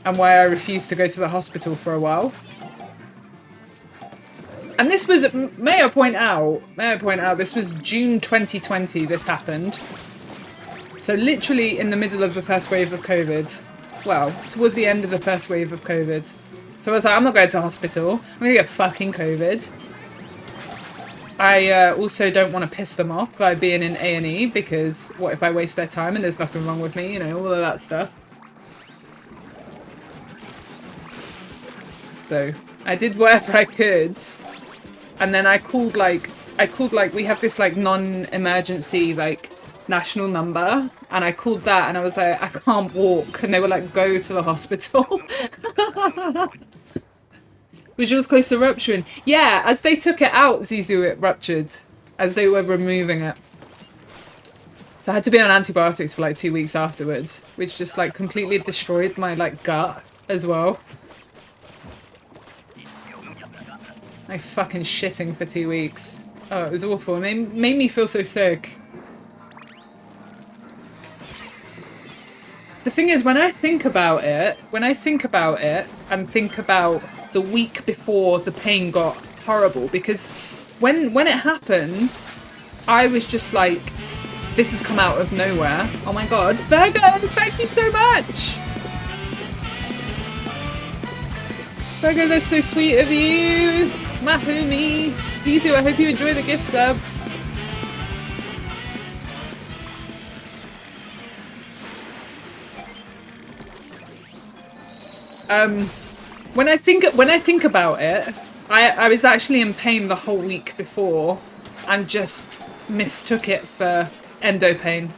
And why I refused to go to the hospital for a while. And this was, may I point out, this was June 2020 this happened. So literally in the middle of the first wave of COVID. Well, towards the end of the first wave of COVID. So I was like, I'm not going to hospital. I'm going to get fucking COVID. I also don't want to piss them off by being in A&E because what if I waste their time and there's nothing wrong with me, you know, all of that stuff. So I did whatever I could. And then I called like I called like, we have this like non-emergency like national number, and I called that and I was like, I can't walk, and they were like, go to the hospital. Was yours close to rupturing? Yeah, as they took it out, Zizu, it ruptured as they were removing it. So I had to be on antibiotics for like 2 weeks afterwards, which just like completely destroyed my like gut as well. Like fucking shitting for 2 weeks. Oh, it was awful. It made me feel so sick. The thing is, when I think about it and think about the week before the pain got horrible, because when it happened, I was just like, this has come out of nowhere. Oh my god. Virgo, thank you so much! Virgo, that's so sweet of you! Mahumi! Zizu, I hope you enjoy the gift sub. When I think about it, I was actually in pain the whole week before and just mistook it for endo pain.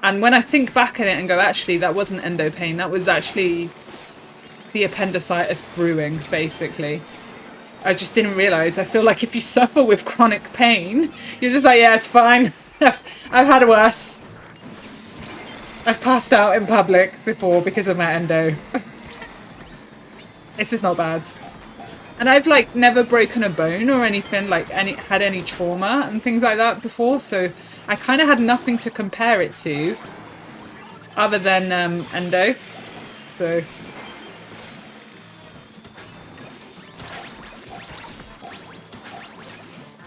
And when I think back on it and go, actually, that wasn't endo pain, that was actually the appendicitis brewing, basically. I just didn't realise. I feel like if you suffer with chronic pain, you're just like, yeah, it's fine. I've had worse. I've passed out in public before because of my endo. This is not bad. And I've like never broken a bone or anything, like had any trauma and things like that before, so I kind of had nothing to compare it to other than endo.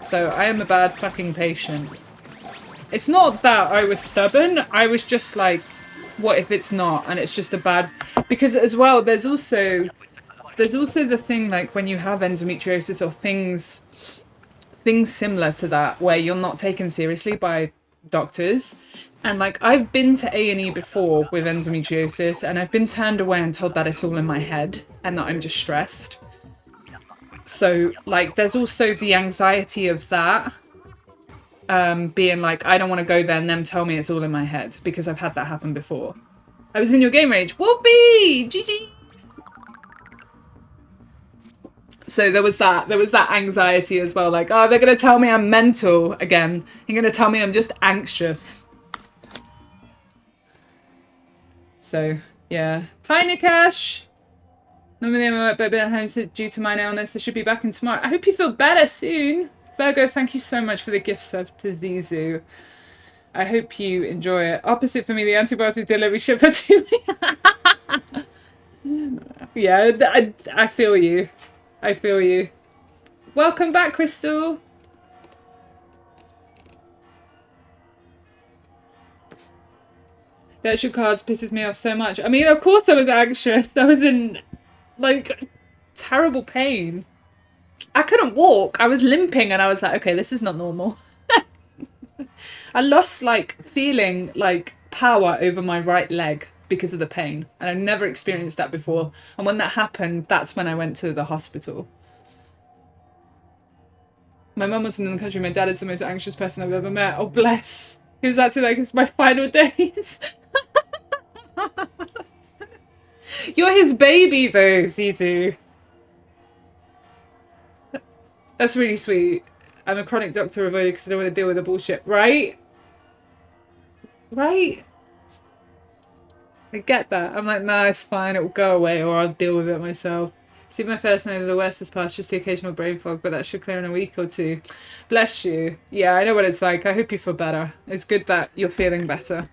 So I am a bad fucking patient. It's not that I was stubborn, I was just like, what if it's not? And it's just a bad... Because as well, there's also the thing, like, when you have endometriosis or things similar to that, where you're not taken seriously by doctors. And, like, I've been to A&E before with endometriosis, and I've been turned away and told that it's all in my head, and that I'm just stressed. So, like, there's also the anxiety of that. Being like, I don't want to go there and them tell me it's all in my head, because I've had that happen before. I was in your game rage. Wolfie! GG's! So there was that anxiety as well, like, oh, they're going to tell me I'm mental again. They're going to tell me I'm just anxious. So, yeah. Hi, Nikesh! Normally I'm a bit at home due to my illness. I should be back in tomorrow. I hope you feel better soon. Virgo, thank you so much for the gift sub to Zizu. I hope you enjoy it. Opposite for me, the antibiotic delivery shipper to me. Yeah, I feel you. I feel you. Welcome back, Crystal. The extra cards pisses me off so much. I mean, of course I was anxious. I was in, like, terrible pain. I couldn't walk. I was limping and I was like, okay, this is not normal. I lost, like, feeling, like, power over my right leg because of the pain. And I've never experienced that before. And when that happened, that's when I went to the hospital. My mum wasn't in the country. My dad is the most anxious person I've ever met. Oh, bless. He was actually like, it's my final days. You're his baby, though, Zizu. That's really sweet. I'm a chronic doctor avoided because I don't want to deal with the bullshit. Right? Right? I get that. I'm like, nah, it's fine. It will go away or I'll deal with it myself. See, my first night of the worst has passed, just the occasional brain fog, but that should clear in a week or two. Bless you. Yeah, I know what it's like. I hope you feel better. It's good that you're feeling better.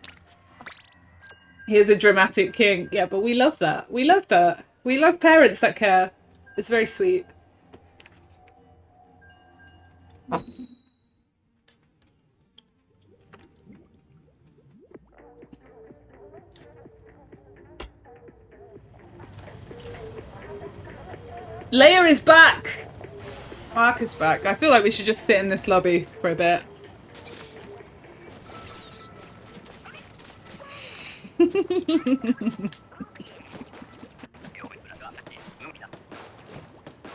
Here's a dramatic king. Yeah, but we love that. We love that. We love parents that care. It's very sweet. Leia is back! Mark is back. I feel like we should just sit in this lobby for a bit.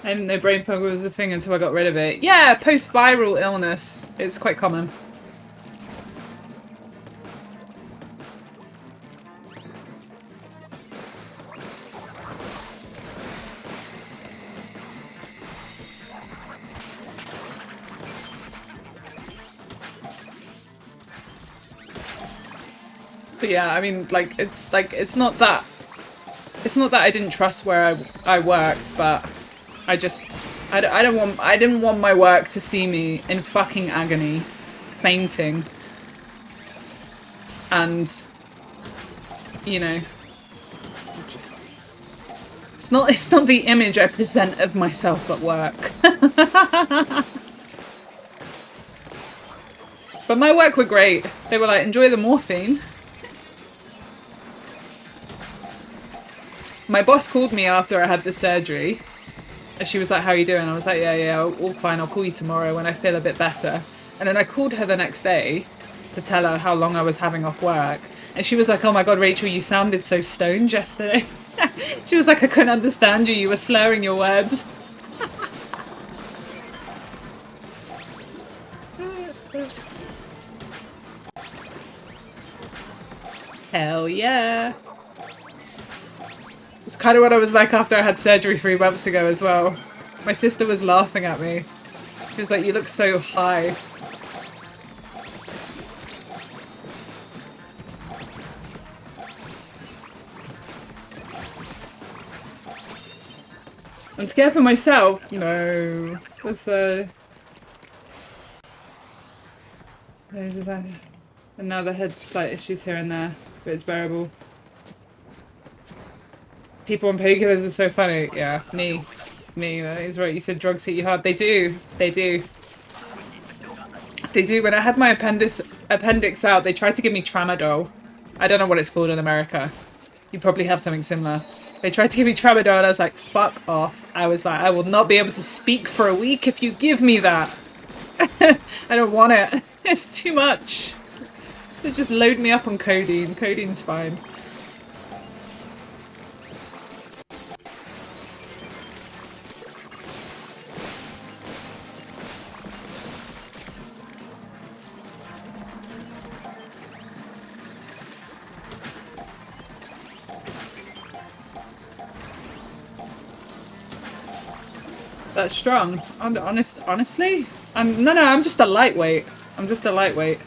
I didn't know brain fog was a thing until I got rid of it. Yeah, post-viral illness. It's quite common. But yeah, I mean, like, it's not that I didn't trust where I worked, but I didn't want my work to see me in fucking agony, fainting, and, you know, it's not the image I present of myself at work. But my work were great. They were like, enjoy the morphine. My boss called me after I had the surgery. And she was like, how are you doing? I was like, yeah, all fine. I'll call you tomorrow when I feel a bit better. And then I called her the next day to tell her how long I was having off work. And she was like, oh my God, Rachel, you sounded so stoned yesterday. She was like, I couldn't understand you. You were slurring your words. Hell yeah. It's kind of what I was like after I had surgery 3 months ago as well. My sister was laughing at me. She was like, you look so high. I'm scared for myself. No. There's another head slight issues here and there, but it's bearable. People on painkillers are so funny. Yeah, me, that is right. You said drugs hit you hard. They do. When I had my appendix out, they tried to give me tramadol. I don't know what it's called in America. You probably have something similar. They tried to give me tramadol and I was like, fuck off. I was like, I will not be able to speak for a week if you give me that. I don't want it. It's too much. They just load me up on codeine. Codeine's fine. That's strong. Honestly? I'm just a lightweight. I'm just a lightweight.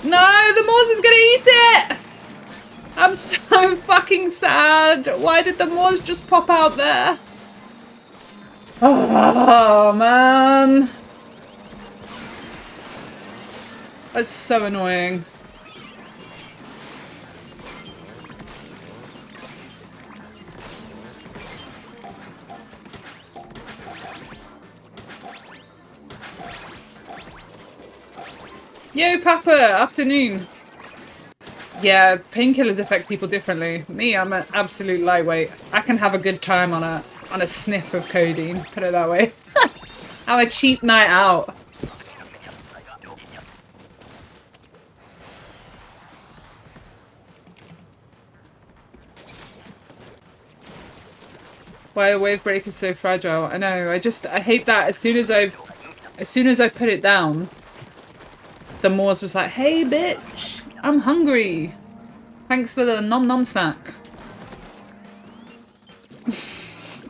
No, the Moors is gonna eat it! I'm so fucking sad. Why did the Moors just pop out there? Oh, man. That's so annoying. Yo, Papa, afternoon. Yeah, painkillers affect people differently. Me, I'm an absolute lightweight. I can have a good time on a sniff of codeine, put it that way. Have a cheap night out. Why a wave break is so fragile. I know, I hate that as soon as I put it down, the Moors was like, hey bitch, I'm hungry. Thanks for the nom nom snack. It's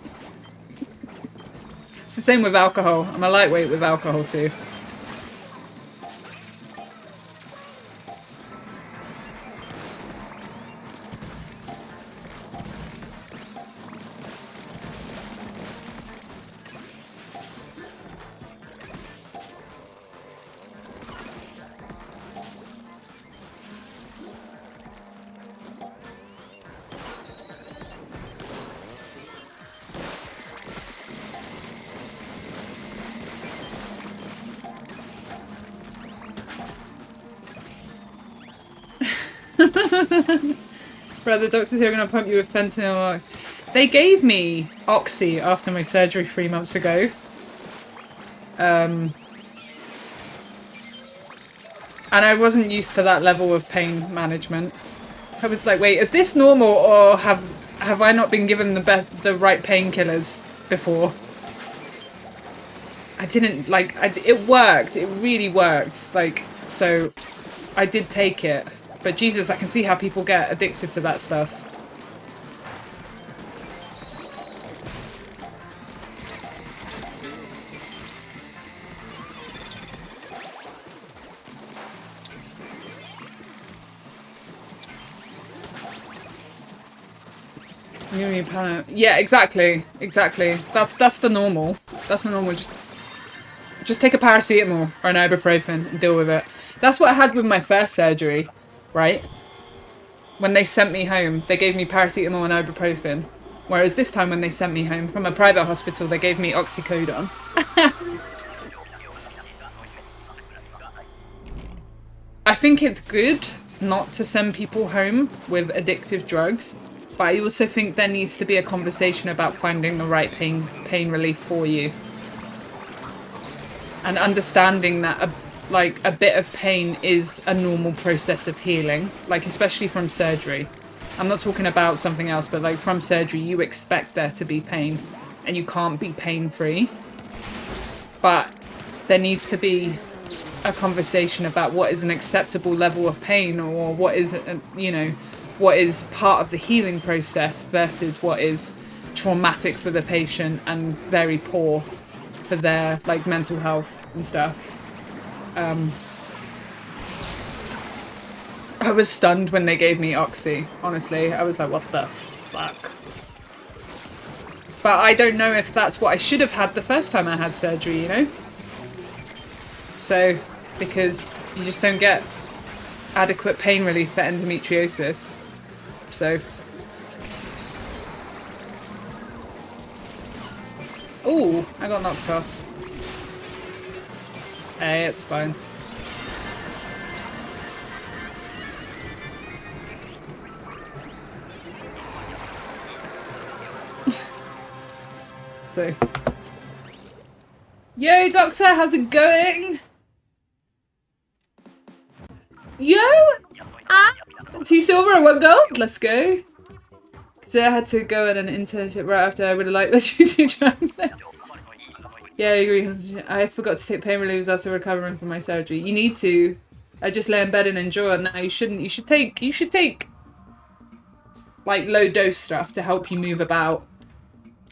the same with alcohol. I'm a lightweight with alcohol too. Right, the doctors here are going to pump you with fentanyl ox. They gave me Oxy after my surgery 3 months ago. And I wasn't used to that level of pain management. I was like, wait, is this normal, or have I not been given the right painkillers before? I didn't, like, it worked. It really worked. Like, so I did take it. But Jesus, I can see how people get addicted to that stuff. Yeah, exactly. Exactly. That's the normal. That's the normal. Just take a paracetamol or an ibuprofen and deal with it. That's what I had with my first surgery, right? When they sent me home, they gave me paracetamol and ibuprofen. Whereas this time when they sent me home from a private hospital, they gave me oxycodone. I think it's good not to send people home with addictive drugs. But I also think there needs to be a conversation about finding the right pain relief for you. And understanding that a bit of pain is a normal process of healing. Like, especially from surgery. I'm not talking about something else, but like from surgery, you expect there to be pain. And you can't be pain-free. But there needs to be a conversation about what is an acceptable level of pain, or what is, you know, what is part of the healing process versus what is traumatic for the patient and very poor for their, like, mental health and stuff. I was stunned when they gave me Oxy, honestly. I was like, what the fuck? But I don't know if that's what I should have had the first time I had surgery, you know? So, because you just don't get adequate pain relief for endometriosis. So. Ooh, I got knocked off. Hey, it's fine. So. Yo, doctor, how's it going? Yo! Ah! 2 silver and 1 gold? Let's go. So I had to go on an internship right after I would have liked the shooting drugs. Yeah, I agree. I forgot to take pain relievers after recovering from my surgery. You need to. I just lay in bed and endure. No, you shouldn't. You should take like low dose stuff to help you move about.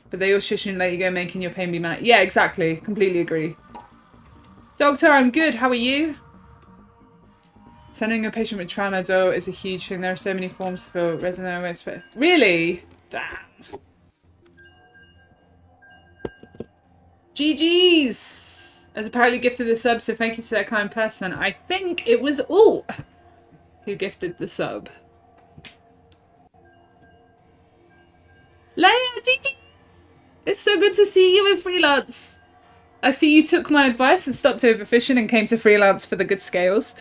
But they also shouldn't let you go making your pain be mad. Yeah, exactly. Completely agree. Doctor, I'm good. How are you? Sending a patient with tramadol is a huge thing. There are so many forms to fill resonate with. Really? Damn. GG's! As apparently gifted the sub, so thank you to that kind person. I think it was all who gifted the sub. Leia, GG's! It's so good to see you in Freelance. I see you took my advice and stopped overfishing and came to Freelance for the good scales.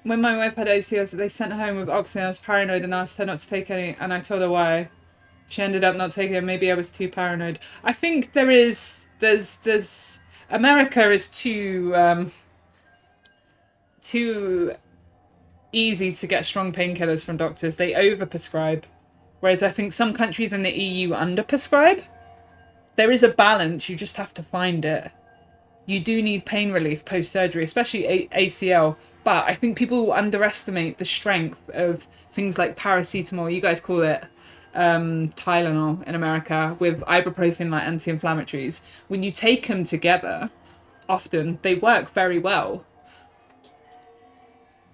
When my wife had ACS, they sent her home with oxygen. I was paranoid and asked her not to take any, and I told her why. She ended up not taking it. Maybe I was too paranoid. I think there's America is too easy to get strong painkillers from doctors. They overprescribe. Whereas I think some countries in the EU underprescribe. There is a balance, you just have to find it. You do need pain relief post-surgery, especially ACL. But I think people underestimate the strength of things like paracetamol. You guys call it Tylenol in America, with ibuprofen, like anti-inflammatories. When you take them together, often they work very well.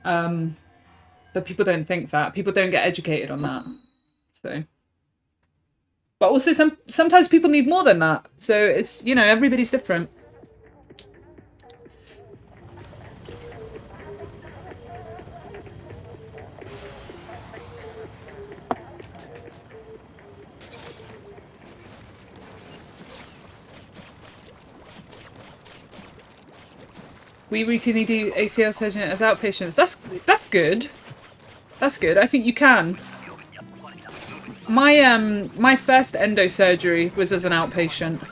But people don't think that. People don't get educated on that. So, but also sometimes people need more than that. So it's, you know, everybody's different. We routinely do ACL surgery as outpatients. That's good. That's good. I think you can. my first endo surgery was as an outpatient.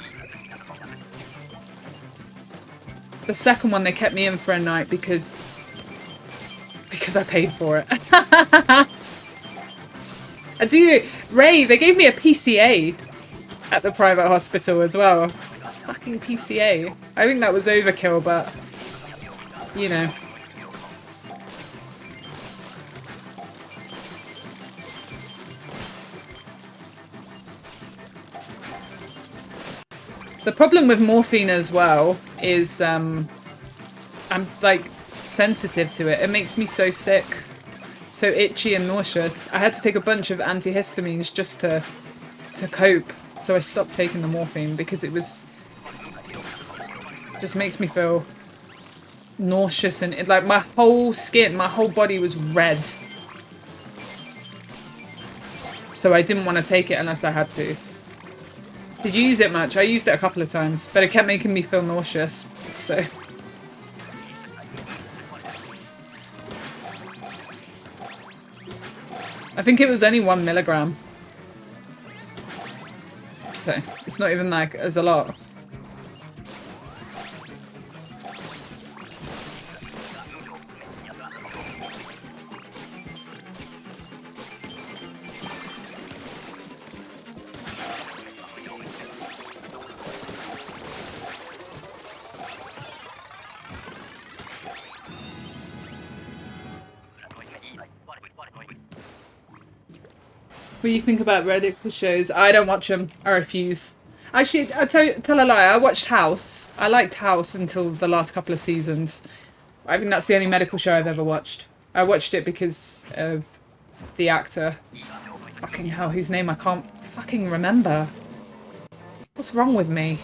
The second one they kept me in for a night because I paid for it. Ray, they gave me a PCA at the private hospital as well. Fucking PCA. I think that was overkill, but you know. The problem with morphine as well is I'm like sensitive to it. It makes me so sick, so itchy and nauseous. I had to take a bunch of antihistamines just to cope. So I stopped taking the morphine because it just makes me feel nauseous and like my whole skin, my whole body was red. So I didn't want to take it unless I had to. Did you use it much? I used it a couple of times, but it kept making me feel nauseous, so. I think it was only 1 milligram. So, it's not even like, as a lot. What do you think about medical shows? I don't watch them. I refuse. Actually, I tell a lie. I watched House. I liked House until the last couple of seasons. I think that's the only medical show I've ever watched. I watched it because of the actor. Fucking hell, whose name I can't fucking remember. What's wrong with me?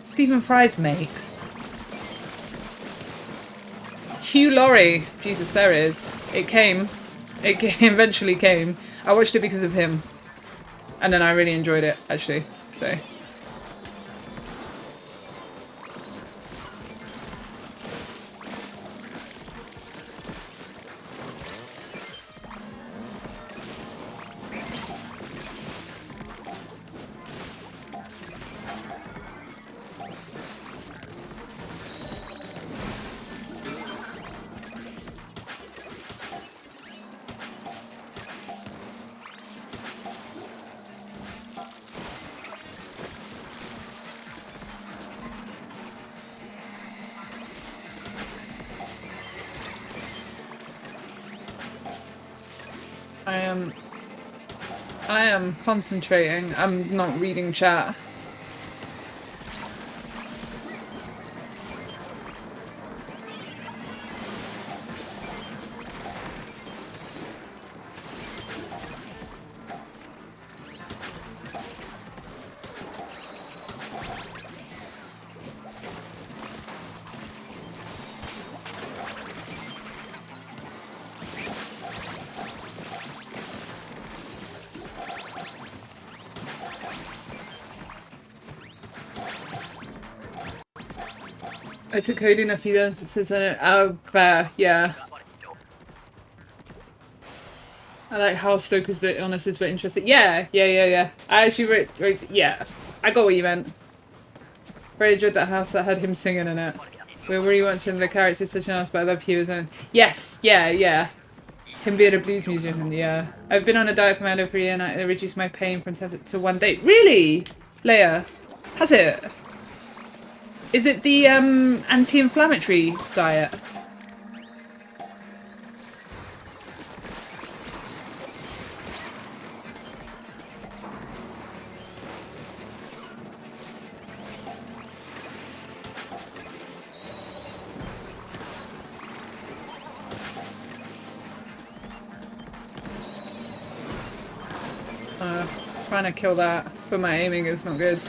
Stephen Fry's mate. Hugh Laurie. Jesus, there it is. It came. It eventually came. I watched it because of him. And then I really enjoyed it, actually. So. I am concentrating. I'm not reading chat. I took codeine a few days since I know. Oh, fair, yeah. I like how Stoker's the illness is very interesting. Yeah. I actually yeah. I got what you meant. Very enjoyed that house that had him singing in it. We were rewatching the characters such an ass, but I love Hugh as an. Yes, yeah. Him being a blues musician, yeah. I've been on a diet for my for a year and I reduced my pain from 10 to 1 day. Really? Leia? Has it? Is it the anti-inflammatory diet? Trying to kill that, but my aiming is not good.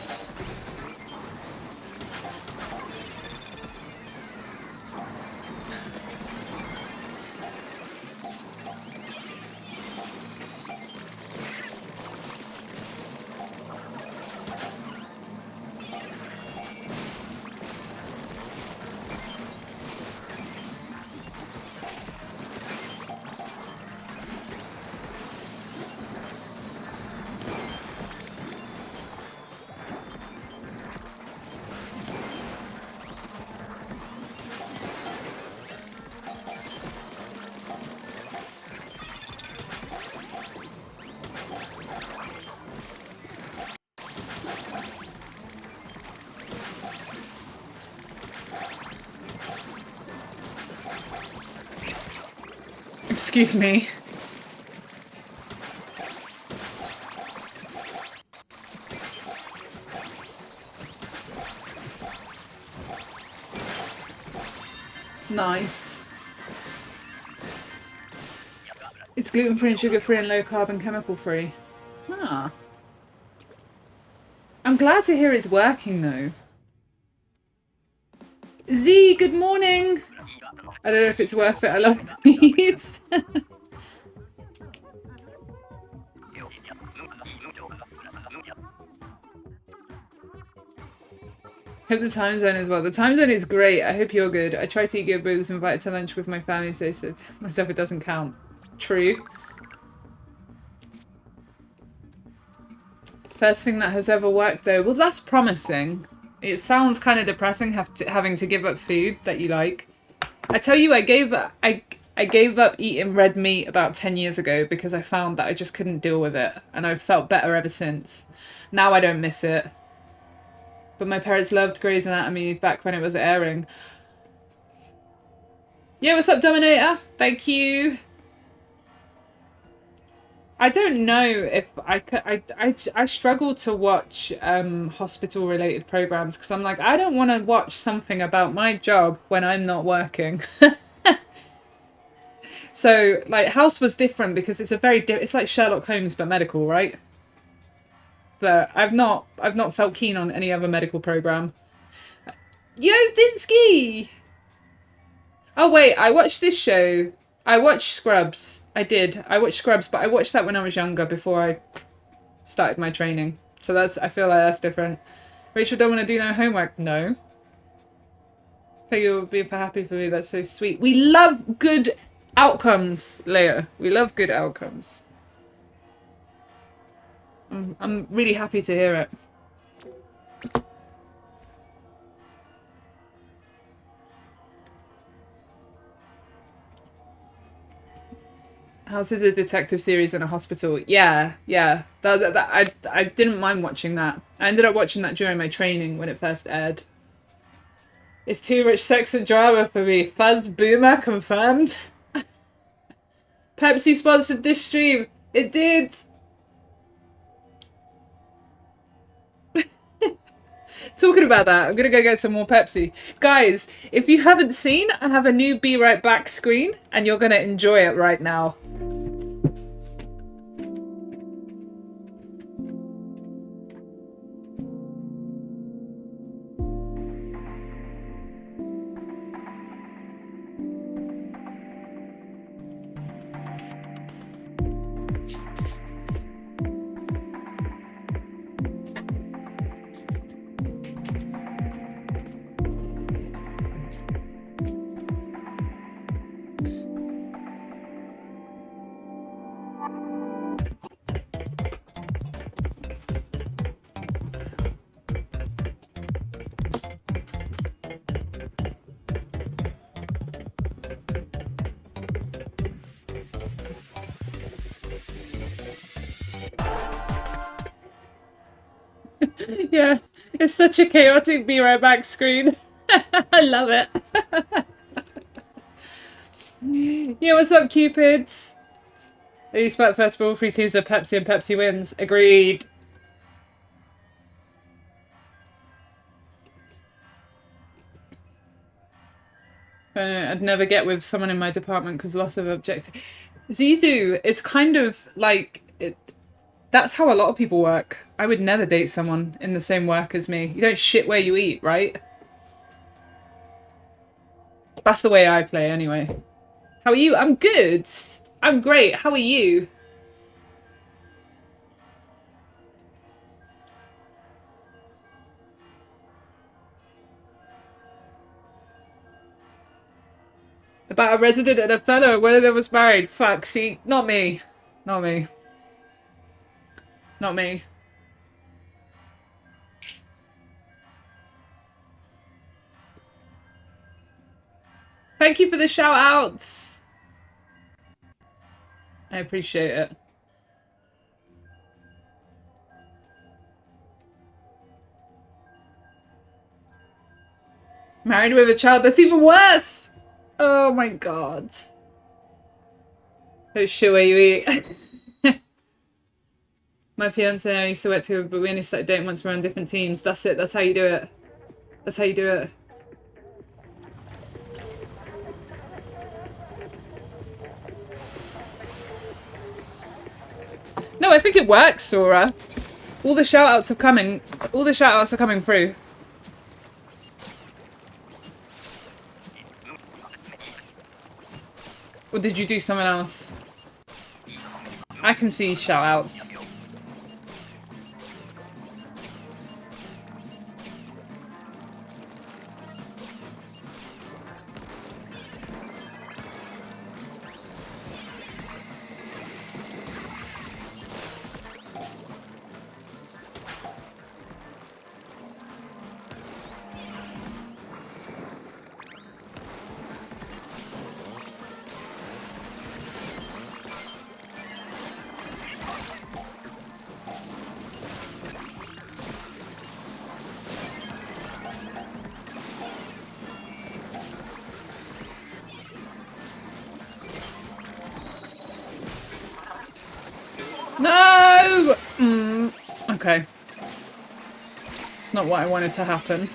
Excuse me. Nice. It's gluten-free and sugar-free and low-carb and chemical-free. Ah. I'm glad to hear it's working, though. Z, good morning! I don't know if it's worth it. I love these. Hope the time zone as well. The time zone is great. I hope you're good. I tried to eat good, but was invited to lunch with my family, so I said myself it doesn't count. True. First thing that has ever worked, though. Well, that's promising. It sounds kind of depressing having to give up food that you like. I tell you, I gave up eating red meat about 10 years ago because I found that I just couldn't deal with it, and I've felt better ever since. Now I don't miss it. But my parents loved Grey's Anatomy back when it was airing. Yeah, what's up, Dominator? Thank you. I don't know if I could. I struggle to watch hospital-related programs because I'm like, I don't want to watch something about my job when I'm not working. So, like, House was different because it's it's like Sherlock Holmes but medical, right? But I've not felt keen on any other medical program. Yo, Dinsky! Oh wait, I watched this show. I watched Scrubs. I did. I watched Scrubs, but I watched that when I was younger before I started my training. So I feel like that's different. Rachel don't want to do no homework. No. I think you'll be happy for me. That's so sweet. We love good outcomes, Leia. We love good outcomes. I'm really happy to hear it. House is a detective series in a hospital. Yeah. I didn't mind watching that. I ended up watching that during my training when it first aired. It's too much sex and drama for me. Fuzz Boomer confirmed. Pepsi sponsored this stream. It did. Talking about that, I'm gonna go get some more Pepsi. Guys, if you haven't seen, I have a new Be Right Back screen, and you're gonna enjoy it right now. Yeah, it's such a chaotic Be Right Back screen. I love it. Yeah, what's up, Cupids? The eSport Festival, 3 teams of Pepsi and Pepsi wins. Agreed. I'd never get with someone in my department because loss of objective. Zizu, it's kind of like... That's how a lot of people work. I would never date someone in the same work as me. You don't shit where you eat, right? That's the way I play anyway. How are you? I'm good. I'm great. How are you? About a resident and a fellow, whether they was married. Fuck, see, not me. Not me. Not me. Thank you for the shout outs. I appreciate it. Married with a child, that's even worse! Oh my god. Oh shit, where you eat. My fiance and I used to work together, but we only started dating once we're on different teams. That's it. That's how you do it. That's how you do it. No, I think it works, Sora. All the shoutouts are coming. All the shoutouts are coming through. Or did you do something else? I can see shoutouts. No! Okay. It's not what I wanted to happen.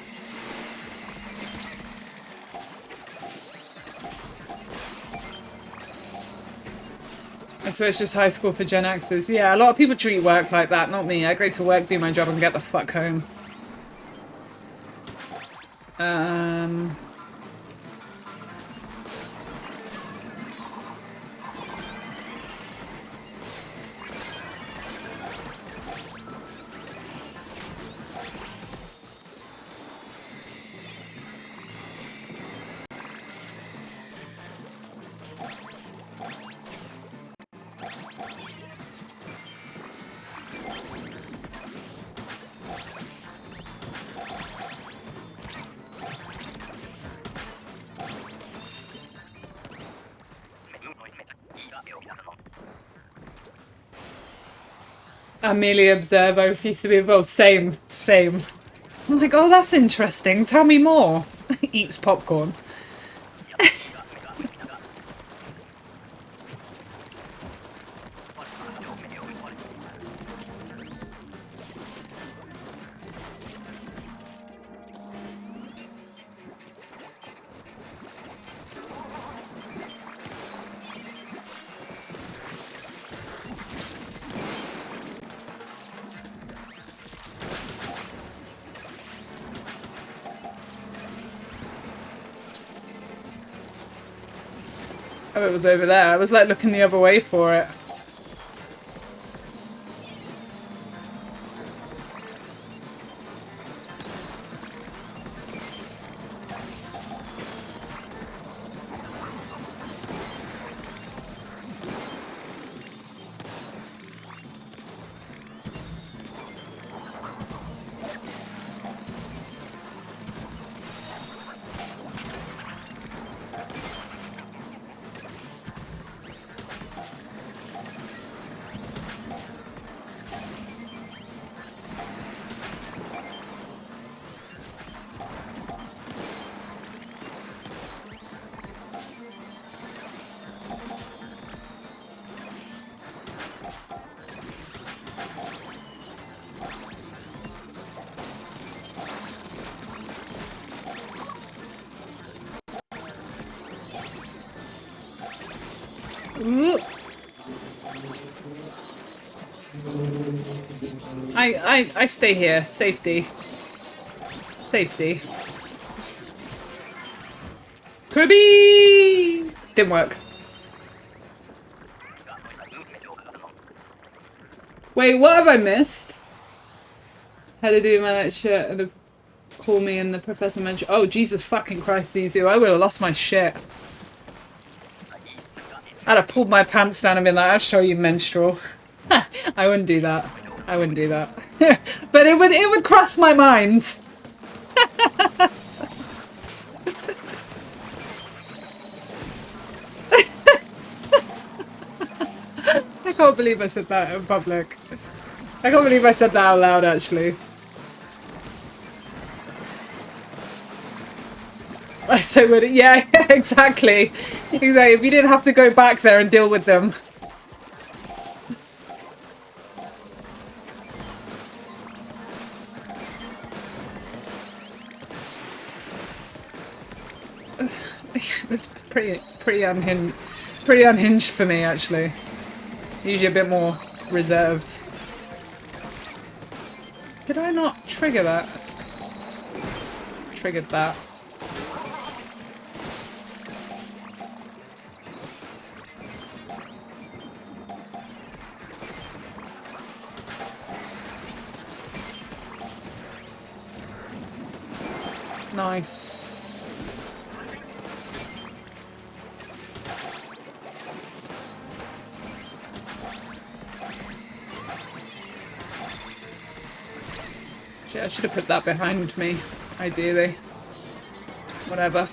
I swear it's just high school for Gen Xers. Yeah, a lot of people treat work like that, not me. I go to work, do my job, and get the fuck home. I merely observe. I refuse to be involved. Same. I'm like, oh, that's interesting. Tell me more. Eats popcorn. Oh, it was over there. I was like looking the other way for it. I stay here. Safety. Kirby! Didn't work. Wait, what have I missed? Had to do my lecture and the call me and the professor mentioned. Oh, Jesus fucking Christ, Zizu. I would have lost my shit. I'd have pulled my pants down and been like, I'll show you menstrual. I wouldn't do that. But it would cross my mind. I can't believe I said that in public. I can't believe I said that out loud, actually. So would it? Yeah, exactly. If you didn't have to go back there and deal with them. It was pretty unhinged for me, actually. Usually a bit more reserved. Did I not trigger that? Triggered that. Nice. Shit, I should have put that behind me, ideally. Whatever.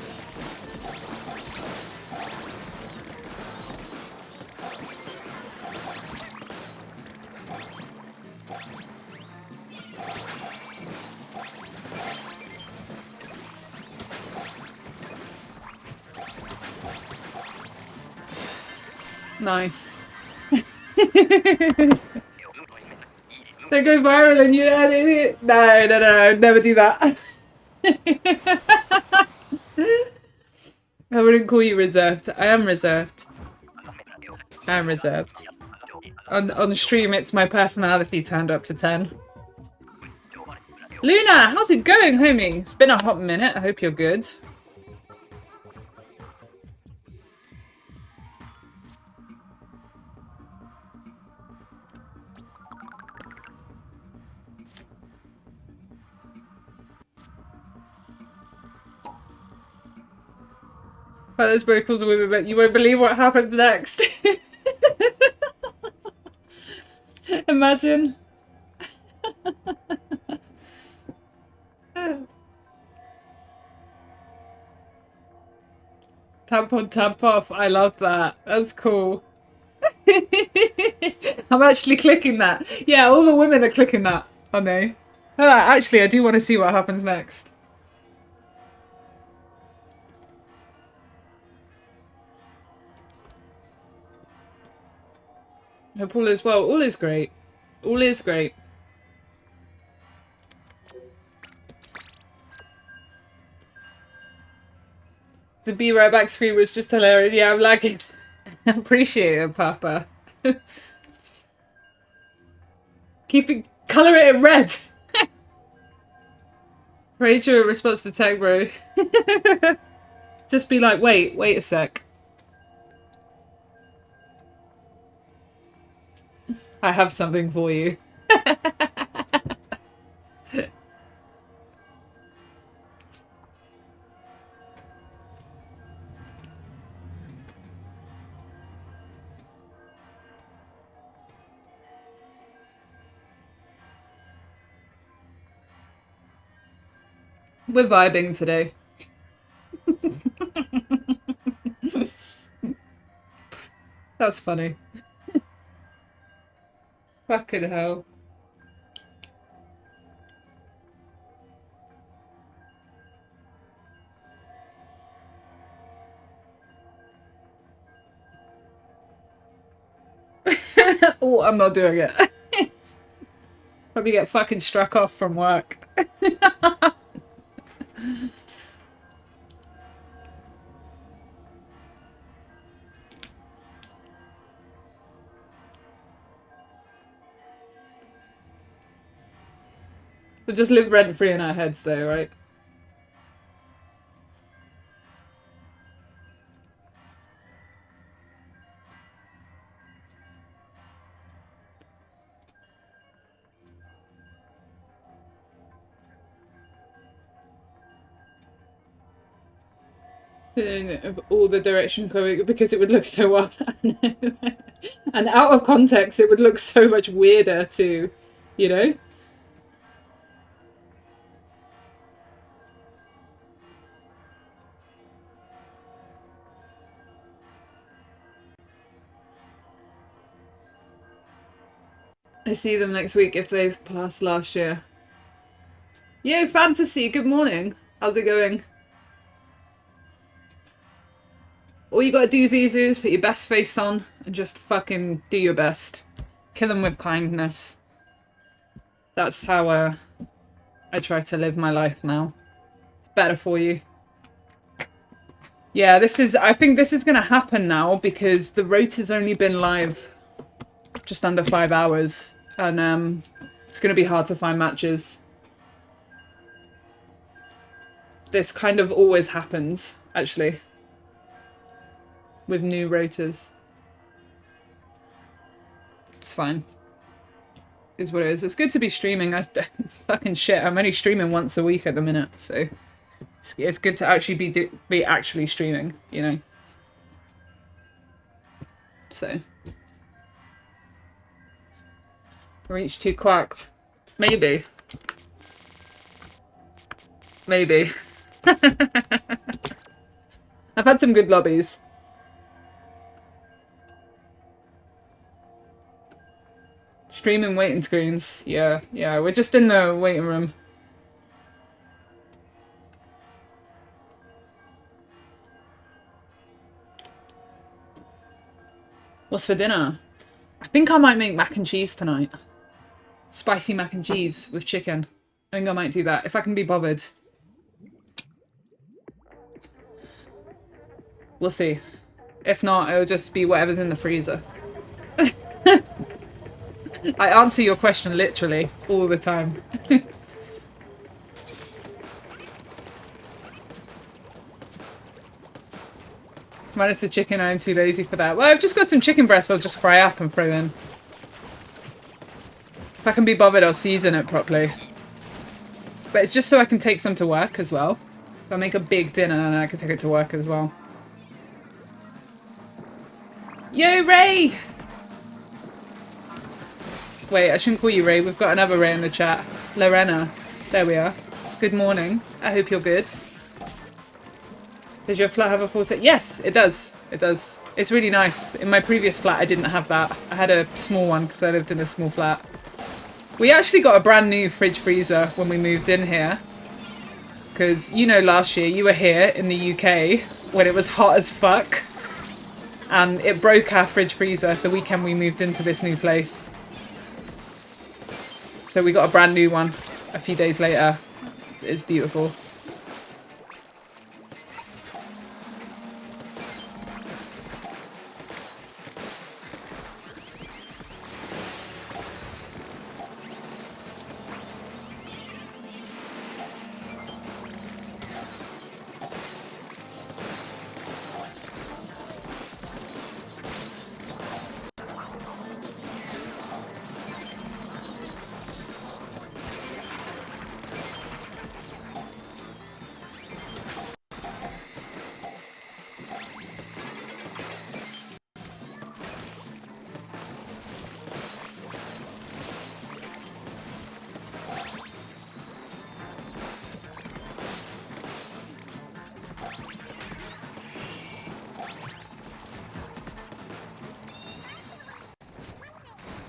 Nice. They go viral and you edit it. No, never do that. I wouldn't call you reserved. I am reserved. I am reserved. On stream, it's my personality turned up to 10. Luna, how's it going, homie? It's been a hot minute. I hope you're good. Oh, those very cool to women, but you won't believe what happens next. Imagine. Tap on, tap off. I love that. That's cool. I'm actually clicking that. Yeah, all the women are clicking that, aren't they? Actually, I do want to see what happens next. Hope all is well. All is great. All is great. The be right back screen was just hilarious. Yeah, I'm lagging. I appreciate it, Papa. Keep it, color it in red. Rachel in response to tag, bro. Just be like, wait a sec. I have something for you. We're vibing today. That's funny. Fucking hell. Oh, I'm not doing it. Probably get fucking struck off from work. We'll just live rent-free in our heads though, right? Of all the direction going, because it would look so odd. And out of context it would look so much weirder too, you know? I see them next week if they've passed last year. Yo, Fantasy, good morning. How's it going? All you gotta do, Zizu, is put your best face on and just fucking do your best. Kill them with kindness. That's how I try to live my life now. It's better for you. Yeah, I think this is going to happen now because the rota's only been live just under 5 hours, and it's going to be hard to find matches. This kind of always happens, actually, with new rotas. It's fine. Is what it is. It's good to be streaming. Fucking shit. I'm only streaming once a week at the minute, so it's good to actually be actually streaming, you know. So reach too quacked. Maybe. Maybe. I've had some good lobbies. Streaming waiting screens. Yeah, we're just in the waiting room. What's for dinner? I think I might make mac and cheese tonight. Spicy mac and cheese with chicken. I think I might do that, if I can be bothered. We'll see. If not, it'll just be whatever's in the freezer. I answer your question literally all the time. Minus the chicken, I'm too lazy for that. Well, I've just got some chicken breasts I'll just fry up and throw in. If I can be bothered, I'll season it properly. But it's just so I can take some to work as well. So I'll make a big dinner and I can take it to work as well. Yo, Ray! Wait, I shouldn't call you Ray. We've got another Ray in the chat. Lorena. There we are. Good morning. I hope you're good. Does your flat have a full set? Yes, it does. It does. It's really nice. In my previous flat, I didn't have that. I had a small one because I lived in a small flat. We actually got a brand new fridge freezer when we moved in here. Because, you know, last year you were here in the UK when it was hot as fuck. And it broke our fridge freezer the weekend we moved into this new place. So we got a brand new one a few days later. It's beautiful.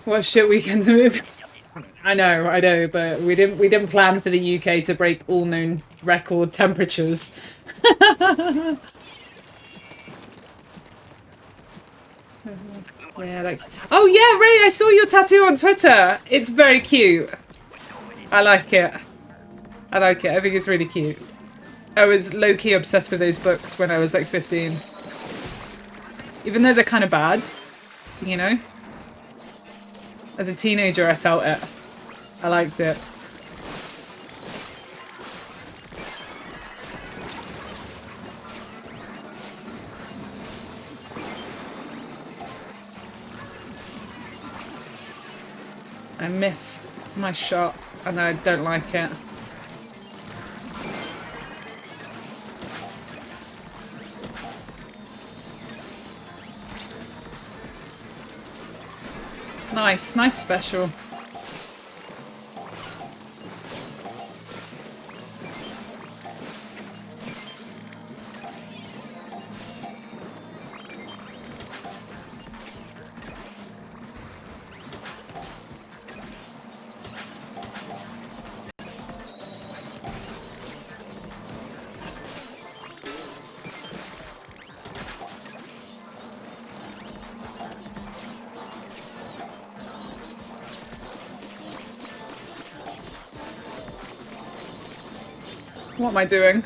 What a shit weekend to move. I know, but we didn't plan for the UK to break all known record temperatures. Yeah, like, oh yeah, Ray, I saw your tattoo on Twitter. It's very cute. I like it. I like it. I think it's really cute. I was low-key obsessed with those books when I was like 15. Even though they're kind of bad, you know? As a teenager, I felt it. I liked it. I missed my shot and I don't like it. Nice special. What am I doing?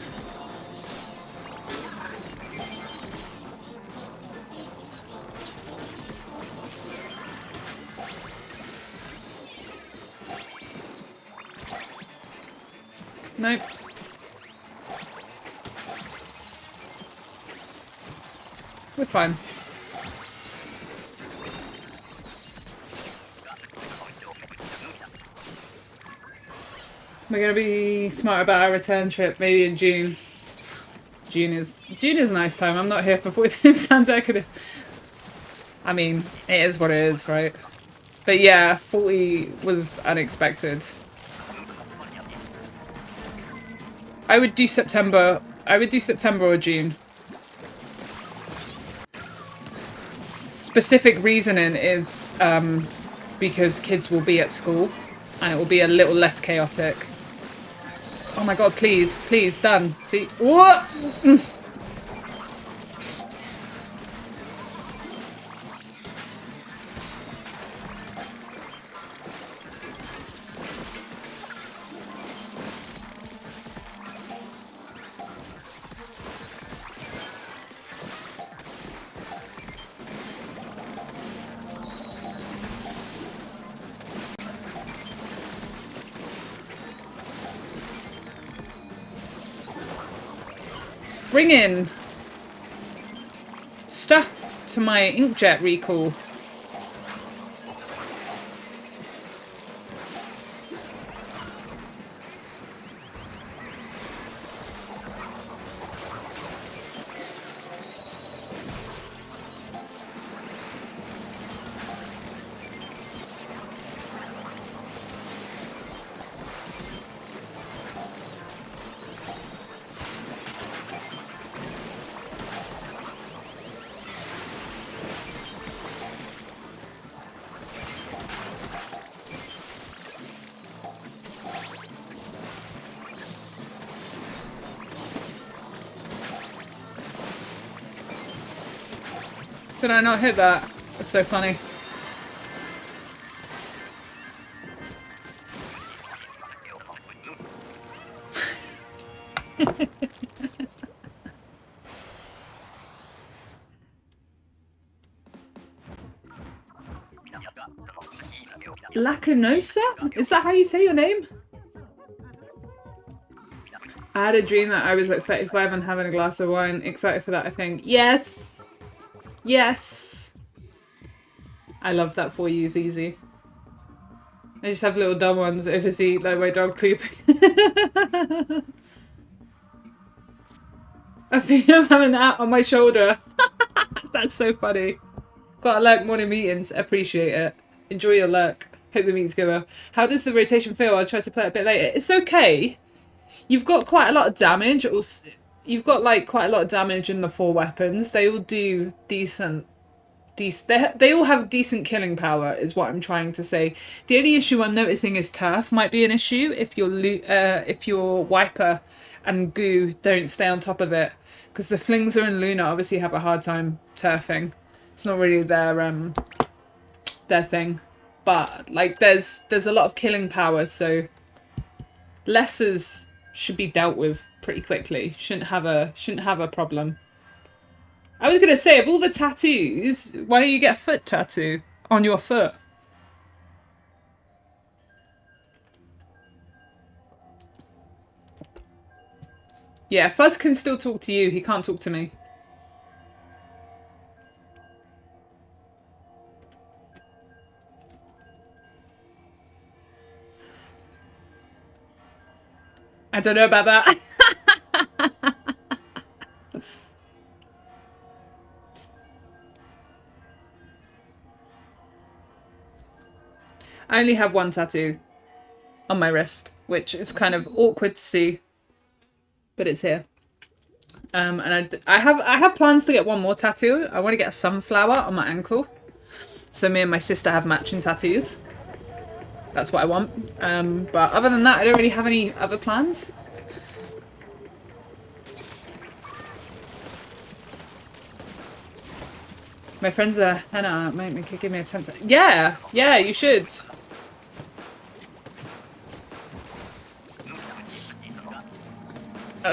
Nope. We're fine. We're gonna be smart about our return trip, maybe in June. June is a nice time. I'm not here for 14 Santa. I mean, it is what it is, right? But yeah, 40 was unexpected. I would do September. I would do September or June. Specific reasoning is because kids will be at school and it will be a little less chaotic. Oh my god, please, please, done. See? What? Bring in stuff to my inkjet recall. Did I not hit that? That's so funny. Lacanosa? Is that how you say your name? I had a dream that I was like 35 and having a glass of wine. Excited for that, I think. Yes! Yes! I love that for you, Zizi. I just have little dumb ones if I see like my dog pooping. I think I'm having that on my shoulder. That's so funny. Gotta lurk morning meetings. Appreciate it. Enjoy your lurk. Hope the meetings go well. How does the rotation feel? I'll try to play it a bit later. It's okay. You've got quite a lot of damage. You've got like quite a lot of damage in the 4 weapons. They all do decent. They all have decent killing power, is what I'm trying to say. The only issue I'm noticing is turf might be an issue if your wiper and goo don't stay on top of it, because the Flingza and Luna obviously have a hard time turfing. It's not really their thing, but like there's a lot of killing power, so lessers should be dealt with pretty quickly. Shouldn't have a problem. I was gonna say, of all the tattoos, why don't you get a foot tattoo on your foot? Yeah, Fuzz can still talk to you. He can't talk to me. I don't know about that. I only have one tattoo on my wrist, which is kind of awkward to see, but it's here. And I have plans to get one more tattoo. I want to get a sunflower on my ankle, so me and my sister have matching tattoos. That's what I want. But other than that, I don't really have any other plans. My friends are henna. Might give me a temp. Yeah, you should.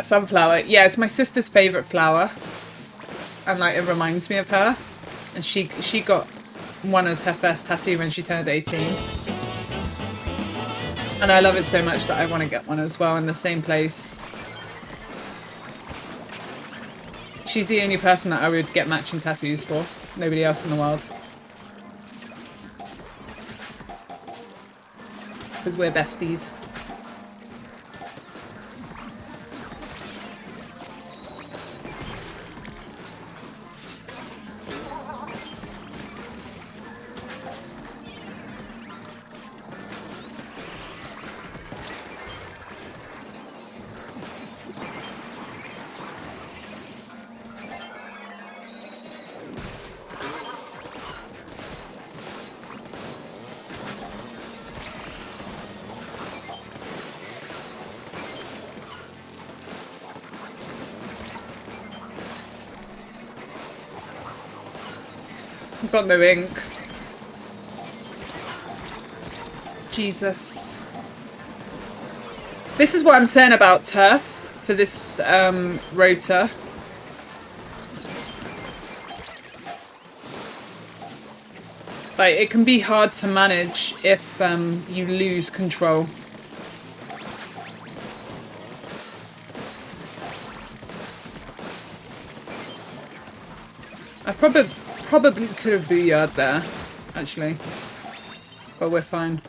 Sunflower. Yeah, it's my sister's favourite flower. And like it reminds me of her. And she got one as her first tattoo when she turned 18. And I love it so much that I want to get one as well in the same place. She's the only person that I would get matching tattoos for. Nobody else in the world. Because we're besties. I've got no ink. Jesus. This is what I'm saying about turf for this rotor. Like, it can be hard to manage if you lose control. I probably could have booyard there, actually. But we're fine.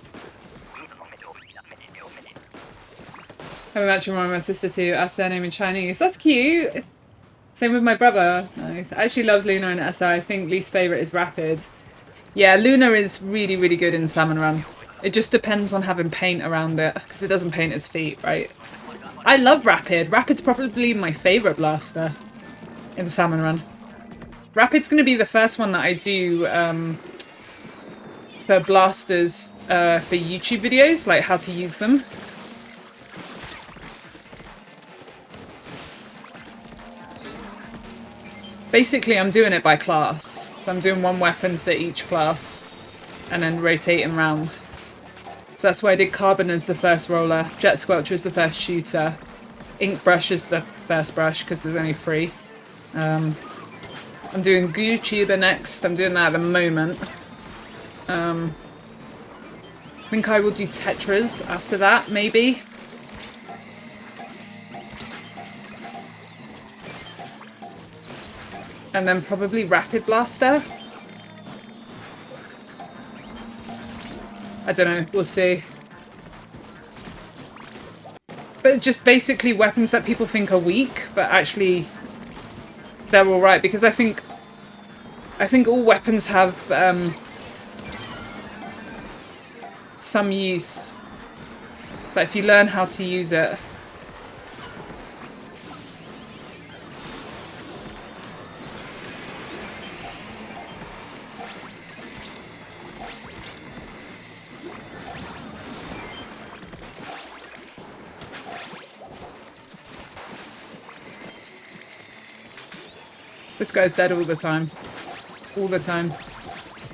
I'm actually with my sister too. Our surname in Chinese. That's cute. Same with my brother. Nice. I actually love Luna and SI. I think least favourite is Rapid. Yeah, Luna is really, really good in Salmon Run. It just depends on having paint around it, because it doesn't paint its feet, right? I love Rapid. Rapid's probably my favourite blaster in Salmon Run. Rapid's going to be the first one that I do for blasters for YouTube videos, like how to use them. Basically, I'm doing it by class. So I'm doing one weapon for each class and then rotating round. So that's why I did Carbon as the first roller, Jet Squelcher as the first shooter, Ink Brush as the first brush because there's only 3. I'm doing Goo Tuber next. I'm doing that at the moment. I think I will do Tetras after that, maybe. And then probably Rapid Blaster. I don't know, we'll see. But just basically weapons that people think are weak, but actually they're alright, because I think all weapons have some use. But if you learn how to use it. This guy's dead all the time. All the time.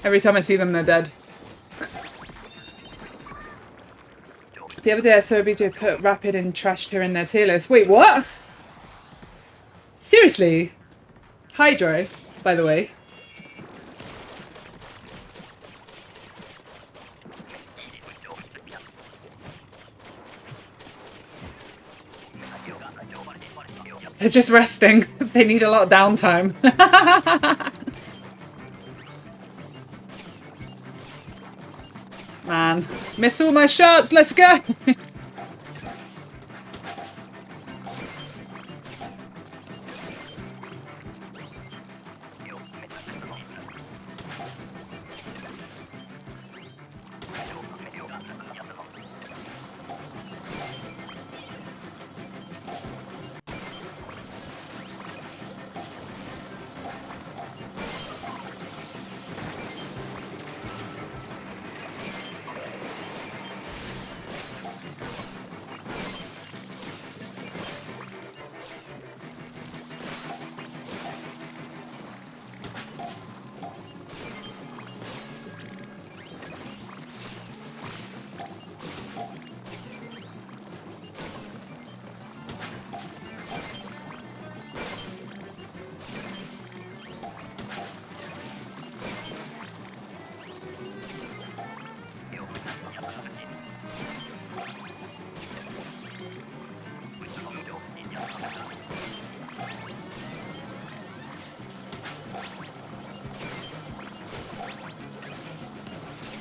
Every time I see them, they're dead. The other day I saw BJ put Rapid and trashed her in their tier list. Wait, what? Seriously? Hydro, by the way. They're just resting. They need a lot of downtime. Man, miss all my shots. Let's go.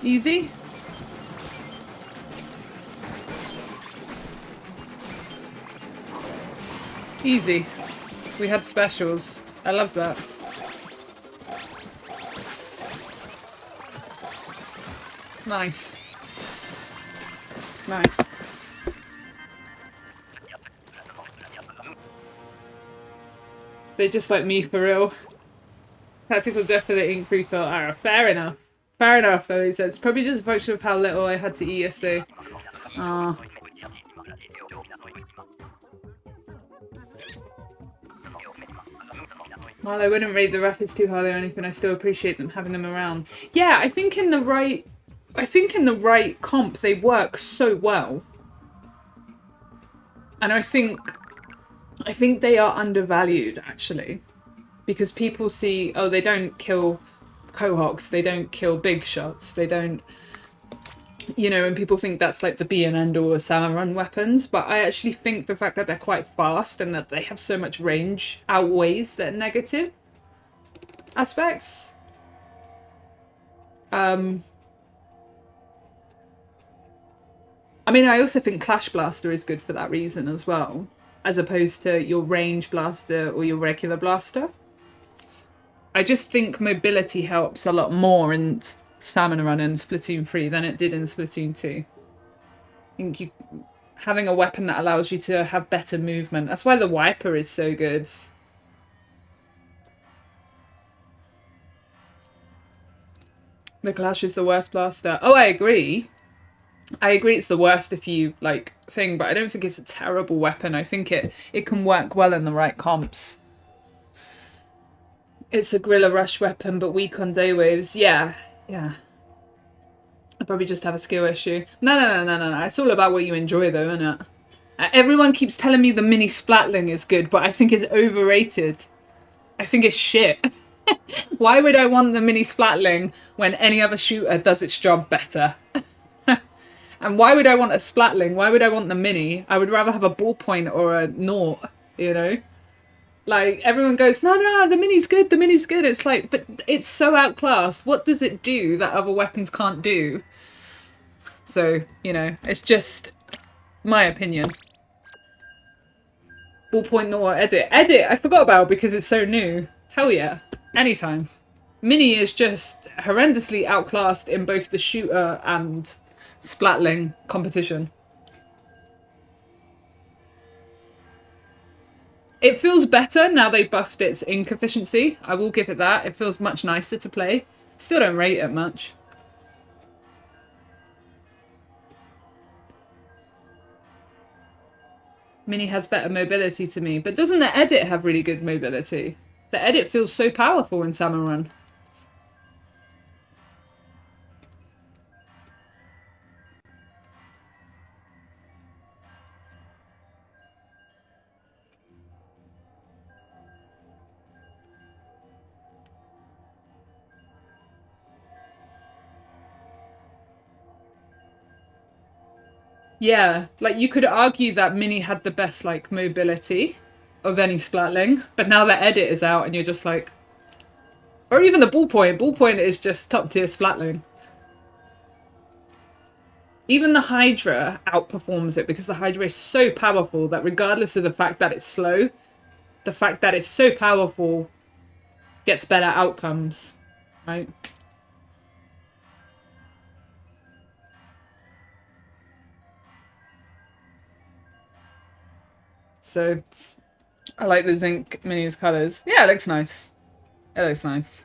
Easy. Easy. We had specials. I love that. Nice. Nice. They're just like me for real. Tactical death for the ink refill. Alright, fair enough. Fair enough, though, he says. It's probably just a function of how little I had to eat yesterday. While I wouldn't rate the rapids too highly or anything, I still appreciate them having them around. Yeah, I think in the right comp they work so well. And I think they are undervalued, actually. Because people see, oh, they don't kill cohocks, they don't kill big shots, they don't, you know, and people think that's like the be and end all of Salmon run weapons, but I actually think the fact that they're quite fast and that they have so much range outweighs their negative aspects. I mean, I also think Clash Blaster is good for that reason as well, as opposed to your range blaster or your regular blaster. I just think mobility helps a lot more in Salmon Run in Splatoon 3 than it did in Splatoon 2. I think having a weapon that allows you to have better movement. That's why the Wiper is so good. The Clash is the worst blaster. Oh, I agree. I agree it's the worst if you, like, thing, but I don't think it's a terrible weapon. I think it can work well in the right comps. It's a guerrilla rush weapon, but weak on day waves. Yeah. I probably just have a skill issue. No. It's all about what you enjoy, though, isn't it? Everyone keeps telling me the mini Splatling is good, but I think it's overrated. I think it's shit. Why would I want the mini Splatling when any other shooter does its job better? And why would I want a Splatling? Why would I want the mini? I would rather have a ballpoint or a naught, you know? Like, everyone goes, no, the mini's good, the mini's good. It's like, but it's so outclassed. What does it do that other weapons can't do? So, you know, it's just my opinion. Ballpoint naught edit. Edit, I forgot about because it's so new. Hell yeah. Anytime. Mini is just horrendously outclassed in both the shooter and Splatling competition. It feels better now they buffed its ink efficiency. I will give it that. It feels much nicer to play. Still don't rate it much. Mini has better mobility to me. But doesn't the edit have really good mobility? The edit feels so powerful in Salmon Run. Yeah, like you could argue that Mini had the best like mobility of any Splatling, but now the edit is out and you're just like, or even the ballpoint. Ballpoint is just top tier Splatling. Even the Hydra outperforms it because the Hydra is so powerful that regardless of the fact that it's slow, the fact that it's so powerful gets better outcomes, right? So, I like the Zinc Mini's colours. Yeah, it looks nice. It looks nice.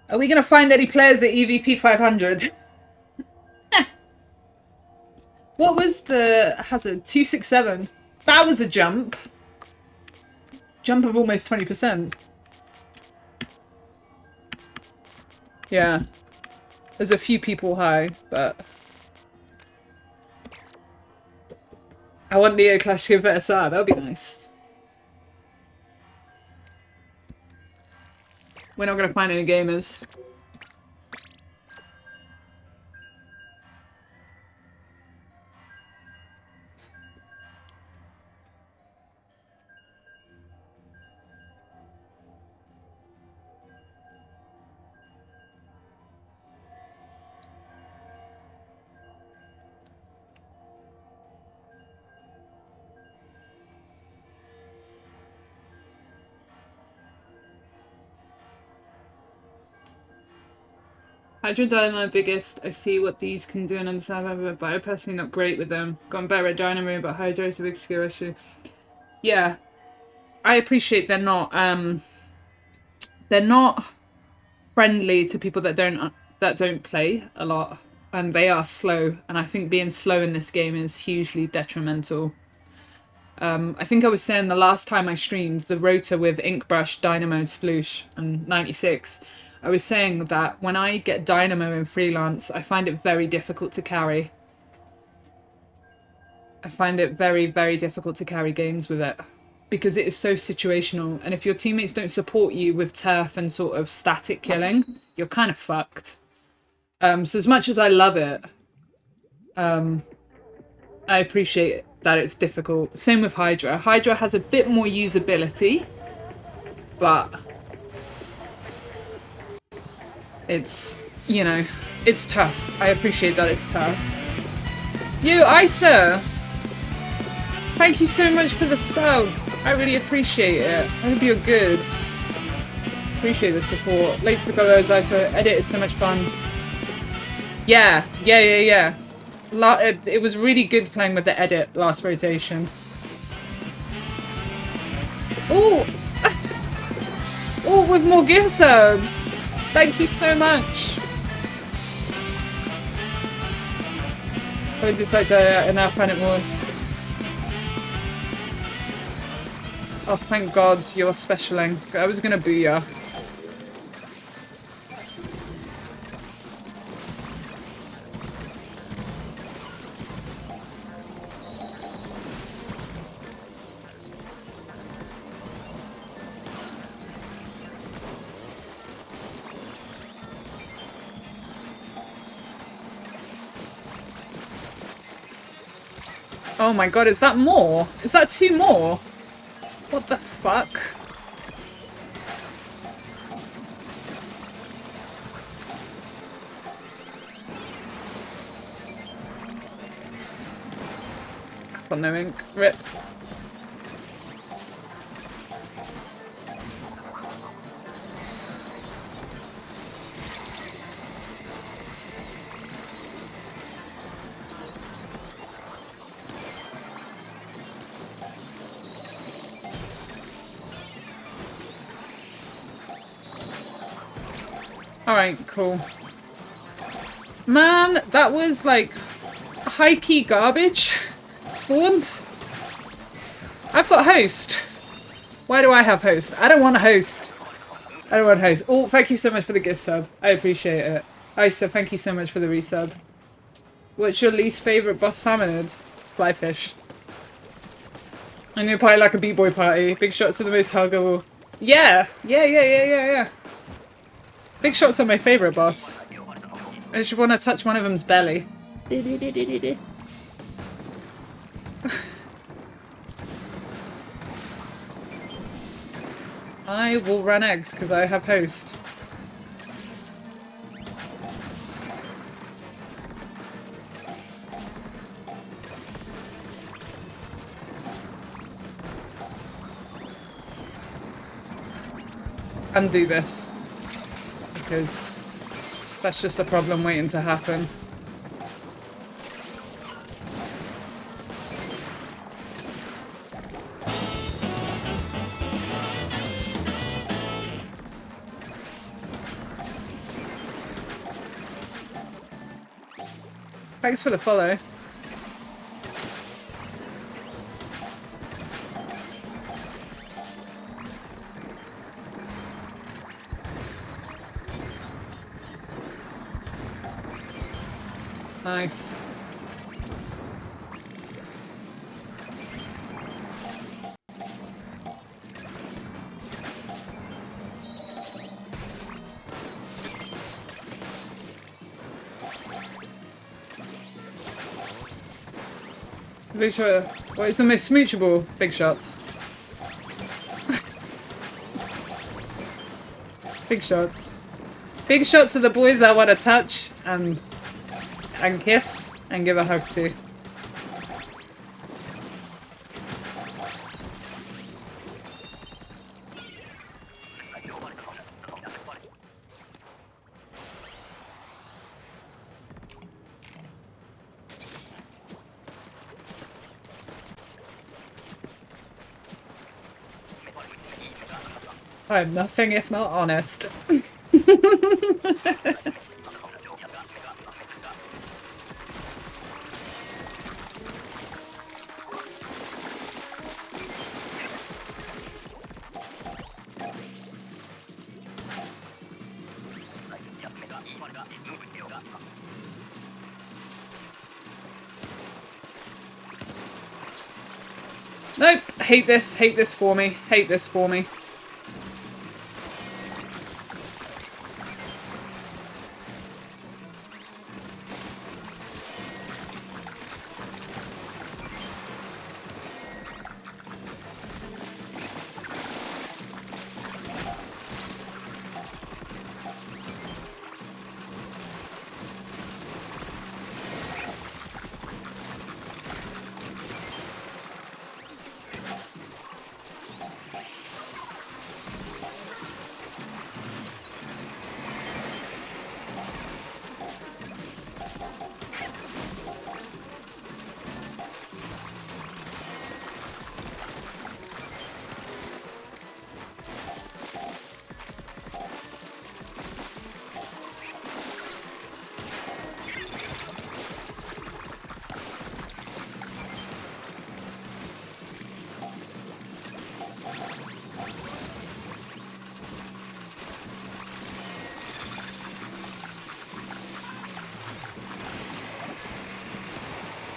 Are we going to find any players at EVP 500? What was the hazard? 267. That was a jump. Jump of almost 20%. Yeah. There's a few people high, but... I want Neo Clash to give it a SR. That would be nice. We're not going to find any gamers. Hydro Dynamo biggest. I see what these can do and understand, but I'm personally not great with them. Gone better at Dynamo, but Hydro is a big skill issue. Yeah, I appreciate they're not friendly to people that don't play a lot, and they are slow. And I think being slow in this game is hugely detrimental. I think I was saying the last time I streamed the rotor with Inkbrush, Dynamo, Sploosh, and 96. I was saying that when I get Dynamo in Freelance, I find it very difficult to carry. I find it very, very difficult to carry games with it because it is so situational. And if your teammates don't support you with turf and sort of static killing, you're kind of fucked. So as much as I love it, I appreciate that it's difficult. Same with Hydra. Hydra has a bit more usability, but it's, you know, it's tough. I appreciate that it's tough. You, Isa! Thank you so much for the sub. I really appreciate it. I hope you're good. Appreciate the support. Late to the go-go's, Isa. Edit is so much fun. Yeah. It was really good playing with the edit last rotation. Oh! Oh, with more gift subs! Thank you so much! I would decide to now find it more. Oh, thank God you're specialing. I was gonna boo ya. Oh my God, is that more? Is that 2 more? What the fuck? Got no ink. Rip. Alright, cool. Man, that was like high-key garbage. Spawns. I've got host. Why do I have host? I don't want a host. I don't want a host. Oh, thank you so much for the gift sub. I appreciate it. Isa, thank you so much for the resub. What's your least favourite boss salmonid? Flyfish. I'm gonna party like a b-boy party. Big shots are the most huggable. Yeah! Yeah. Big shots are my favourite boss. I just want to touch one of them's belly. I will run eggs because I have host. Undo this. Because that's just a problem waiting to happen. Thanks for the follow. Nice. Big shot. What is the most smoochable? Big shots. Big shots. Big shots are the boys I want to touch and kiss and give a hug to. I'm nothing if not honest. Nope. Hate this. Hate this for me. Hate this for me.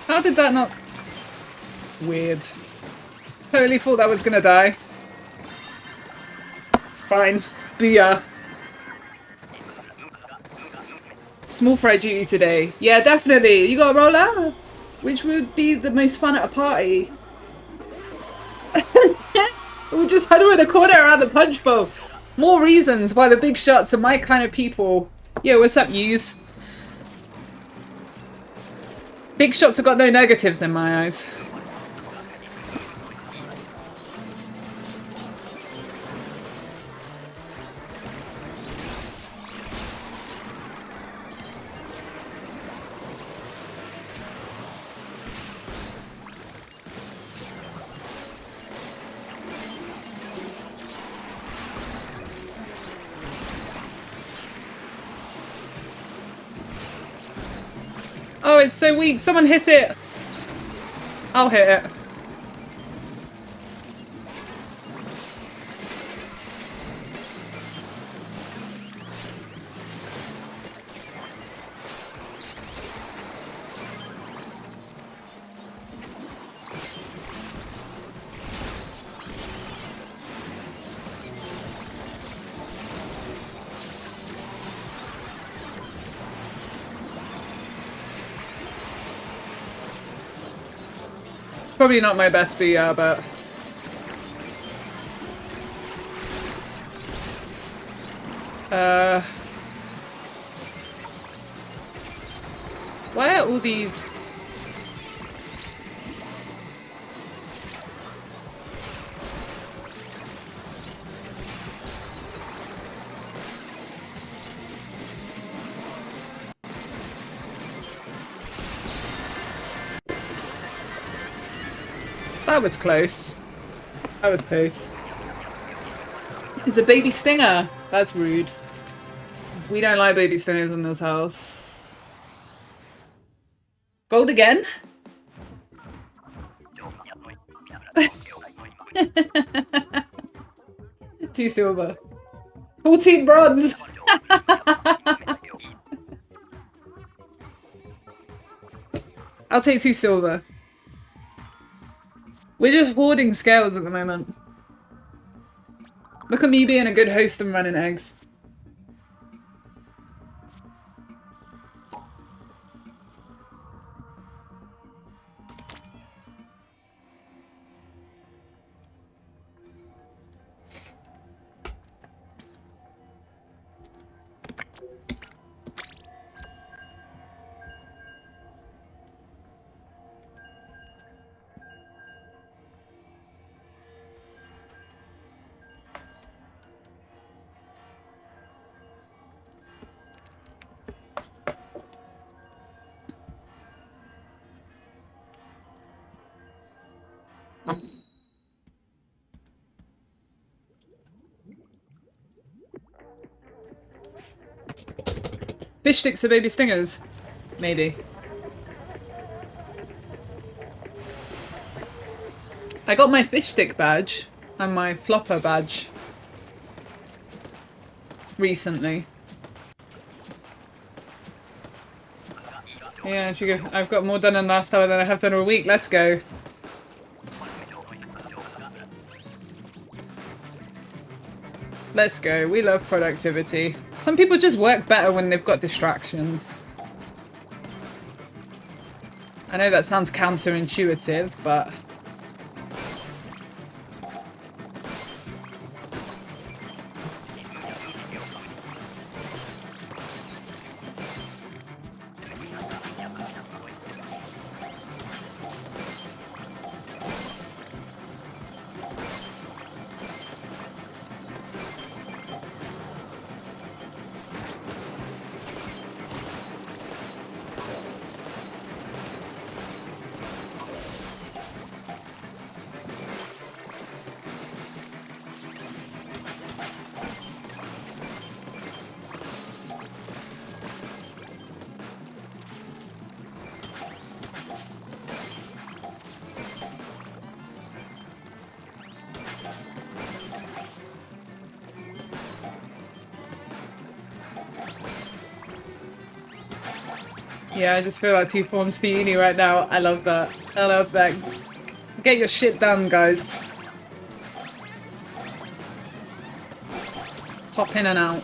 How did that not... Weird. Totally thought that was gonna die. It's fine. Booyah. Small fry duty today. Yeah, definitely. You gotta roll out. Which would be the most fun at a party. We just huddle in a corner around the punch bowl. More reasons why the big shots are my kind of people. Yo, what's up, yous? Big shots have got no negatives in my eyes. Oh, it's so weak. Someone hit it. I'll hit it. Probably not my best BR, but... Why are all these... That was close. That was close. It's a baby stinger. That's rude. We don't like baby stingers in this house. Gold again? 2 silver. 14 bronze! I'll take 2 silver. We're just hoarding scales at the moment. Look at me being a good host and running eggs. Fish sticks are baby stingers. Maybe. I got my fish stick badge and my flopper badge recently. Yeah, I've got more done in last hour than I have done in a week. Let's go. Let's go. We love productivity. Some people just work better when they've got distractions. I know that sounds counterintuitive, but... Yeah, I just feel like 2 forms for uni right now. I love that. I love that. Get your shit done, guys. Hop in and out.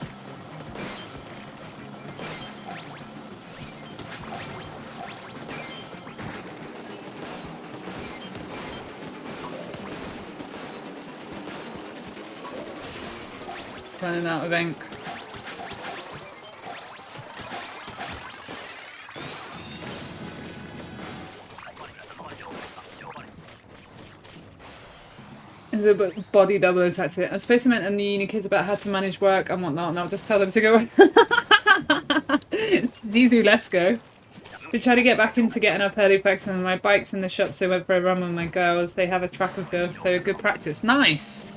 Running out of ink. It's a body double attack to it. I'm supposed to mentor the uni kids about how to manage work and whatnot, and I'll just tell them to go. Zizu, let's go. Been trying to get back into getting up early practicing my bike's in the shop, so whenever I run with my girls, they have a track and field, so good practice. Nice!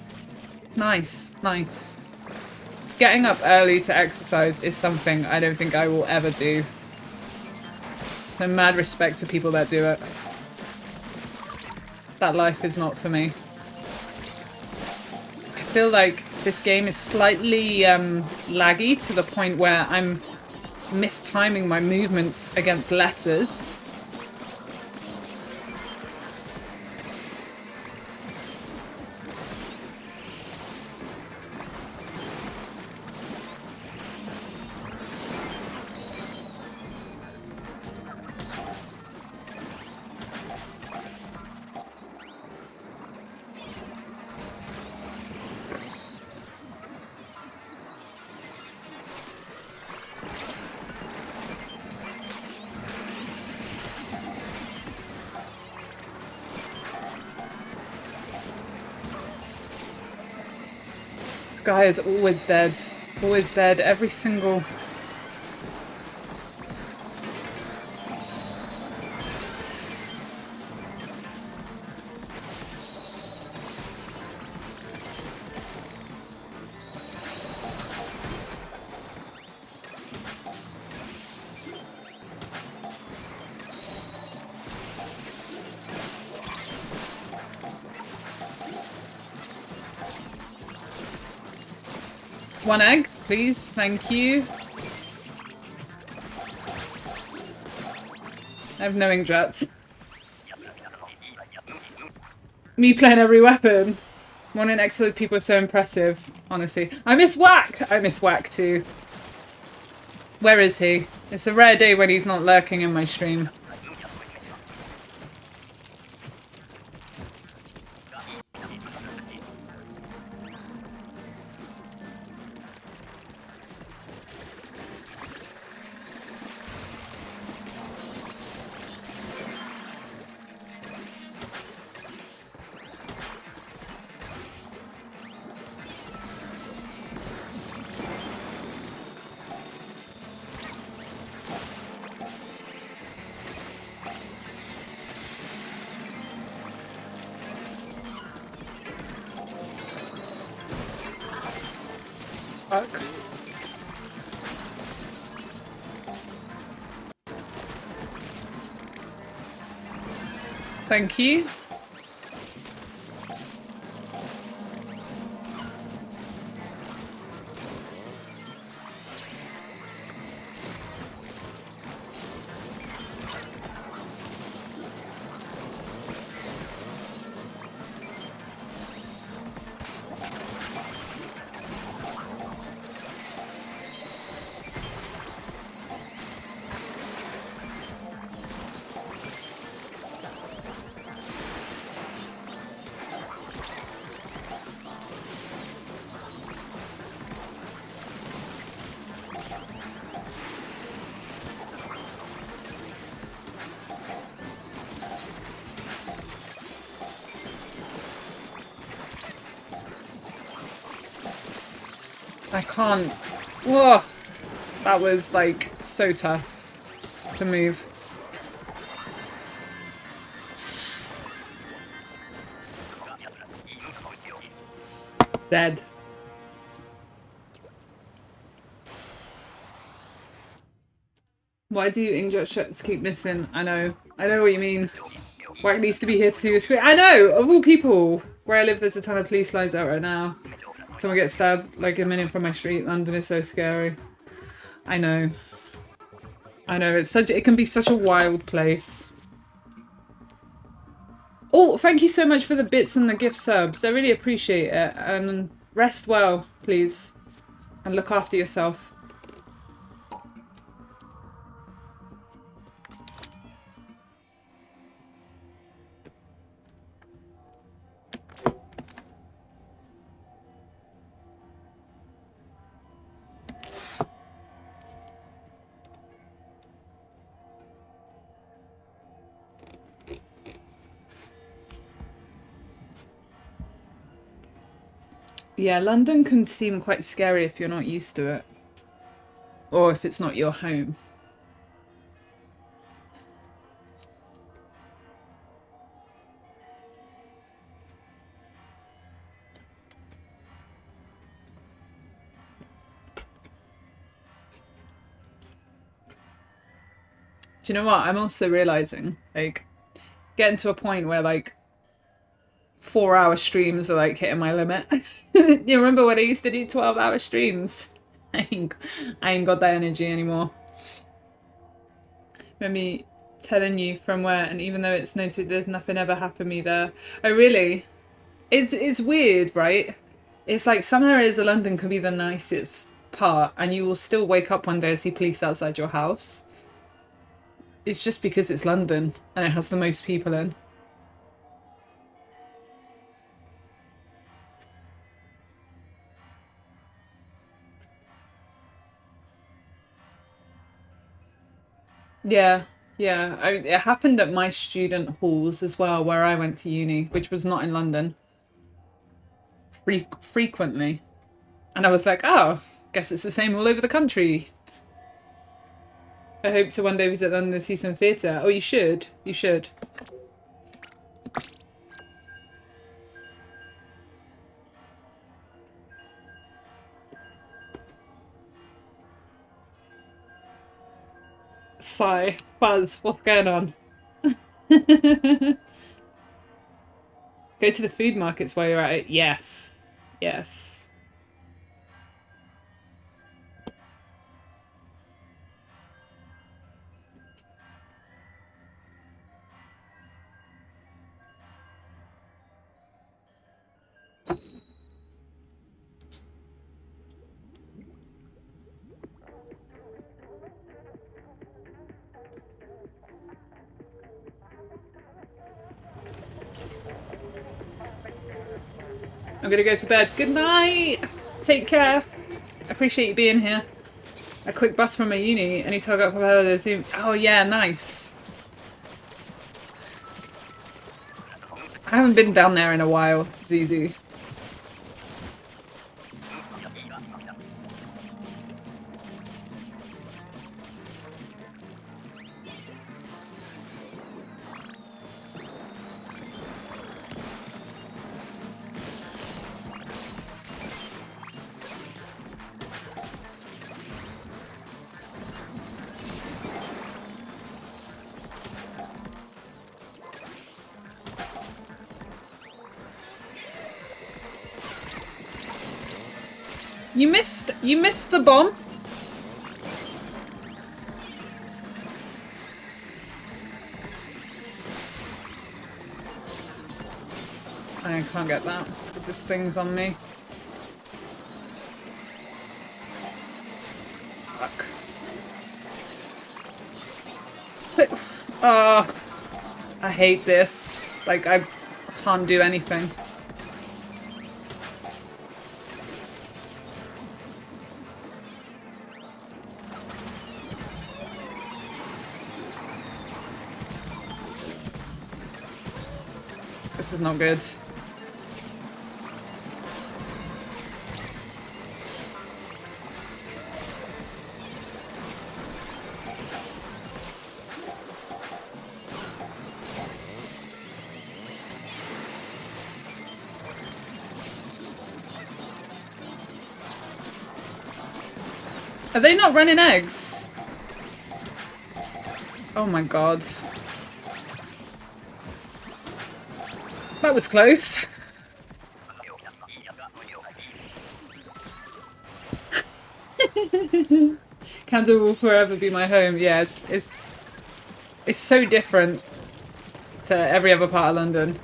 Nice, nice. Getting up early to exercise is something I don't think I will ever do. So mad respect to people that do it. That life is not for me. I feel like this game is slightly laggy to the point where I'm mistiming my movements against lessers. Guy is always dead. Always dead. Every single... One egg, please. Thank you. I have no inkjets. Me playing every weapon. Morning excellent people are so impressive, honestly. I miss Whack! I miss Whack too. Where is he? It's a rare day when he's not lurking in my stream. Fuck. Thank you. I can't. Whoa! That was like so tough to move. Dead. Why do inkjet shots keep missing? I know what you mean. Wack needs to be here to see the screen. I know! Of all people, where I live there's a ton of police lines out right now. Someone gets stabbed like a minute from my street. London is so scary. I know. I know, it can be such a wild place. Oh, thank you so much for the bits and the gift subs. I really appreciate it. And rest well, please. And look after yourself. Yeah, London can seem quite scary if you're not used to it. Or if it's not your home. Do you know what? I'm also realising, like, getting to a point where, like, 4-hour streams are, like, hitting my limit. You remember when I used to do 12-hour streams? I ain't got that energy anymore. Remember telling you from where, and even though it's noted there's nothing ever happened to me there. Oh, really? It's weird, right? It's like some areas of London can be the nicest part, and you will still wake up one day and see police outside your house. It's just because it's London and it has the most people in. Yeah, yeah. It happened at my student halls as well, where I went to uni, which was not in London. Frequently. And I was like, oh, guess it's the same all over the country. I hope to one day visit London and see some theatre. Oh, you should. You should. Sigh. Buzz, what's going on? Go to the food markets while you're at it. Yes. Yes. I'm gonna go to bed. Good night! Take care. I appreciate you being here. A quick bus from my uni. Any time I got a Zoom. Oh yeah, nice. I haven't been down there in a while, ZZ. You missed the bomb. I can't get that because this thing's on me. Fuck. I hate this. Like, I can't do anything. This is not good. Are they not running eggs? Oh my god. That was close. Camden will forever be my home. Yes, it's so different to every other part of London.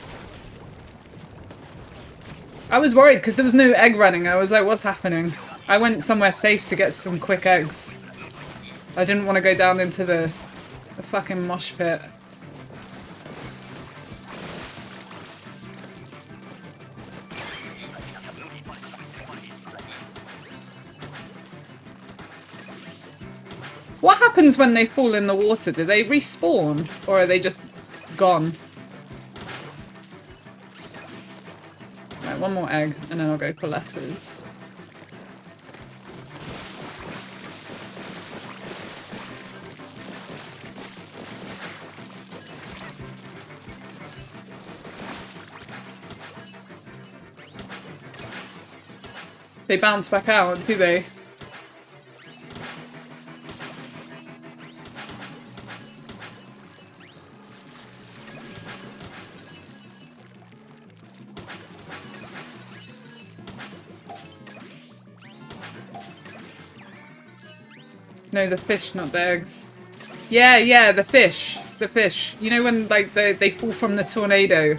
I was worried because there was no egg running. I was like, what's happening? I went somewhere safe to get some quick eggs. I didn't want to go down into the fucking mosh pit. What happens when they fall in the water? Do they respawn? Or are they just gone? Right, one more egg, and then I'll go for lessers. They bounce back out, do they? No, the fish, not the eggs. Yeah, yeah, the fish. The fish. You know when like they fall from the tornado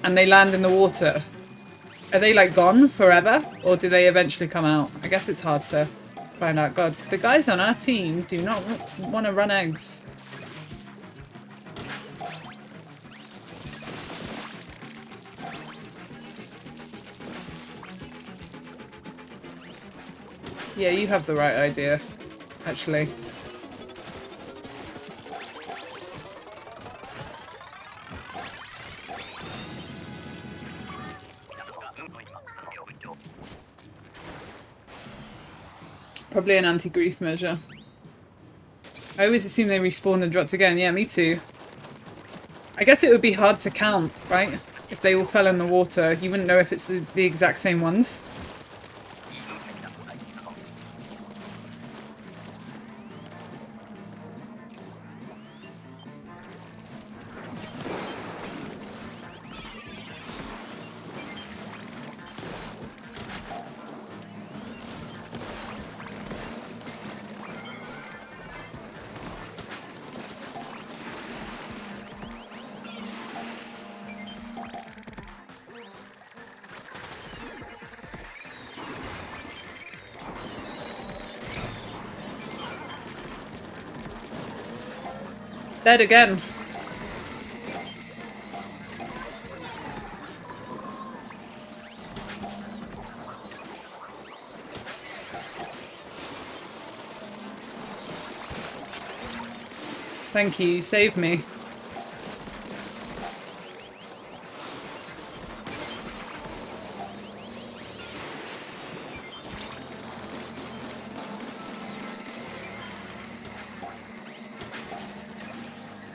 and they land in the water? Are they like gone forever? Or do they eventually come out? I guess it's hard to find out. God, the guys on our team do not want to run eggs. Yeah, you have the right idea, actually. Probably an anti-grief measure. I always assume they respawned and dropped again. Yeah, me too. I guess it would be hard to count, right? If they all fell in the water, you wouldn't know if it's the exact same ones. Dead again. Thank you, you saved me.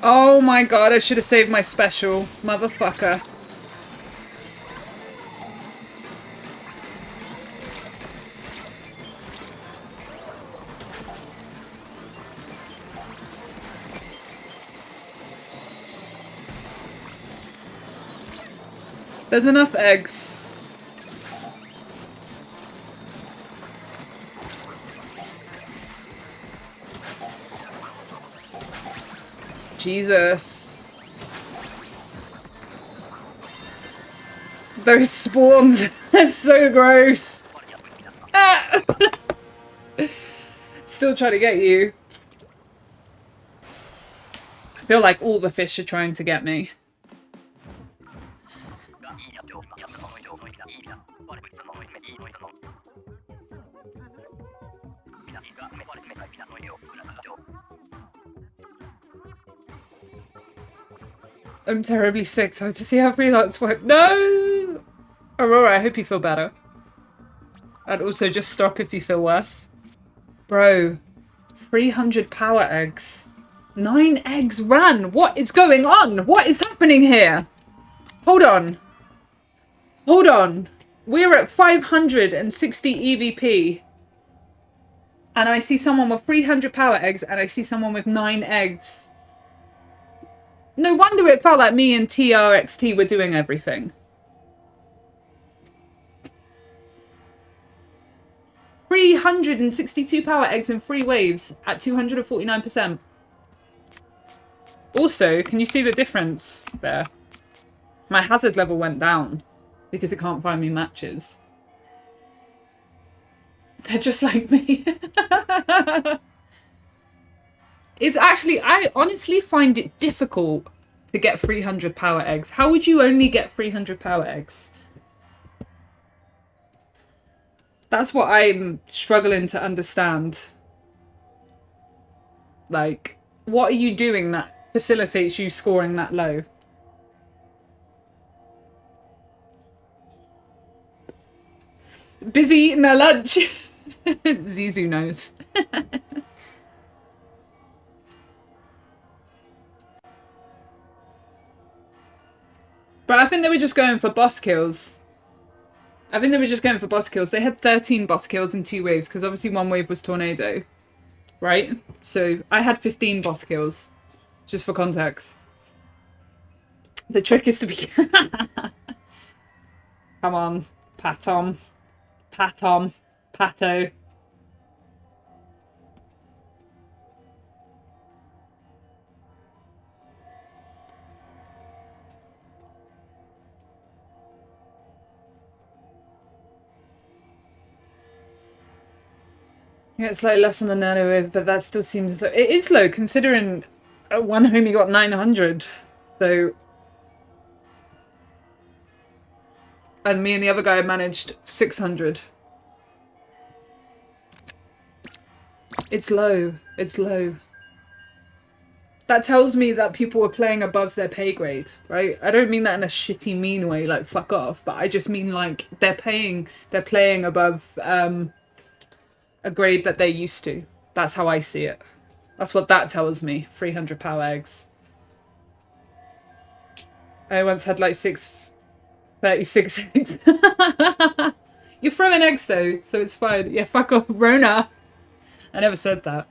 Oh my god, I should have saved my special. Motherfucker. There's enough eggs. Jesus. Those spawns are so gross. Ah! Still trying to get you. I feel like all the fish are trying to get me. I'm terribly sick, so to see how Freelance work. No! Aurora, I hope you feel better. And also just stop if you feel worse. Bro, 300 power eggs. 9 eggs ran! What is going on? What is happening here? Hold on. Hold on. We're at 560 EVP. And I see someone with 300 power eggs and I see someone with 9 eggs. No wonder it felt like me and TRXT were doing everything. 362 power eggs in 3 waves at 249%. Also, can you see the difference there? My hazard level went down because it can't find me matches. They're just like me. It's actually, I honestly find it difficult to get 300 power eggs. How would you only get 300 power eggs? That's what I'm struggling to understand. Like, what are you doing that facilitates you scoring that low? Busy eating their lunch. Zizu knows. But I think they were just going for boss kills. I think they were just going for boss kills. They had 13 boss kills in 2 waves, because obviously 1 wave was Tornado. Right? So I had 15 boss kills. Just for context. The trick is to be... Come on. Patom. Patom. Pato. Yeah, it's like less than the nano wave, but that still seems low. It is low considering one homie got 900. So, and me and the other guy managed 600. It's low. It's low. That tells me that people are playing above their pay grade, right? I don't mean that in a shitty mean way, like fuck off, but I just mean like they're playing above a grade that they're used to. That's how I see it. That's what that tells me. 300 power eggs. I once had like 36 eggs. You're throwing eggs though, so it's fine. Yeah, fuck off, Rona. I never said that.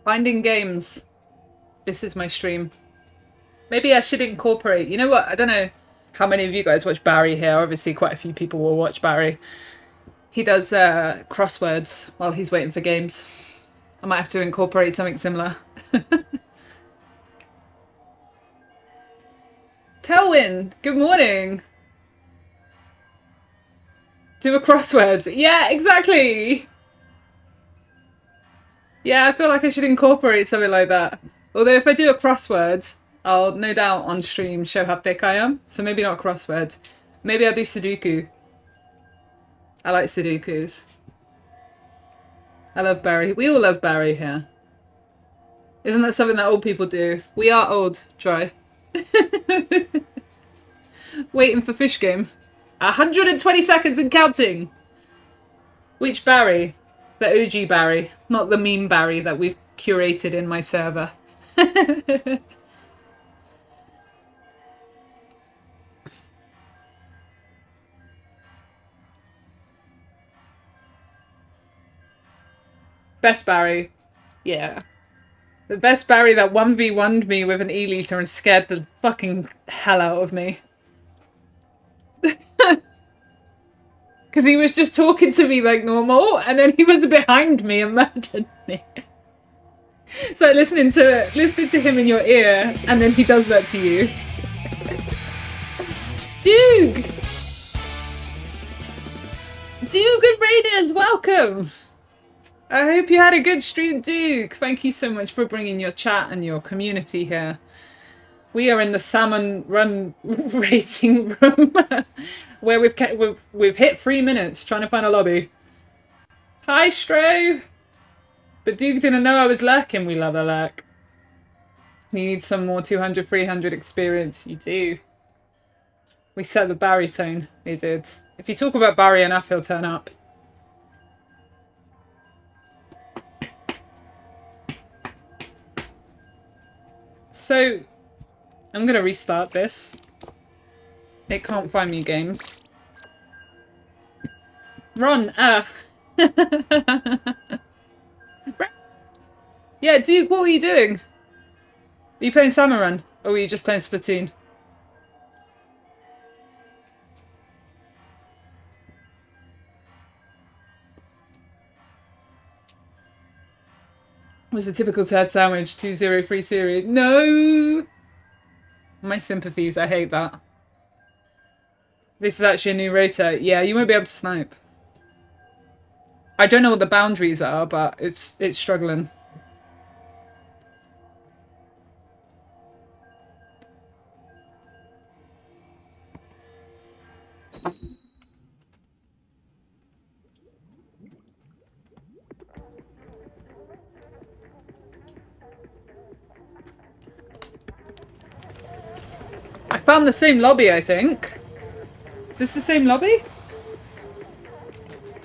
Finding games. This is my stream. Maybe I should incorporate... You know what? I don't know how many of you guys watch Barry here. Obviously, quite a few people will watch Barry. He does crosswords while he's waiting for games. I might have to incorporate something similar. Telwyn, good morning. Do a crossword. Yeah, exactly. Yeah, I feel like I should incorporate something like that. Although if I do a crossword, I'll no doubt on stream show how thick I am. So maybe not a crossword. Maybe I'll do Sudoku. I like Sudokus. I love Barry. We all love Barry here. Isn't that something that old people do? We are old. Try. Waiting for fish game. 120 seconds and counting. Which Barry? The OG Barry, not the meme Barry that we've curated in my server. Best Barry. Yeah. The best Barry that 1v1'd me with an E-liter and scared the fucking hell out of me. Because he was just talking to me like normal, and then he was behind me and murdered me. So listening to him in your ear, and then he does that to you. Duke! Duke and Raiders, welcome! I hope you had a good stream, Duke. Thank you so much for bringing your chat and your community here. We are in the Salmon run rating room where we've hit 3 minutes trying to find a lobby. Hi, Stro. But Duke didn't know I was lurking. We love a lurk. Need some more 200, 300 experience. You do. We set the Barry tone. We did. If you talk about Barry enough, he'll turn up. So, I'm gonna restart this. It can't find me games. Run! Ah! Yeah, Duke, what were you doing? Are you playing Salmon Run? Or were you just playing Splatoon? It was a typical turd sandwich, 2-0 series. No! My sympathies, I hate that. This is actually a new rotor. Yeah, you won't be able to snipe. I don't know what the boundaries are, but it's struggling. I found the same lobby, I think. Is this the same lobby?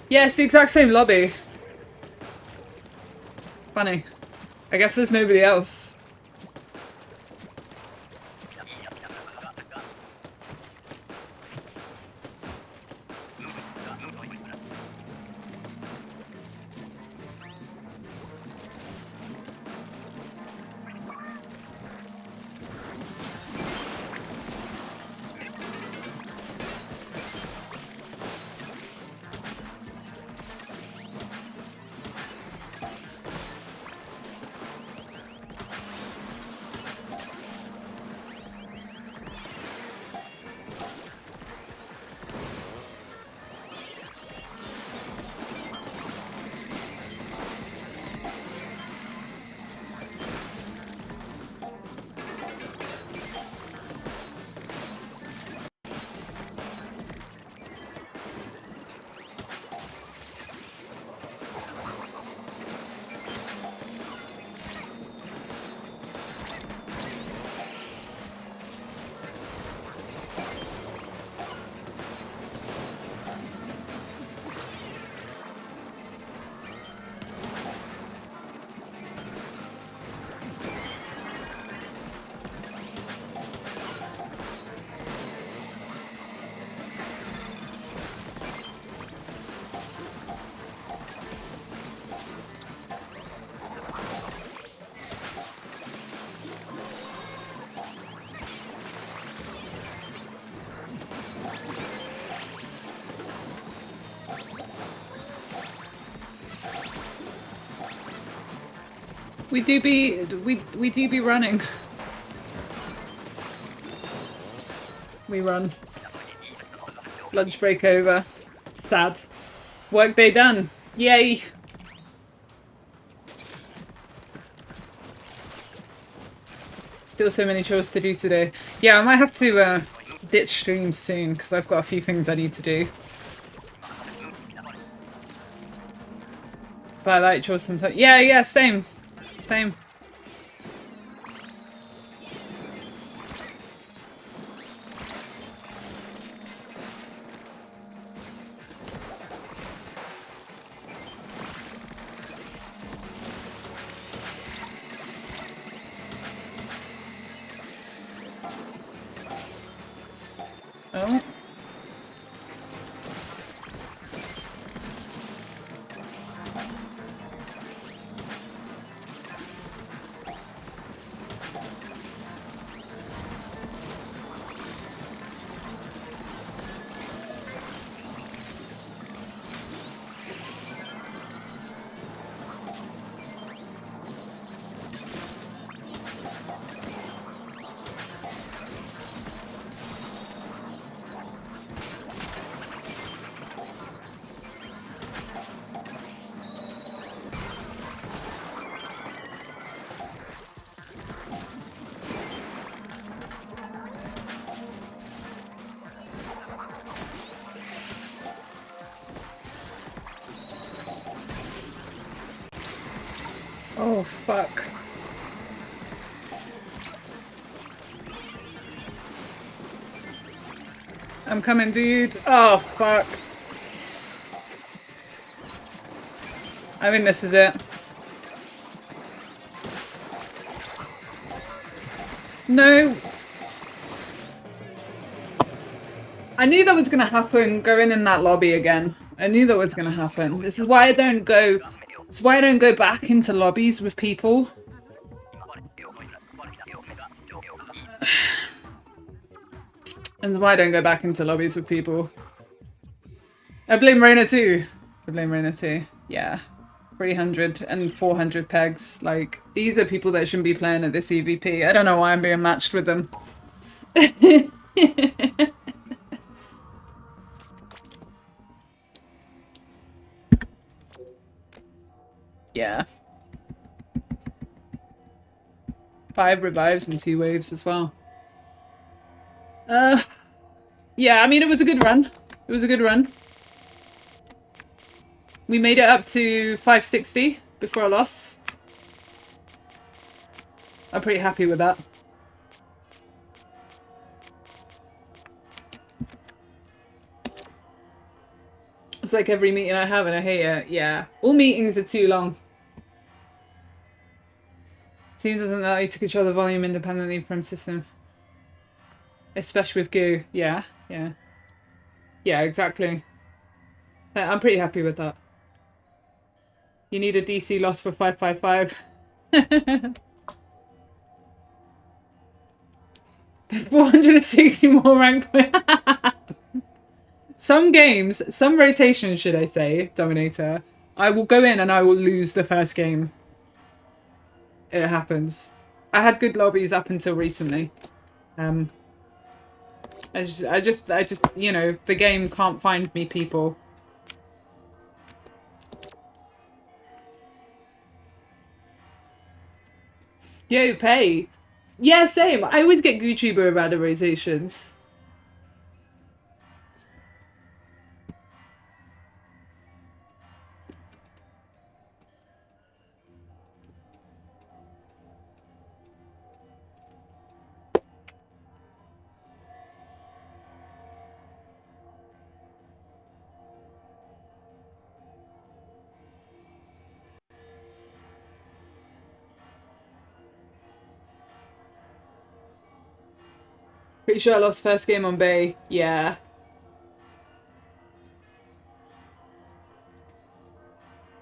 Yeah, it's the exact same lobby. Funny. I guess there's nobody else. We do be running. We run. Lunch break over. Sad. Work day done. Yay! Still so many chores to do today. Yeah, I might have to ditch streams soon because I've got a few things I need to do. But I like chores sometimes. Yeah, same. Same. Oh, fuck. I'm coming, dude. Oh, fuck. I think this is it. No. I knew that was going to happen going in that lobby again. I knew that was going to happen. This is why I don't go... It's why I don't go back into lobbies with people. And why I don't go back into lobbies with people. I blame Reina too. I blame Reina too. Yeah. 300 and 400 pegs. Like, these are people that shouldn't be playing at this EVP. I don't know why I'm being matched with them. Yeah. 5 revives and 2 waves as well. Yeah, I mean, it was a good run. It was a good run. We made it up to 560 before a loss. I'm pretty happy with that. It's like every meeting I have and I hate it. Yeah. All meetings are too long. Teams doesn't allow you to control the volume independently from system. Especially with goo. Yeah, yeah. Yeah, exactly. I'm pretty happy with that. You need a DC loss for 555. There's 460 more rank points. Some games, some rotations, should I say, Dominator, I will go in and I will lose the first game. It happens. I had good lobbies up until recently. I just, you know, the game can't find me people. Yo, pay. Yeah, same. I always get GooTuber about the rotations. Pretty sure I lost first game on Bay. Yeah.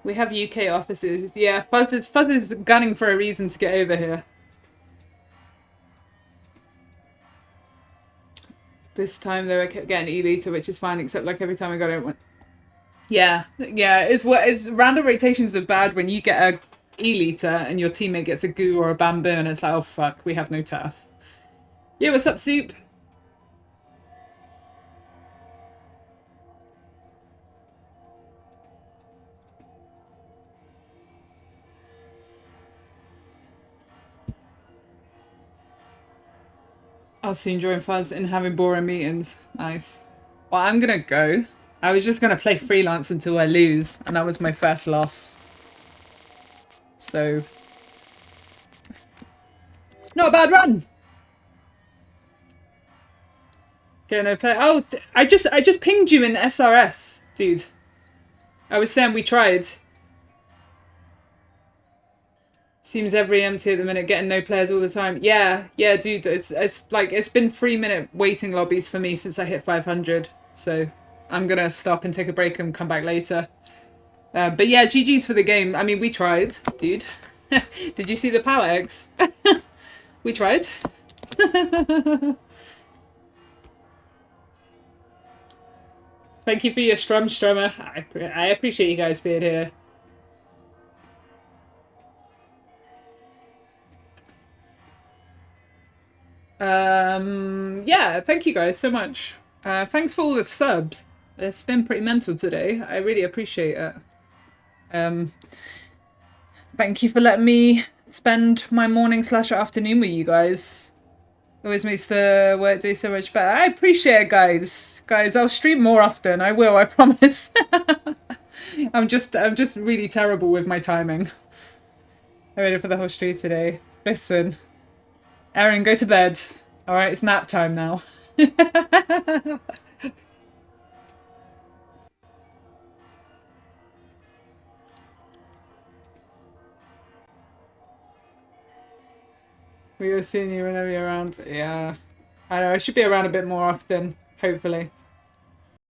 We have UK offices. Yeah, Fuzz is gunning for a reason to get over here. This time though I kept getting E-liter, which is fine, except like every time I got it went. Yeah, yeah. It's random rotations are bad when you get a E-liter and your teammate gets a goo or a bamboo and it's like, oh fuck, we have no turf. Yeah, what's up, Soup? I'll soon join Fuzz in having boring meetings. Nice. Well, I'm gonna go. I was just gonna play Freelance until I lose, and that was my first loss. So... Not a bad run! Okay, no play. Oh, I just pinged you in SRS, dude. I was saying we tried. Seems every empty at the minute, getting no players all the time. Yeah, yeah, dude. It's like it's been 3-minute waiting lobbies for me since I hit 500. So I'm gonna stop and take a break and come back later. But yeah, GG's for the game. I mean, we tried, dude. Did you see the power X? We tried. Thank you for your strummer. I appreciate you guys being here. Yeah, thank you guys so much. Thanks for all the subs. It's been pretty mental today. I really appreciate it. Thank you for letting me spend my morning/afternoon with you guys. Always makes the workday so much better. I appreciate it, guys. Guys, I'll stream more often. I will, I promise. I'm just really terrible with my timing. I waited for the whole street today. Listen. Erin, go to bed. Alright, it's nap time now. We will see you whenever you're around. Yeah. I know, I should be around a bit more often, hopefully.